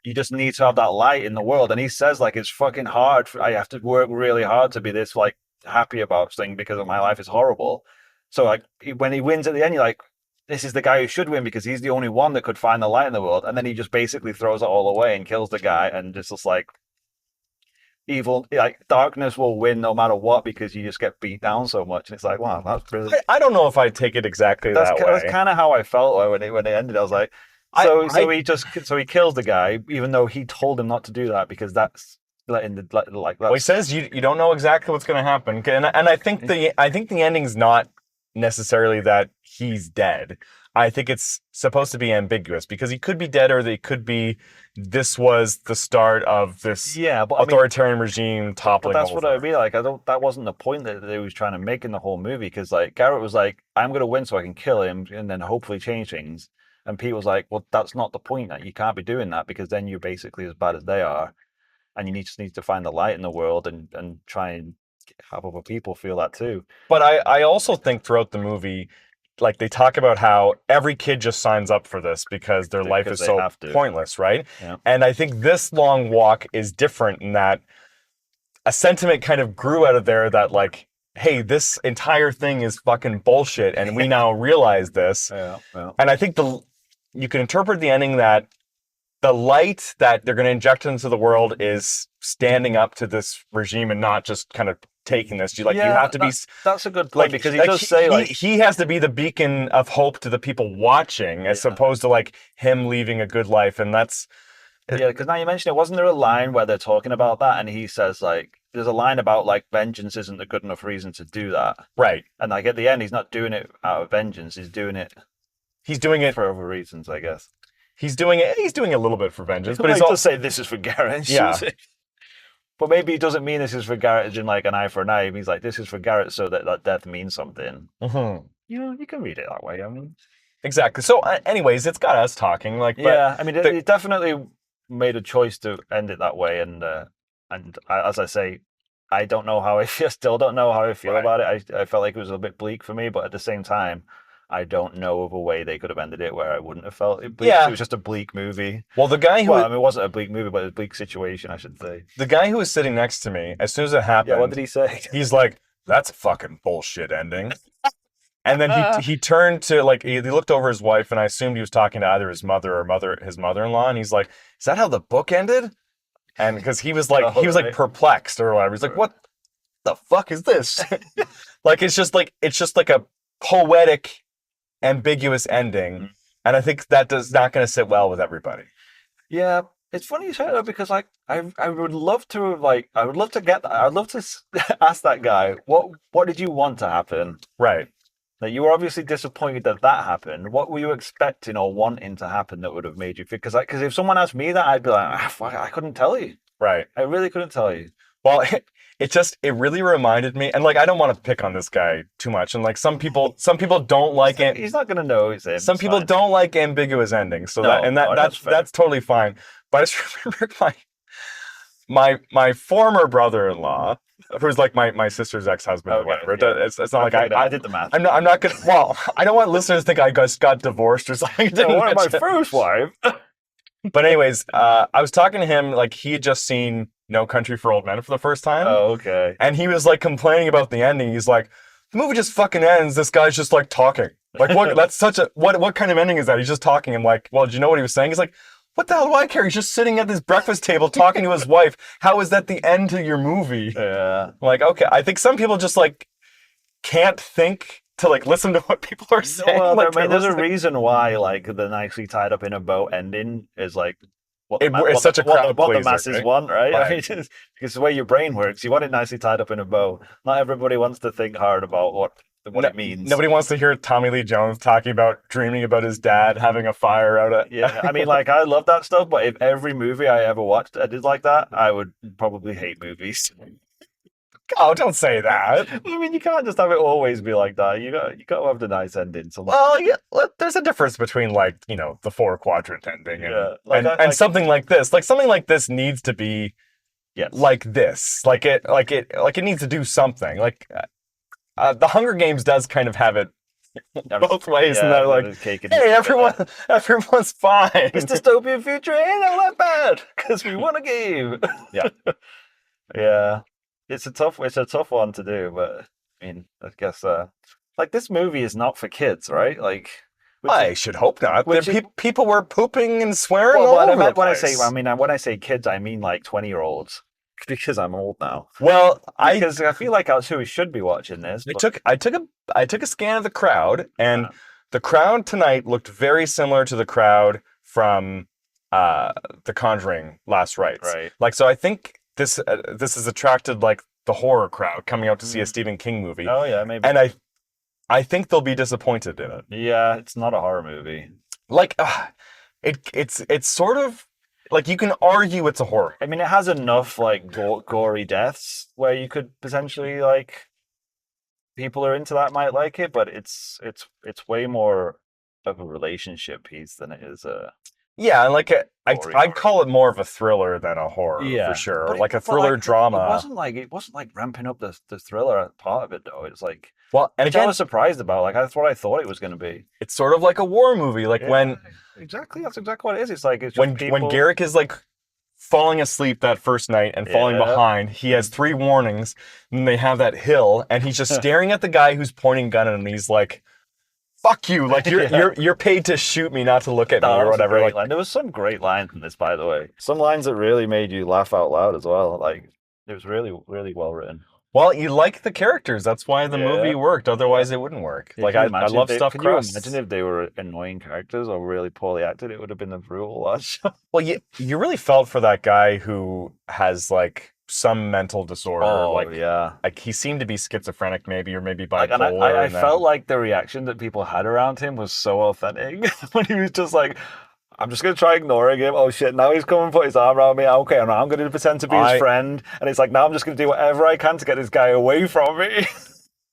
[SPEAKER 1] you just need to have that light in the world. And he says like it's fucking hard. I have to work really hard to be this like happy about thing because my life is horrible. So like when he wins at the end, you're like, this is the guy who should win because he's the only one that could find the light in the world. And then he just basically throws it all away and kills the guy and just like evil, like darkness will win no matter what because you just get beat down so much. And it's like, wow, that's brilliant.
[SPEAKER 2] I don't know if I'd take it exactly that way.
[SPEAKER 1] That's kind of how I felt when it ended. I was like, so he kills the guy even though he told him not to do that because that's letting the like.
[SPEAKER 2] Well, he says you don't know exactly what's going to happen, and I think the ending's not necessarily that he's dead. I think it's supposed to be ambiguous because he could be dead or they could be, this was the start of this
[SPEAKER 1] Yeah, but
[SPEAKER 2] authoritarian regime
[SPEAKER 1] but
[SPEAKER 2] toppling
[SPEAKER 1] that's
[SPEAKER 2] over.
[SPEAKER 1] what I mean. Like, that wasn't the point that they was trying to make in the whole movie. Because like Garrett was like, I'm gonna win so I can kill him and then hopefully change things. And Pete was like, well, that's not the point. That you can't be doing that because then you're basically as bad as they are, and just need to find the light in the world and try and have other people feel that too.
[SPEAKER 2] But I also think throughout the movie, like they talk about how every kid just signs up for this because their life
[SPEAKER 1] Because
[SPEAKER 2] is
[SPEAKER 1] they
[SPEAKER 2] so
[SPEAKER 1] have to.
[SPEAKER 2] pointless, right?
[SPEAKER 1] Yeah.
[SPEAKER 2] And I think this long walk is different in that a sentiment kind of grew out of there that like, hey, this entire thing is fucking bullshit, and we now realize this.
[SPEAKER 1] Yeah.
[SPEAKER 2] And I think you can interpret the ending that the light that they're going to inject into the world is standing up to this regime and not just kind of taking this. You have to be.
[SPEAKER 1] That's a good point
[SPEAKER 2] Like,
[SPEAKER 1] because he does say like
[SPEAKER 2] he has to be the beacon of hope to the people watching, as opposed to like him leaving a good life, and that's.
[SPEAKER 1] Yeah, because now you mention it, wasn't there a line where they're talking about that, and he says like, "There's a line about like vengeance isn't a good enough reason to do that."
[SPEAKER 2] Right.
[SPEAKER 1] And like at the end, he's not doing it out of vengeance; he's doing it for other reasons, I guess.
[SPEAKER 2] He's doing it. He's doing a little bit for vengeance, but
[SPEAKER 1] He
[SPEAKER 2] he's
[SPEAKER 1] does
[SPEAKER 2] also
[SPEAKER 1] say this is for Garrett.
[SPEAKER 2] Yeah.
[SPEAKER 1] But maybe he doesn't mean this is for Garrett as in like an eye for an eye. He means like this is for Garrett so that death means something.
[SPEAKER 2] Mhm.
[SPEAKER 1] You can read it that way. I mean,
[SPEAKER 2] Exactly. So, anyways, it's got us talking. Like,
[SPEAKER 1] yeah. I mean, it definitely made a choice to end it that way, and as I say, I don't know how I feel. Still don't know how I feel about it. I felt like it was a bit bleak for me, but at the same time, I don't know of a way they could have ended it where I wouldn't have felt it bleak.
[SPEAKER 2] Yeah.
[SPEAKER 1] It was just a bleak movie.
[SPEAKER 2] Well, the guy who
[SPEAKER 1] I mean, it wasn't a bleak movie, but a bleak situation, I should say.
[SPEAKER 2] the guy who was sitting next to me, as soon as it happened,
[SPEAKER 1] Yeah, what did he say?
[SPEAKER 2] he's like, "That's a fucking bullshit ending." And then he turned to like he looked over his wife, and I assumed he was talking to either his mother or his mother-in-law, and he's like, "Is that how the book ended?" And because he was like perplexed or whatever. He's like, "What the fuck is this?" Like it's just like a poetic, ambiguous ending, and I think that does not going to sit well with everybody.
[SPEAKER 1] Yeah, it's funny you say that because like I would love to like I would love to get that. I'd love to ask that guy what did you want to happen?
[SPEAKER 2] Right.
[SPEAKER 1] Like you were obviously disappointed that happened. What were you expecting or wanting to happen that would have made you feel? Because if someone asked me that, I'd be like, fuck, I couldn't tell you.
[SPEAKER 2] Right.
[SPEAKER 1] I really couldn't tell you.
[SPEAKER 2] Well, it really reminded me, and like I don't want to pick on this guy too much, and like some people don't like it.
[SPEAKER 1] He's not gonna know it's him.
[SPEAKER 2] Some people don't like ambiguous endings, so that's totally fine. But I just remember my former brother-in-law, who's like my sister's ex-husband or whatever. Yeah. It's not like
[SPEAKER 1] I did the math.
[SPEAKER 2] I'm not gonna. Well, I don't want listeners to think I just got divorced or something.
[SPEAKER 1] One of my first wife.
[SPEAKER 2] But anyways, I was talking to him like he had just seen No Country for Old Men for the first time.
[SPEAKER 1] Oh, okay.
[SPEAKER 2] And he was like complaining about the ending. He's like, the movie just fucking ends. This guy's just like talking. Like what? That's such a what kind of ending is that? He's just talking. I'm like, well, do you know what he was saying? He's like, what the hell do I care? He's just sitting at this breakfast table talking to his wife. How is that the end to your movie?
[SPEAKER 1] Yeah.
[SPEAKER 2] I'm like, okay. I think some people just like can't think to like listen to what people are saying.
[SPEAKER 1] Well,
[SPEAKER 2] like,
[SPEAKER 1] there's a reason why like the nicely tied up in a bow ending is like
[SPEAKER 2] it's such a crowd
[SPEAKER 1] what
[SPEAKER 2] pleaser,
[SPEAKER 1] the masses want, right? I mean, because the way your brain works, you want it nicely tied up in a bow. Not everybody wants to think hard about what it means.
[SPEAKER 2] Nobody wants to hear Tommy Lee Jones talking about dreaming about his dad having a fire out at.
[SPEAKER 1] Yeah, I mean, like I love that stuff, but if every movie I ever watched I did like that, I would probably hate movies.
[SPEAKER 2] Oh, don't say that.
[SPEAKER 1] I mean, you can't just have it always be like that. You got to have the nice ending. So
[SPEAKER 2] well, yeah, there's a difference between like the 4-quadrant ending and something like this. Like something like this needs to be, like this. Like it needs to do something. Like the Hunger Games does kind of have it both ways, and they're like, hey, everyone's fine.
[SPEAKER 1] This dystopian future ain't all that bad because we won a game.
[SPEAKER 2] Yeah,
[SPEAKER 1] yeah. It's a tough one to do, but I mean, I guess like this movie is not for kids, right? Like,
[SPEAKER 2] I should hope not. People were pooping and swearing all over the place.
[SPEAKER 1] When I say kids, I mean like 20-year-olds because I'm old now.
[SPEAKER 2] Well,
[SPEAKER 1] I feel like that's who should be watching this.
[SPEAKER 2] I took a scan of the crowd, and the crowd tonight looked very similar to the crowd from The Conjuring Last Rites.
[SPEAKER 1] Right.
[SPEAKER 2] Like, so I think this has attracted like the horror crowd coming out to see a Stephen King movie.
[SPEAKER 1] Oh yeah, maybe.
[SPEAKER 2] And I think they'll be disappointed in it.
[SPEAKER 1] Yeah, it's not a horror movie.
[SPEAKER 2] Like, it's sort of like you can argue it's a horror.
[SPEAKER 1] I mean, it has enough like gory deaths where you could potentially like people are into that might like it, but it's way more of a relationship piece than it is a
[SPEAKER 2] Yeah, and like
[SPEAKER 1] gory
[SPEAKER 2] I'd
[SPEAKER 1] horror.
[SPEAKER 2] call it more of a thriller than a horror for sure, or like a thriller drama.
[SPEAKER 1] It wasn't like ramping up the thriller part of it though. It's like
[SPEAKER 2] Well, and
[SPEAKER 1] which I
[SPEAKER 2] again,
[SPEAKER 1] was surprised about. Like that's what I thought it was going to be.
[SPEAKER 2] it's sort of like a war movie. Like
[SPEAKER 1] Yeah, exactly. That's exactly what it is. It's like it's just
[SPEAKER 2] when
[SPEAKER 1] people.
[SPEAKER 2] Garrick is like falling asleep that first night and falling
[SPEAKER 1] Yeah.
[SPEAKER 2] behind, he has 3 warnings, and they have that hill, and he's just staring at the guy who's pointing a gun at him, and he's like, "Fuck you! Like you're paid to shoot me, not to look at me
[SPEAKER 1] That
[SPEAKER 2] or
[SPEAKER 1] was a
[SPEAKER 2] whatever."
[SPEAKER 1] great
[SPEAKER 2] Like,
[SPEAKER 1] line. There was some great lines in this, by the way. Some lines that really made you laugh out loud as well. Like it was really, really well written.
[SPEAKER 2] well, you like the characters. That's why the
[SPEAKER 1] Yeah.
[SPEAKER 2] movie worked. Otherwise, it wouldn't work.
[SPEAKER 1] Yeah,
[SPEAKER 2] Like
[SPEAKER 1] can you
[SPEAKER 2] I
[SPEAKER 1] imagine
[SPEAKER 2] love
[SPEAKER 1] if they-
[SPEAKER 2] stuffed
[SPEAKER 1] Can you
[SPEAKER 2] crusts.
[SPEAKER 1] imagine if they were annoying characters or really poorly acted? It would have been a brutal watch.
[SPEAKER 2] Well, you really felt for that guy who has like some mental disorder. Like
[SPEAKER 1] yeah.
[SPEAKER 2] like he seemed to be schizophrenic, maybe, or maybe
[SPEAKER 1] Like,
[SPEAKER 2] bipolar.
[SPEAKER 1] and I
[SPEAKER 2] and then-
[SPEAKER 1] felt like the reaction that people had around him was so authentic when he was just like, I'm just going to try ignoring him. Oh shit, now he's coming and put his arm around me. Okay, I'm going to pretend to be his friend. And it's like, now I'm just going to do whatever I can to get this guy away from me.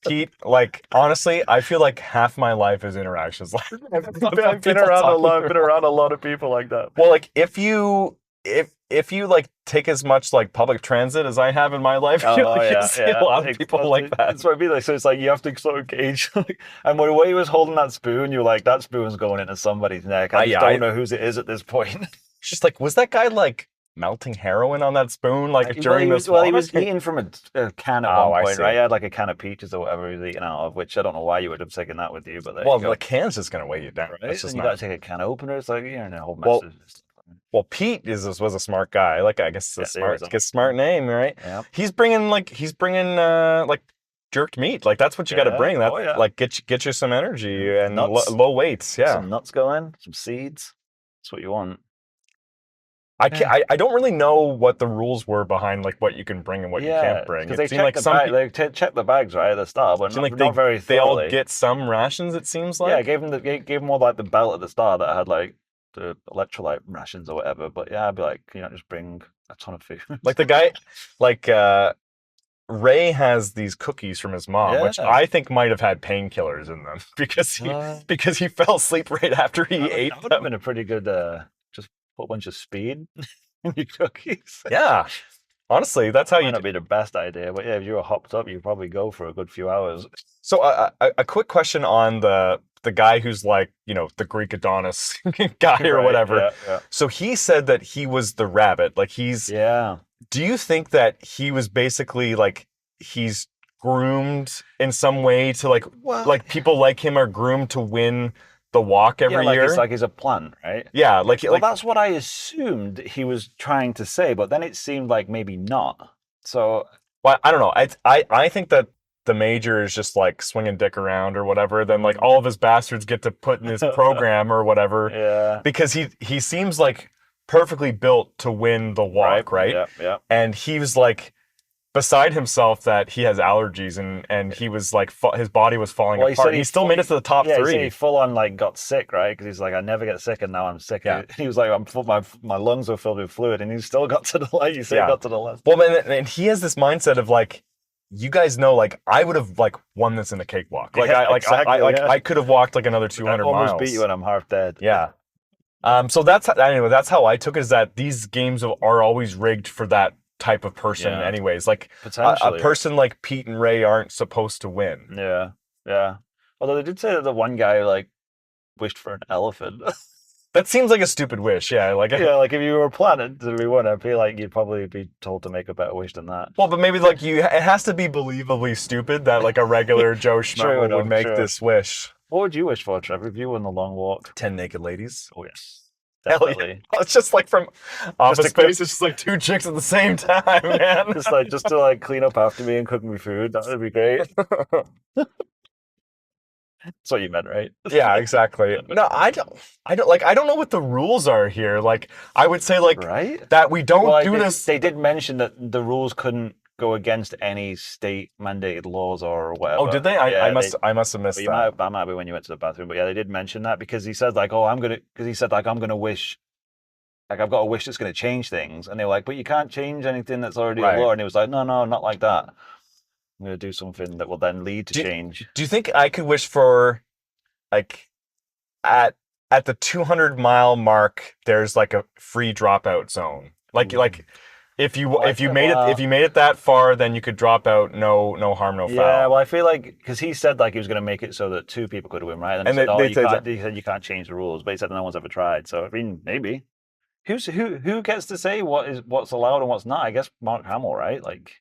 [SPEAKER 2] Pete, like honestly, I feel like half my life is interactions. Like
[SPEAKER 1] I've been around a lot of people like that.
[SPEAKER 2] Well, like if you like take as much like public transit as I have in my life, you'll see a lot of people like that.
[SPEAKER 1] That's what I mean. Like, so it's like you have to sort of gauge. And when the way he was holding that spoon, you're like, that spoon's going into somebody's neck. I don't know whose it is at this point.
[SPEAKER 2] Just like, was that guy like melting heroin on that spoon like during this?
[SPEAKER 1] Well, he was eating from a can at one point,
[SPEAKER 2] see.
[SPEAKER 1] right? He had like a can of peaches or whatever he was eating out of, which I don't know why you would have taken that with you, but there
[SPEAKER 2] well,
[SPEAKER 1] you go.
[SPEAKER 2] the can's just gonna weigh you down.
[SPEAKER 1] Right?
[SPEAKER 2] It's just
[SPEAKER 1] And you
[SPEAKER 2] not.
[SPEAKER 1] got to take a can opener. It's like you're in a whole mess.
[SPEAKER 2] Well,
[SPEAKER 1] of
[SPEAKER 2] Well, Pete was a smart guy. Like I guess
[SPEAKER 1] Yeah,
[SPEAKER 2] a
[SPEAKER 1] there is
[SPEAKER 2] smart name, right?
[SPEAKER 1] Yeah.
[SPEAKER 2] He's bringing like jerked meat. Like that's what you got to
[SPEAKER 1] Yeah.
[SPEAKER 2] bring. That
[SPEAKER 1] Oh, yeah.
[SPEAKER 2] like get you some energy and
[SPEAKER 1] Nuts.
[SPEAKER 2] low weights. Yeah.
[SPEAKER 1] Some nuts going, some seeds. That's what you want.
[SPEAKER 2] I don't really know what the rules were behind like what you can bring and what you can't bring.
[SPEAKER 1] Because
[SPEAKER 2] It
[SPEAKER 1] they
[SPEAKER 2] seemed like some
[SPEAKER 1] they check the bags right at the start, but
[SPEAKER 2] seemed like
[SPEAKER 1] not very
[SPEAKER 2] they all
[SPEAKER 1] thoroughly.
[SPEAKER 2] get some rations. It seems like.
[SPEAKER 1] Yeah, I gave them all like the belt at the start that had like the electrolyte rations or whatever. But yeah, I'd be like, can you not just bring a ton of food?
[SPEAKER 2] Like the guy, like Ray has these cookies from his mom, which
[SPEAKER 1] Yeah.
[SPEAKER 2] I think might have had painkillers in them because he fell asleep right after he ate
[SPEAKER 1] that would have
[SPEAKER 2] them.
[SPEAKER 1] been a pretty good just put a bunch of speed in your cookies.
[SPEAKER 2] Yeah, honestly, that's how
[SPEAKER 1] Might
[SPEAKER 2] you.
[SPEAKER 1] not be the best idea, but yeah, if you were hopped up, you'd probably go for a good few hours.
[SPEAKER 2] So a quick question on the guy who's like the Greek Adonis guy or
[SPEAKER 1] Right,
[SPEAKER 2] whatever.
[SPEAKER 1] Yeah,
[SPEAKER 2] So he said that he was the rabbit. Like
[SPEAKER 1] yeah.
[SPEAKER 2] Do you think that he was basically like he's groomed in some way to like people like him are groomed to win the walk every year?
[SPEAKER 1] It's like he's a plant, right?
[SPEAKER 2] Yeah, like
[SPEAKER 1] That's what I assumed he was trying to say, but then it seemed like maybe not. So
[SPEAKER 2] well, I don't know. I think that the major is just like swinging dick around or whatever. Then like all of his bastards get to put in his program or whatever.
[SPEAKER 1] yeah,
[SPEAKER 2] Because he seems like perfectly built to win the walk, right?
[SPEAKER 1] Yeah.
[SPEAKER 2] And he was like beside himself that he has allergies and he was like his body was falling
[SPEAKER 1] Well, he
[SPEAKER 2] apart.
[SPEAKER 1] said
[SPEAKER 2] He still made it to the top
[SPEAKER 1] Yeah, he
[SPEAKER 2] three.
[SPEAKER 1] said he full on like got sick, right? Because he's like, I never get sick, and now I'm sick.
[SPEAKER 2] Yeah.
[SPEAKER 1] He was like, my lungs are filled with fluid, and he still got to the like you said,
[SPEAKER 2] Yeah.
[SPEAKER 1] got to the last.
[SPEAKER 2] Well, and he has this mindset of like, you guys know, like I would have like won this in a cakewalk. Like
[SPEAKER 1] Yeah, exactly, yeah.
[SPEAKER 2] I could have walked like another
[SPEAKER 1] I
[SPEAKER 2] 200
[SPEAKER 1] almost
[SPEAKER 2] miles.
[SPEAKER 1] beat you, and I'm half dead.
[SPEAKER 2] Yeah. So that's how I took it, is that these games are always rigged for that type of person
[SPEAKER 1] Yeah.
[SPEAKER 2] anyways. Like
[SPEAKER 1] Potentially.
[SPEAKER 2] a person like Pete and Ray aren't supposed to win.
[SPEAKER 1] Yeah. Although they did say that the one guy like wished for an elephant.
[SPEAKER 2] That seems like a stupid wish. Yeah. Like,
[SPEAKER 1] Yeah, like if you were planted to be one, I feel like you'd probably be told to make a better wish than that.
[SPEAKER 2] well, but maybe like it has to be believably stupid that like a regular Joe Schmo would
[SPEAKER 1] enough,
[SPEAKER 2] make
[SPEAKER 1] true.
[SPEAKER 2] this wish.
[SPEAKER 1] What would you wish for, Trevor, if you won the long walk?
[SPEAKER 2] 10 naked ladies.
[SPEAKER 1] Oh yes,
[SPEAKER 2] Hell yeah.
[SPEAKER 1] definitely.
[SPEAKER 2] It's just like from Office
[SPEAKER 1] a
[SPEAKER 2] Space. It's just like 2 chicks at the same time, man.
[SPEAKER 1] just to like clean up after me and cook me food. That would be great. That's what you meant, right?
[SPEAKER 2] Yeah, exactly. No, I don't know what the rules are here. Like, I would say like
[SPEAKER 1] Right?
[SPEAKER 2] that we don't
[SPEAKER 1] Well,
[SPEAKER 2] do this.
[SPEAKER 1] They did mention that the rules couldn't go against any state mandated laws or whatever.
[SPEAKER 2] Oh, did they?
[SPEAKER 1] Yeah,
[SPEAKER 2] I must have missed
[SPEAKER 1] that.
[SPEAKER 2] that.
[SPEAKER 1] Might be when you went to the bathroom, but yeah, they did mention that because he said like, because he said like, I'm gonna wish, like I've got a wish that's gonna change things, and they were like, but you can't change anything that's already a
[SPEAKER 2] Right.
[SPEAKER 1] law, and he was like, no, not like that. I'm gonna do something that will then lead to change.
[SPEAKER 2] Do you think I could wish for, like, at the 200-mile mark, there's like a free dropout zone? Like if you made it that far, then you could drop out, no harm, no foul.
[SPEAKER 1] Yeah, well, I feel like because he said like he was going to make it so that 2 people could win, right? And he said you can't change the rules, but he said no one's ever tried. So I mean, maybe who gets to say what's allowed and what's not? I guess Mark Hamill, right? Like,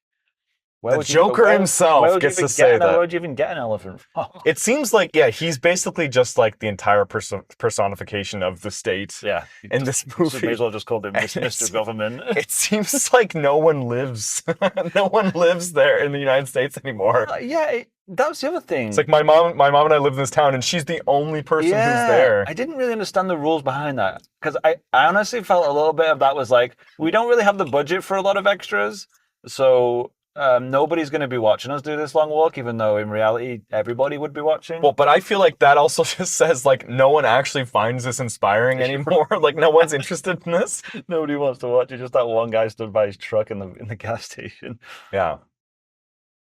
[SPEAKER 2] the Joker himself gets to say that.
[SPEAKER 1] Where would you even get an elephant from?
[SPEAKER 2] It seems like, yeah, he's basically just like the entire personification of the state.
[SPEAKER 1] Yeah,
[SPEAKER 2] in this movie.
[SPEAKER 1] So may as well just call him Mr. Government.
[SPEAKER 2] It seems like no one lives there in the United States anymore.
[SPEAKER 1] Yeah, that was the other thing.
[SPEAKER 2] It's like my mom and I live in this town, and she's the only person who's there.
[SPEAKER 1] I didn't really understand the rules behind that because I honestly felt a little bit of that was like, we don't really have the budget for a lot of extras, so nobody's going to be watching us do this long walk, even though in reality everybody would be watching.
[SPEAKER 2] Well, but I feel like that also just says like no one actually finds this inspiring anymore. Like no one's interested in this.
[SPEAKER 1] Nobody wants to watch it. Just that one guy stood by his truck in the gas station.
[SPEAKER 2] Yeah.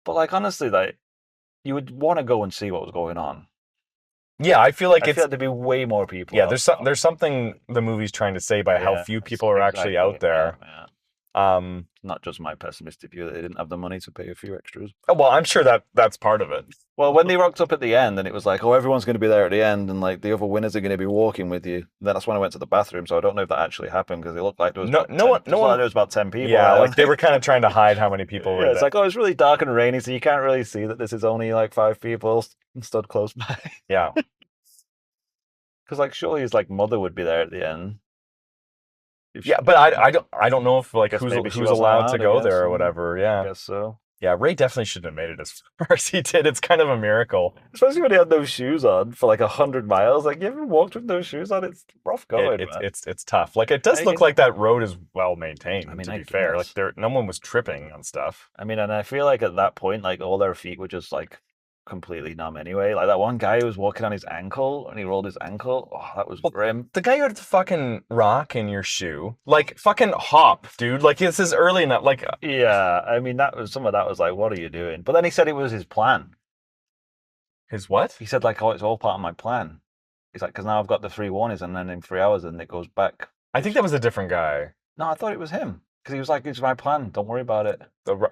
[SPEAKER 1] But like honestly, like you would want to go and see what was going on.
[SPEAKER 2] Yeah, I feel like
[SPEAKER 1] there'd be way more people.
[SPEAKER 2] Yeah, there's something the movie's trying to say by how few people are actually out there.
[SPEAKER 1] Yeah. Not just my pessimistic view that they didn't have the money to pay a few extras.
[SPEAKER 2] Oh, well, I'm sure that's part of it.
[SPEAKER 1] Well, when they rocked up at the end and it was like, oh, everyone's going to be there at the end and like the other winners are going to be walking with you. That's when I went to the bathroom, so I don't know if that actually happened because it looked like there was there was about 10 people.
[SPEAKER 2] Yeah, like they were kind of trying to hide how many people were there.
[SPEAKER 1] It's like, oh, it's really dark and rainy, so you can't really see that this is only like 5 people stood close by.
[SPEAKER 2] Yeah.
[SPEAKER 1] Because like surely his like mother would be there at the end.
[SPEAKER 2] Yeah, but I don't know if like who's allowed to go there or whatever. Yeah,
[SPEAKER 1] I guess so.
[SPEAKER 2] Yeah, Ray definitely shouldn't have made it as far as he did. It's kind of a miracle,
[SPEAKER 1] especially when he had those shoes on for like 100 miles. Like, you ever walked with those shoes on? It's rough going.
[SPEAKER 2] It's tough. Like, it does look like that road is well maintained. I mean, to be fair, like no one was tripping on stuff.
[SPEAKER 1] I mean, and I feel like at that point, like all their feet were just like completely numb anyway. Like that one guy who was walking on his ankle and he rolled his ankle. Oh, that was grim.
[SPEAKER 2] The guy who had the fucking rock in your shoe, like fucking hop, dude. Like this is early enough. Like
[SPEAKER 1] yeah, I mean some of that was like, what are you doing? But then he said it was his plan.
[SPEAKER 2] His what?
[SPEAKER 1] He said like, oh, it's all part of my plan. He's like, because now I've got the 3 warnings and then in 3 hours and it goes back.
[SPEAKER 2] I think that was a different guy.
[SPEAKER 1] No, I thought it was him. Because he was like, it's my plan. Don't worry about it.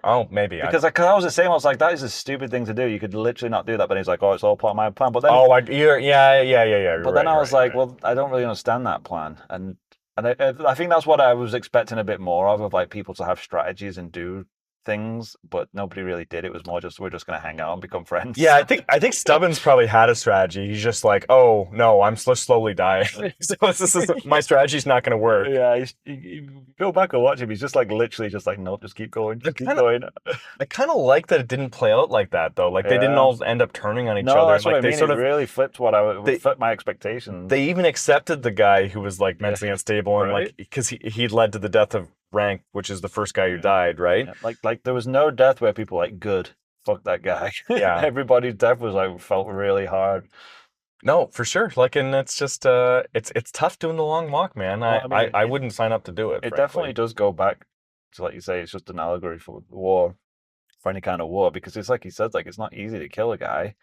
[SPEAKER 2] Oh, maybe.
[SPEAKER 1] Because I was the same. I was like, that is a stupid thing to do. You could literally not do that. But he's like, oh, it's all part of my plan. But then,
[SPEAKER 2] yeah.
[SPEAKER 1] But then I was like, well, I don't really understand that plan. And I think that's what I was expecting a bit more of like people to have strategies and do things, but nobody really did. It was more just we're just going to hang out and become friends.
[SPEAKER 2] Yeah, I think Stubbins probably had a strategy. He's just like, oh no, I'm slowly dying. So this is my strategy's not going to work.
[SPEAKER 1] Yeah, you go back and watch him. He's just like literally just like, nope, just keep going, keep going.
[SPEAKER 2] I kind of like that it didn't play out like that though. Like they didn't all end up turning on each other.
[SPEAKER 1] No, that's
[SPEAKER 2] like,
[SPEAKER 1] what I mean.
[SPEAKER 2] They sort of
[SPEAKER 1] really flipped flipped my expectations.
[SPEAKER 2] They even accepted the guy who was like mentally unstable and like because he led to the death of Rank, which is the first guy who died, right?
[SPEAKER 1] Yeah. Like there was no death where people were like, good, fuck that guy.
[SPEAKER 2] Yeah.
[SPEAKER 1] Everybody's death was like felt really hard.
[SPEAKER 2] No, for sure. Like, and it's just it's tough doing the long walk, man. Well, I wouldn't sign up to do it.
[SPEAKER 1] It definitely does go back to, like you say, it's just an allegory for war, for any kind of war, because it's like he says, like it's not easy to kill a guy.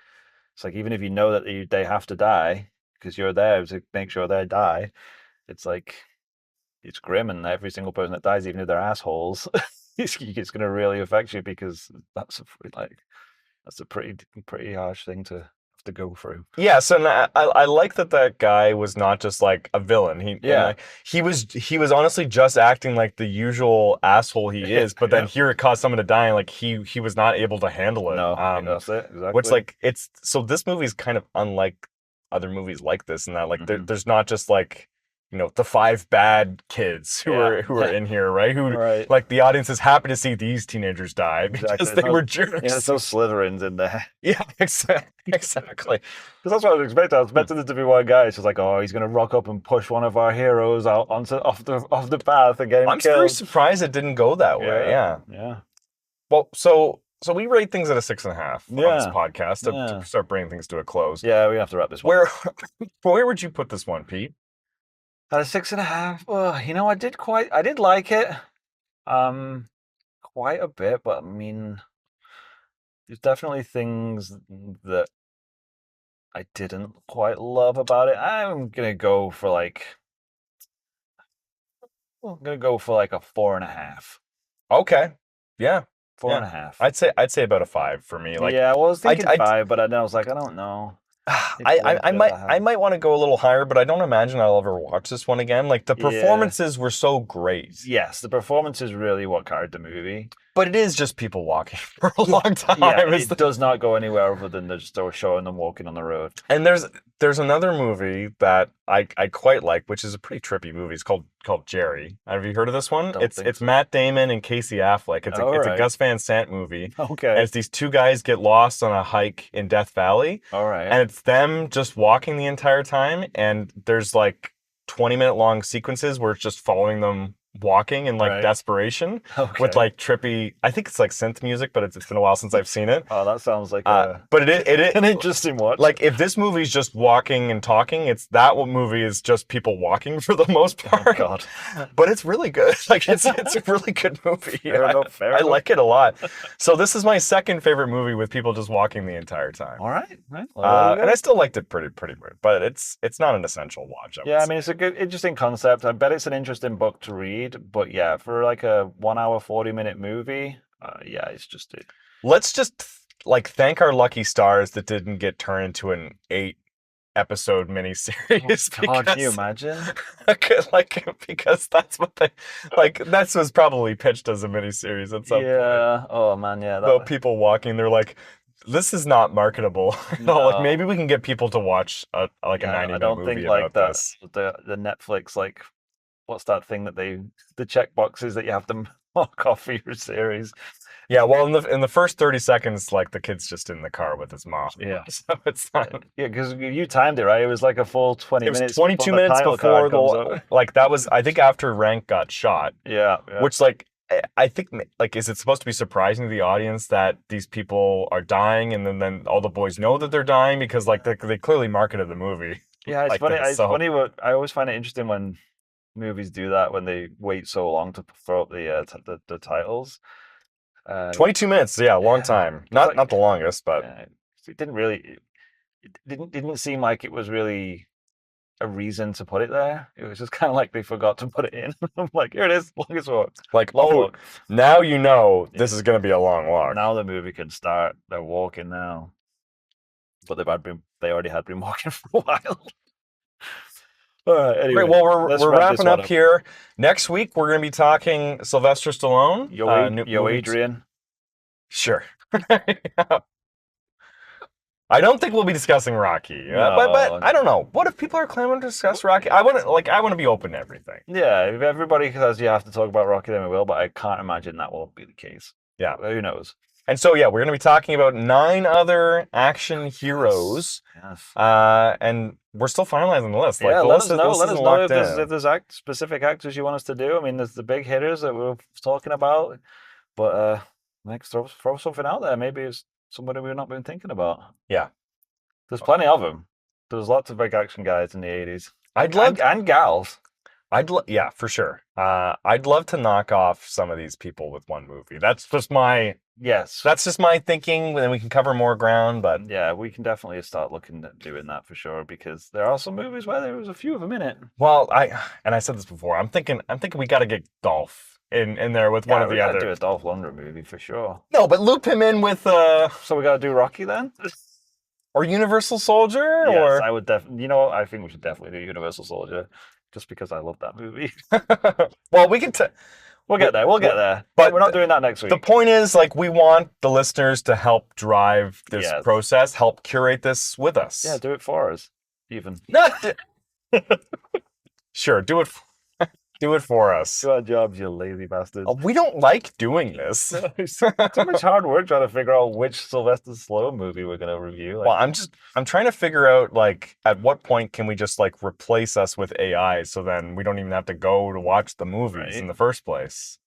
[SPEAKER 1] It's like even if you know that they have to die because you're there to make sure they die, it's like it's grim, and every single person that dies, even if they're assholes, it's going to really affect you because that's a pretty harsh thing to have to go through.
[SPEAKER 2] Yeah, so I like that guy was not just like a villain. He was honestly just acting like the usual asshole he is, but then here it caused someone to die, and like he was not able to handle it.
[SPEAKER 1] No, that's it exactly.
[SPEAKER 2] Which like so this movie's kind of unlike other movies like this, and that like there's not just like, you know, the 5 bad kids who are in here, right? Like the audience is happy to see these teenagers die because they were jerks.
[SPEAKER 1] Yeah, there's no Slytherins in there.
[SPEAKER 2] Yeah, exactly. Because
[SPEAKER 1] that's what I was expecting. I was expecting it to be one guy. It's just like, oh, he's gonna rock up and push one of our heroes out off the path and get him killed.
[SPEAKER 2] I'm very surprised it didn't go that way. Yeah.
[SPEAKER 1] Yeah.
[SPEAKER 2] Well, so we rate things at a 6.5 on this
[SPEAKER 1] Yeah,
[SPEAKER 2] podcast
[SPEAKER 1] yeah,
[SPEAKER 2] to start bringing things to a close.
[SPEAKER 1] yeah. We have to wrap this one.
[SPEAKER 2] Where would you put this one, Pete?
[SPEAKER 1] At a 6.5. Oh, I did like it, quite a bit. But I mean, there's definitely things that I didn't quite love about it. I'm gonna go for like a 4.5.
[SPEAKER 2] Okay. Yeah.
[SPEAKER 1] Four
[SPEAKER 2] Yeah.
[SPEAKER 1] and a half.
[SPEAKER 2] I'd say about a 5 for me. Like
[SPEAKER 1] Yeah, well, I was
[SPEAKER 2] I
[SPEAKER 1] thinking
[SPEAKER 2] I
[SPEAKER 1] five, but then I was like, I don't know if
[SPEAKER 2] I,
[SPEAKER 1] I want to
[SPEAKER 2] I
[SPEAKER 1] put it
[SPEAKER 2] might
[SPEAKER 1] that
[SPEAKER 2] I
[SPEAKER 1] high.
[SPEAKER 2] might want to go a little higher, but I don't imagine I'll ever watch this one again. Like the
[SPEAKER 1] Yeah.
[SPEAKER 2] performances were so great.
[SPEAKER 1] Yes, the performance is really what carried the movie.
[SPEAKER 2] But it is just people walking for a long time.
[SPEAKER 1] Yeah,
[SPEAKER 2] Is
[SPEAKER 1] it does not go anywhere other than just showing them walking on the road.
[SPEAKER 2] And there's another movie that I quite like, which is a pretty trippy movie. It's called Jerry. Have you heard of this one?
[SPEAKER 1] Don't think
[SPEAKER 2] It's
[SPEAKER 1] so.
[SPEAKER 2] Matt Damon and Casey Affleck. It's
[SPEAKER 1] All
[SPEAKER 2] a
[SPEAKER 1] right.
[SPEAKER 2] Gus Van Sant movie. And
[SPEAKER 1] Okay.
[SPEAKER 2] it's these two guys get lost on a hike in Death Valley,
[SPEAKER 1] All right.
[SPEAKER 2] and it's them just walking the entire time. And there's like 20-minute long sequences where it's just following them walking in like
[SPEAKER 1] Right.
[SPEAKER 2] desperation
[SPEAKER 1] Okay.
[SPEAKER 2] with like trippy. I think it's like synth music, but it's been a while since I've seen it.
[SPEAKER 1] Oh, that sounds like
[SPEAKER 2] But it
[SPEAKER 1] an interesting watch.
[SPEAKER 2] like if this movie's just walking and talking, it's that movie is just people walking for the most
[SPEAKER 1] Oh,
[SPEAKER 2] part.
[SPEAKER 1] God.
[SPEAKER 2] But it's really good. Like it's a really good movie.
[SPEAKER 1] Fair enough.
[SPEAKER 2] I like it a lot. So this is my second favorite movie with people just walking the entire time.
[SPEAKER 1] All right. Right. Well, there you
[SPEAKER 2] And I
[SPEAKER 1] go.
[SPEAKER 2] still liked it pretty good, but it's not an essential watch.
[SPEAKER 1] Yeah, I mean, it's a good, interesting concept. I bet it's an interesting book to read. But yeah, for like a 1 hour, 40-minute movie, yeah, it's just it.
[SPEAKER 2] Let's just like thank our lucky stars that didn't get turned into an 8-episode miniseries.
[SPEAKER 1] Oh, God, can you imagine?
[SPEAKER 2] Because that's what they like. That was probably pitched as a miniseries at some point.
[SPEAKER 1] Yeah. Oh man, yeah.
[SPEAKER 2] About people walking, they're like, "This is not marketable." No, like maybe we can get people to watch a 90-minute
[SPEAKER 1] I don't
[SPEAKER 2] movie
[SPEAKER 1] think
[SPEAKER 2] about
[SPEAKER 1] like that.
[SPEAKER 2] this.
[SPEAKER 1] The Netflix, like, what's that thing that the check boxes that you have to mark off for your series?
[SPEAKER 2] Yeah, well, in the first 30 seconds, like the kid's just in the car with his mom.
[SPEAKER 1] Yeah.
[SPEAKER 2] So it's not.
[SPEAKER 1] Yeah, because you timed it right. It was like a full 20
[SPEAKER 2] It was
[SPEAKER 1] minutes.
[SPEAKER 2] 22
[SPEAKER 1] before
[SPEAKER 2] minutes
[SPEAKER 1] title
[SPEAKER 2] before
[SPEAKER 1] card comes up.
[SPEAKER 2] like that was I think after Rank got shot.
[SPEAKER 1] Yeah.
[SPEAKER 2] Which like I think like is it supposed to be surprising to the audience that these people are dying and then all the boys know that they're dying because like they clearly marketed the movie.
[SPEAKER 1] Yeah, it's
[SPEAKER 2] like
[SPEAKER 1] funny.
[SPEAKER 2] this,
[SPEAKER 1] It's
[SPEAKER 2] so-
[SPEAKER 1] funny. I always find it interesting when movies do that when they wait so long to throw up the titles.
[SPEAKER 2] 22 minutes, yeah, long
[SPEAKER 1] Yeah,
[SPEAKER 2] time.
[SPEAKER 1] like-
[SPEAKER 2] Not the longest, but
[SPEAKER 1] Yeah, it didn't really. It didn't seem like it was really a reason to put it there. It was just kind of like they forgot to put it in. I'm like, here it is, longest walk.
[SPEAKER 2] like
[SPEAKER 1] Long
[SPEAKER 2] oh,
[SPEAKER 1] walk.
[SPEAKER 2] now you know this is going to be a long walk.
[SPEAKER 1] Now the movie can start. They're walking now, but they already had been walking for a while. All right. Anyway,
[SPEAKER 2] Great. Well,
[SPEAKER 1] let's
[SPEAKER 2] we're
[SPEAKER 1] wrap this
[SPEAKER 2] wrapping
[SPEAKER 1] one
[SPEAKER 2] up here. Next week, we're going to be talking Sylvester Stallone.
[SPEAKER 1] Yo,
[SPEAKER 2] movie-
[SPEAKER 1] Adrian.
[SPEAKER 2] Sure. I don't think we'll be discussing Rocky,
[SPEAKER 1] No.
[SPEAKER 2] but I don't know. What if people are clamoring to discuss Rocky? I want to be open to everything.
[SPEAKER 1] Yeah, if everybody says you have to talk about Rocky, then we will. But I can't imagine that will be the case.
[SPEAKER 2] Yeah.
[SPEAKER 1] Who knows?
[SPEAKER 2] And so yeah, we're going to be talking about 9 other action heroes,
[SPEAKER 1] Yes.
[SPEAKER 2] and we're still finalizing the list.
[SPEAKER 1] Yeah,
[SPEAKER 2] the
[SPEAKER 1] let
[SPEAKER 2] list
[SPEAKER 1] us know.
[SPEAKER 2] list
[SPEAKER 1] Let us
[SPEAKER 2] isn't
[SPEAKER 1] know
[SPEAKER 2] locked in.
[SPEAKER 1] if there's specific actors you want us to do. I mean, there's the big hitters that we're talking about, but next throw something out there. Maybe it's somebody we've not been thinking about.
[SPEAKER 2] Yeah.
[SPEAKER 1] There's plenty of them. There's lots of big action guys in the 80s.
[SPEAKER 2] I'd love
[SPEAKER 1] and gals.
[SPEAKER 2] yeah, for sure. I'd love to knock off some of these people with one movie. That's just my thinking. Then we can cover more ground, but
[SPEAKER 1] Yeah, we can definitely start looking at doing that for sure because there are some movies where there was a few of them in it.
[SPEAKER 2] well, I said this before. I'm thinking we got to get Dolph in there with one of
[SPEAKER 1] we
[SPEAKER 2] the
[SPEAKER 1] gotta
[SPEAKER 2] other.
[SPEAKER 1] do a Dolph Lundgren movie for sure.
[SPEAKER 2] No, but loop him in with
[SPEAKER 1] So we gotta do Rocky then?
[SPEAKER 2] or Universal Soldier
[SPEAKER 1] Yes,
[SPEAKER 2] or
[SPEAKER 1] I would definitely. You know, I think we should definitely do Universal Soldier, just because I love that movie.
[SPEAKER 2] well, we can.
[SPEAKER 1] We'll get there. We'll get there.
[SPEAKER 2] but
[SPEAKER 1] But we're not doing that next week.
[SPEAKER 2] The point is, like, we want the listeners to help drive this
[SPEAKER 1] Yes.
[SPEAKER 2] process, help curate this with us.
[SPEAKER 1] Yeah, do it for us. Even
[SPEAKER 2] Sure, do it. Do it for us.
[SPEAKER 1] do our jobs, you lazy bastards.
[SPEAKER 2] We don't like doing this.
[SPEAKER 1] It's too much hard work trying to figure out which Sylvester Stallone movie we're gonna review. Like,
[SPEAKER 2] Well, I'm trying to figure out, like, at what point can we just, like, replace us with AI so then we don't even have to go to watch the movies
[SPEAKER 1] Right.
[SPEAKER 2] in the first place?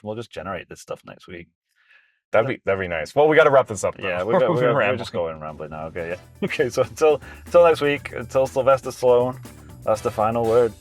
[SPEAKER 1] we'll just generate this stuff next week.
[SPEAKER 2] That'd be nice. Well, we got to wrap this up. Though.
[SPEAKER 1] Yeah,
[SPEAKER 2] We've been
[SPEAKER 1] we're
[SPEAKER 2] rambling.
[SPEAKER 1] just going rambling now. Okay, yeah. Okay, so until next week, until Sylvester Stallone, that's the final word.